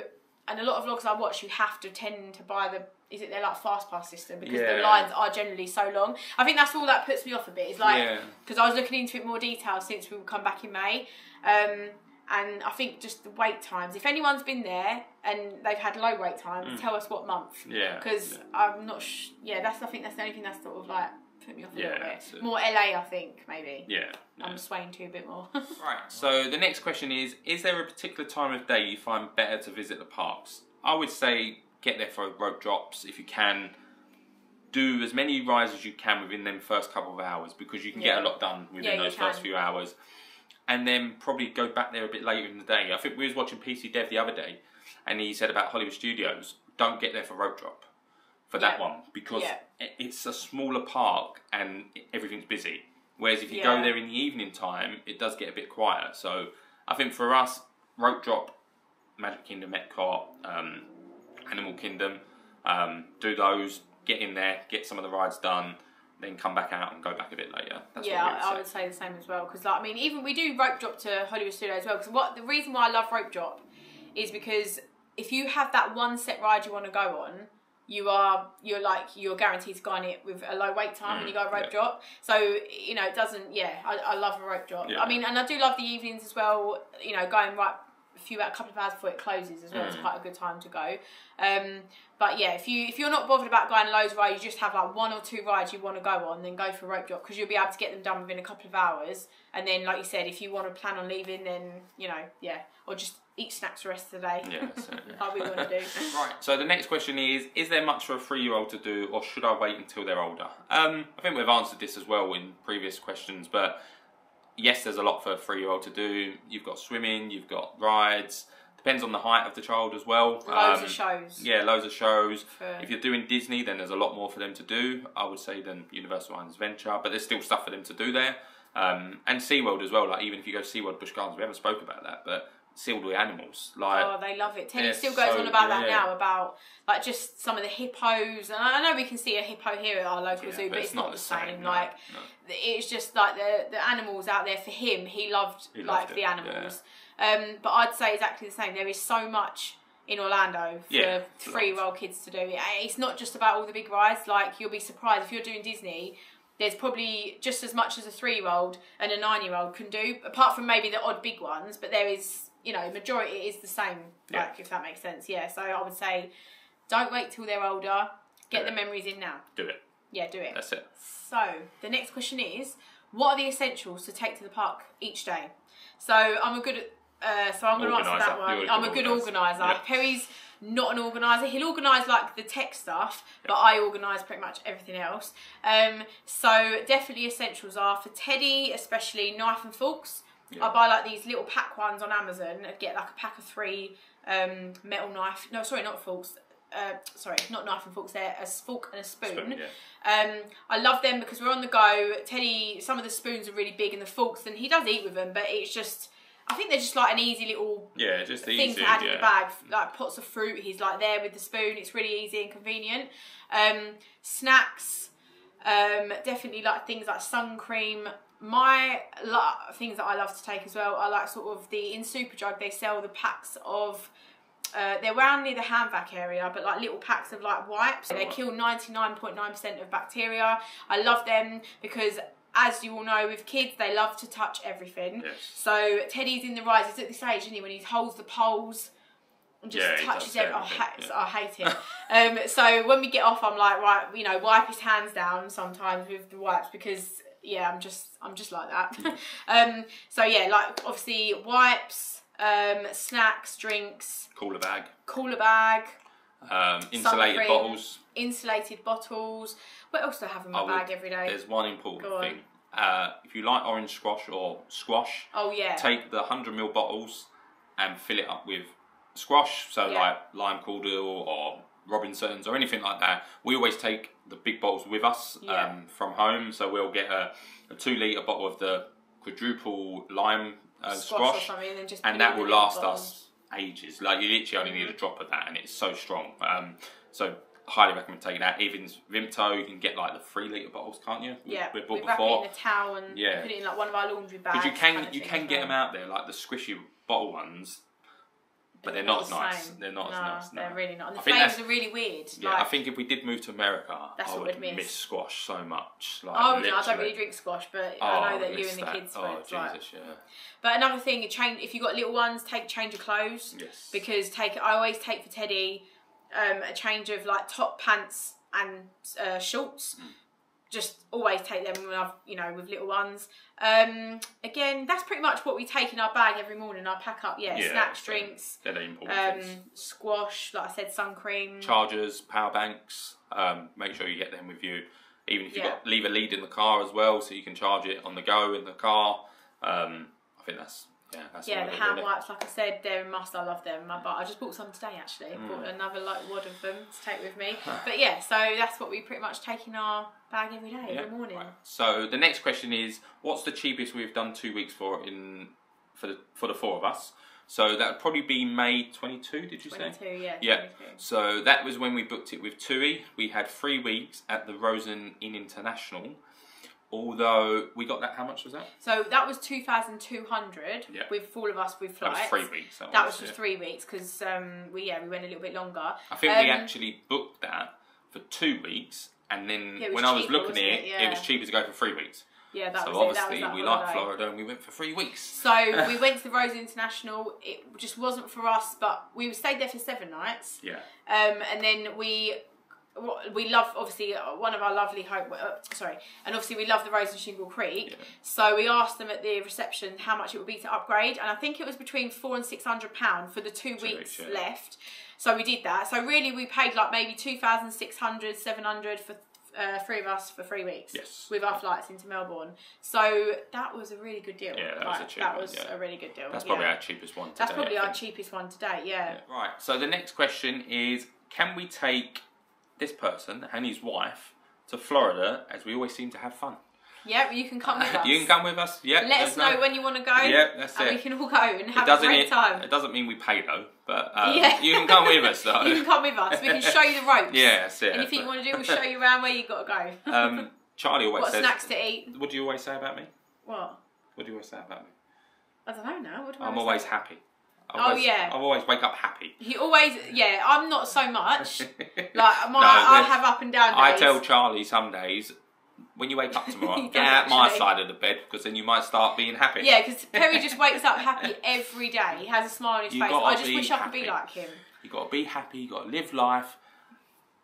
Speaker 2: and a lot of vlogs I watch, you have to tend to buy the, is it their like fast pass system because the lines are generally so long. I think that's all that puts me off a bit. Is like because I was looking into it more detail since we will come back in May, and I think just the wait times. If anyone's been there and they've had low wait times, tell us what month. Yeah. Because I'm not. I think that's the only thing that's sort of like put me off a little bit. More LA, I think maybe.
Speaker 1: Yeah.
Speaker 2: I'm swaying to a bit more.
Speaker 1: Right. So the next question is there a particular time of day you find better to visit the parks? I would say get there for rope drops if you can. Do as many rides as you can within them first couple of hours because you can get a lot done within those first few hours. And then probably go back there a bit later in the day. I think we was watching PC Dev the other day and he said about Hollywood Studios, don't get there for rope drop for that one because it's a smaller park and everything's busy. Whereas if you go there in the evening time, it does get a bit quiet. So I think for us, rope drop, Magic Kingdom, Epcot, Animal Kingdom, do those, get in there, get some of the rides done, then come back out and go back a bit later. That's what
Speaker 2: I would say the same as well. Because like, I mean, even we do rope drop to Hollywood Studios as well. Because the reason why I love rope drop is because if you have that one set ride you want to go on, you're guaranteed to go on it with a low wait time when you go rope drop. So you know it doesn't. I love a rope drop. I mean, and I do love the evenings as well. You know, going a couple of hours before it closes as well. It's quite a good time to go. But yeah, if you're not bothered about going loads of rides, you just have like one or two rides you want to go on, then go for rope drop because you'll be able to get them done within a couple of hours. And then, like you said, if you want to plan on leaving, then you know, or just eat snacks the rest of the day.
Speaker 1: Yeah, certainly.
Speaker 2: Like we want to do.
Speaker 1: Right. So the next question is there much for a 3-year-old to do, or should I wait until they're older? I think we've answered this as well in previous questions, but yes, there's a lot for a 3-year-old to do. You've got swimming, you've got rides. Depends on the height of the child as well.
Speaker 2: Loads of shows.
Speaker 1: Yeah, loads of shows. If you're doing Disney, then there's a lot more for them to do, I would say, than Universal Islands Adventure. But there's still stuff for them to do there. And SeaWorld as well. Like, even if you go to SeaWorld Busch Gardens, we haven't spoke about that, but SeaWorld with animals. Like,
Speaker 2: they love it. Teddy still goes on about that now, about like just some of the hippos. And I know we can see a hippo here at our local zoo, but it's not the same. Like, it's just like the animals out there for him. He loved the animals. But I'd say exactly the same. There is so much in Orlando for 3-year-old kids to do. It's not just about all the big rides. Like, you'll be surprised if you're doing Disney. There's probably just as much as a 3-year-old and a 9-year-old can do, apart from maybe the odd big ones. But there is, you know, majority is the same. Like, if that makes sense. Yeah. So I would say, don't wait till they're older. Get the memories in now.
Speaker 1: Do it.
Speaker 2: Yeah, do it.
Speaker 1: That's it.
Speaker 2: So the next question is, what are the essentials to take to the park each day? So I'm going to answer that one. I'm a good organiser. Yep. Perry's not an organiser. He'll organise like the tech stuff, but I organise pretty much everything else. So definitely essentials are for Teddy, especially knife and forks. Yeah. I buy like these little pack ones on Amazon. I get like a pack of 3 metal knife. No, sorry, not forks. Not knife and forks. They're a fork and a spoon. I love them because we're on the go. Teddy, some of the spoons are really big, and the forks, and he does eat with them, but it's just, I think they're just like an easy little thing to add in the bag. Like pots of fruit, he's like there with the spoon. It's really easy and convenient. Snacks, definitely like things like sun cream. My things that I love to take as well are like sort of in Superdrug they sell the packs of, they're around near the hand vac area, but like little packs of like wipes. They kill 99.9% of bacteria. I love them because, as you all know, with kids, they love to touch everything. Yes. So Teddy's in the rides. He's at this age, isn't he, when he holds the poles and just touches everything. I hate it. So when we get off, I'm like, right, you know, wipe his hands down sometimes with the wipes because, I'm just like that. So yeah, like obviously wipes, snacks, drinks.
Speaker 1: Cooler bag.
Speaker 2: Insulated bottles. What else do I have in my bag every day?
Speaker 1: There's one important thing.
Speaker 3: if you like orange squash or squash,
Speaker 2: Oh yeah.
Speaker 3: take the 100ml bottles and fill it up with squash. So like lime cordial or Robinson's or anything like that. We always take the big bottles with us from home. So we'll get a 2 litre bottle of the quadruple lime squash,
Speaker 2: or something, and, then just
Speaker 3: and that will last us ages. Like you literally only need a drop of that, and it's so strong. So highly recommend taking that. Even Vimto, you can get like the 3 litre bottles, can't you?
Speaker 2: Yeah,
Speaker 3: we bought
Speaker 2: wrap
Speaker 3: before.
Speaker 2: it in a towel and put it in like one of our laundry bags.
Speaker 3: Because you can get them out there, like the squishy bottle ones, but they're not as nice. They're not as nice. No,
Speaker 2: they're really not. And the flavours are really weird.
Speaker 3: Yeah,
Speaker 2: like,
Speaker 3: I think if we did move to America,
Speaker 2: that's
Speaker 3: I
Speaker 2: what
Speaker 3: would
Speaker 2: we'd
Speaker 3: miss squash so much. Like,
Speaker 2: no, I don't really drink squash, but I know that you and the kids would.
Speaker 3: Jesus, yeah.
Speaker 2: But another thing, if you've got little ones, change of clothes.
Speaker 3: Yes.
Speaker 2: Because I always take for Teddy a change of like top, pants and shorts. Just always take them when I've, with little ones. Again, that's pretty much what we take in our bag every morning. I pack up, snacks, drinks,
Speaker 3: they're the important things.
Speaker 2: Squash, like I said, sun cream.
Speaker 3: Chargers, power banks, make sure you get them with you. Even if leave a lead in the car as well, so you can charge it on the go in the car. I think that's
Speaker 2: the hand wipes, like I said, they're a must. I love them. I just bought some today actually. Bought another wad of them to take with me. But yeah, so that's what we pretty much take in our bag every day, every morning. Right.
Speaker 3: So the next question is, what's the cheapest we've done 2 weeks for the 4 of us? So that would probably be May 22. Did you say?
Speaker 2: 22, yeah.
Speaker 3: Yeah.
Speaker 2: 22.
Speaker 3: So that was when we booked it with TUI. We had 3 weeks at the Rosen Inn International. Although we got that, how much was that?
Speaker 2: So that was 2,200 with all of us with flights.
Speaker 3: That was 3 weeks.
Speaker 2: That was just 3 weeks because we went a little bit longer.
Speaker 3: I think we actually booked that for 2 weeks, and then when I was looking at it, it was cheaper to go for 3 weeks.
Speaker 2: Yeah, that was
Speaker 3: obviously
Speaker 2: that
Speaker 3: we liked Florida and we went for 3 weeks.
Speaker 2: So we went to the Rosen International. It just wasn't for us, but we stayed there for 7 nights.
Speaker 3: Yeah.
Speaker 2: And then we love, obviously, one of our lovely and obviously we love the Rosen Shingle Creek. Yeah. So we asked them at the reception how much it would be to upgrade, and I think it was between £400 and £600 for the 2 weeks left. So we did that. So really, we paid like maybe 2,600, 700 for 3 of us for 3 weeks.
Speaker 3: Yes.
Speaker 2: With our flights into Melbourne. So that was a really good deal.
Speaker 3: Yeah, that was
Speaker 2: a really good deal.
Speaker 3: That's probably our cheapest one today.
Speaker 2: That's probably our cheapest one today. Yeah.
Speaker 3: Right. So the next question is, can we take this person and his wife to Florida, as we always seem to have fun?
Speaker 2: Yeah, you can come with us.
Speaker 3: You can come with us. Yeah.
Speaker 2: Let us know when you want to go.
Speaker 3: Yeah, that's it.
Speaker 2: And we can all go and have a great time.
Speaker 3: It doesn't mean we pay though, but you can come with us though.
Speaker 2: You can come with us. We can show you the ropes.
Speaker 3: Yeah, that's it.
Speaker 2: Anything you want to do, we'll show you around where you got to
Speaker 3: go. Charlie always says.
Speaker 2: What snacks to eat?
Speaker 3: What do you always say about me?
Speaker 2: What?
Speaker 3: What do you always say about me?
Speaker 2: I don't know now. What do
Speaker 3: I'm always happy.
Speaker 2: I
Speaker 3: always wake up happy.
Speaker 2: He always, I'm not so much. Like, I have up and down days.
Speaker 3: I tell Charlie some days, when you wake up tomorrow, get out my side of the bed, because then you might start being happy.
Speaker 2: Yeah, because Perry just wakes up happy every day. He has a smile on his face. I just wish I could be like him.
Speaker 3: You've got to be happy, you've got to live life.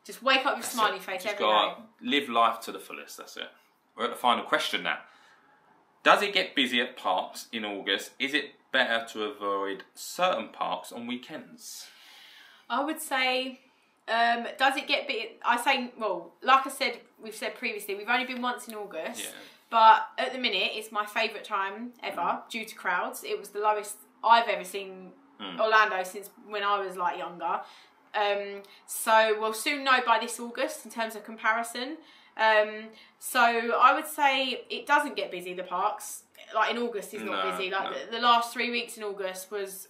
Speaker 2: Just wake up with a smiley face every day. You've got to
Speaker 3: live life to the fullest, that's it. We're at the final question now. Does it get busy at parks in August? Is it better to avoid certain parks on weekends?
Speaker 2: I would say, does it get busy? I say, well, like I said, we've said previously, we've only been once in August, but at the minute, it's my favourite time ever due to crowds. It was the lowest I've ever seen Orlando since when I was like younger. So we'll soon know by this August in terms of comparison. So I would say it doesn't get busy, the parks. Like in August is not busy. Like the last 3 weeks in August was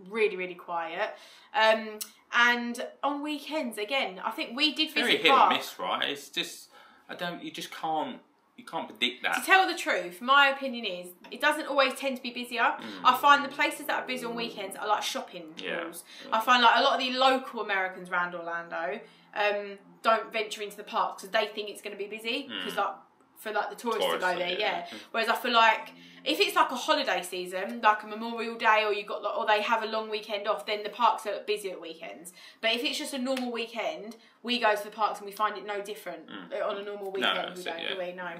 Speaker 2: really, really quiet. And on weekends, again, I think we did visit
Speaker 3: hit and miss, right? It's just, you can't predict that.
Speaker 2: To tell the truth, my opinion is, it doesn't always tend to be busier. I find the places that are busy on weekends are like shopping malls. I find like a lot of the local Americans around Orlando don't venture into the parks because they think it's going to be busy because for the tourists to go there, Whereas I feel like if it's like a holiday season, like a Memorial Day, or they have a long weekend off, then the parks are busy at weekends. But if it's just a normal weekend, we go to the parks and we find it no different on a normal weekend. We don't, do we? No.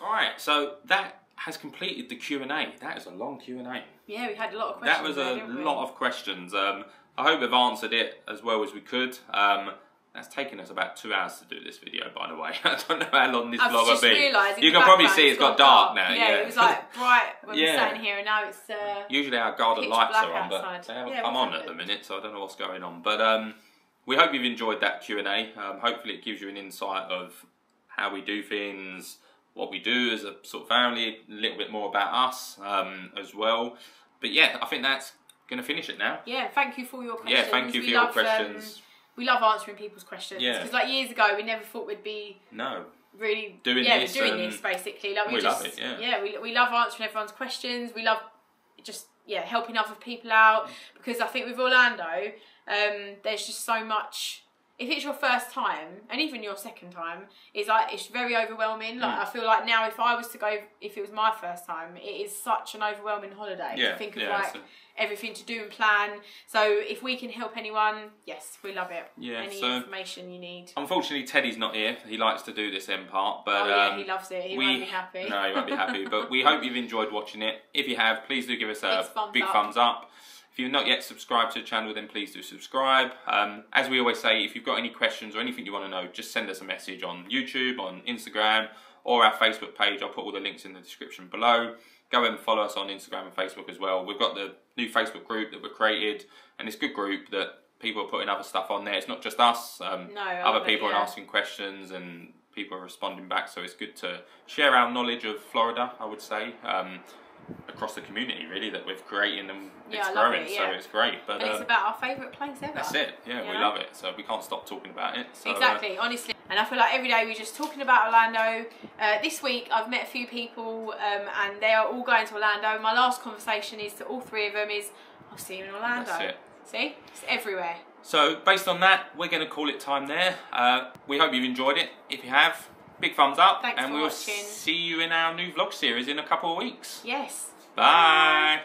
Speaker 3: All right, so that has completed the Q&A. That is a long Q&A.
Speaker 2: Yeah, we had a lot of questions.
Speaker 3: That was a lot of questions. I hope we've answered it as well as we could.
Speaker 1: That's taken us about 2 hours to do this video, by the way. I don't know how long this
Speaker 2: I've
Speaker 1: vlog will
Speaker 2: just
Speaker 1: be.
Speaker 2: realised
Speaker 1: You can probably see it's got dark now.
Speaker 2: Yeah, it was like bright when we
Speaker 1: Yeah.
Speaker 2: were sat in here, and now it's.
Speaker 1: Usually our garden
Speaker 2: pitch
Speaker 1: lights
Speaker 2: black
Speaker 1: are on, but
Speaker 2: outside.
Speaker 1: they haven't
Speaker 2: Yeah,
Speaker 1: come
Speaker 2: what's
Speaker 1: on at the
Speaker 2: happened?
Speaker 1: minute, so I don't know what's going on. But we hope you've enjoyed that Q&A. Hopefully it gives you an insight of how we do things, what we do as a sort of family, a little bit more about us as well. But yeah, I think that's going to finish it now.
Speaker 2: Yeah, thank you for your questions.
Speaker 1: Yeah, thank you for
Speaker 2: We
Speaker 1: your
Speaker 2: love,
Speaker 1: questions.
Speaker 2: We love answering people's questions.
Speaker 1: Yeah.
Speaker 2: Because like years ago, we never thought we'd be
Speaker 1: No.
Speaker 2: really
Speaker 1: Doing
Speaker 2: this
Speaker 1: this
Speaker 2: basically. Like
Speaker 1: we
Speaker 2: just,
Speaker 1: love it, yeah.
Speaker 2: Yeah, we love answering everyone's questions. We love just helping other people out, because I think with Orlando, there's just so much. If it's your first time, and even your second time, it's very overwhelming. Like I feel like now, if I was to go, if it was my first time, it is such an overwhelming holiday to think of everything to do and plan. So if we can help anyone, yes, we love it.
Speaker 1: Yeah,
Speaker 2: Any
Speaker 1: so
Speaker 2: information you need.
Speaker 1: Unfortunately, Teddy's not here. He likes to do this end part, but
Speaker 2: he loves it. He won't be happy.
Speaker 1: No, he won't be happy. But we hope you've enjoyed watching it. If you have, please do give us a big thumbs up. If you've not yet subscribed to the channel, then please do subscribe. As we always say, if you've got any questions or anything you want to know, just send us a message on YouTube, on Instagram, or our Facebook page. I'll put all the links in the description below. Go ahead and follow us on Instagram and Facebook as well. We've got the new Facebook group that we've created, and it's a good group that people are putting other stuff on there. It's not just us. Other people are asking questions, and people are responding back. So it's good to share our knowledge of Florida, I would say, across the community, really, that we're creating, and it's growing. So it's great. But
Speaker 2: and it's about our favourite place ever.
Speaker 1: That's it. Yeah, we love it. So we can't stop talking about it. So,
Speaker 2: exactly, honestly. And I feel like every day we're just talking about Orlando. This week I've met a few people, and they are all going to Orlando. My last conversation is to all three of them is, I'll see you in Orlando.
Speaker 1: That's it.
Speaker 2: See? It's everywhere.
Speaker 1: So based on that, we're going to call it time there. We hope you've enjoyed it. If you have, big thumbs up.
Speaker 2: Thanks
Speaker 1: and
Speaker 2: for
Speaker 1: we'll
Speaker 2: watching.
Speaker 1: see you in our new vlog series in a couple of weeks.
Speaker 2: Yes.
Speaker 1: Bye.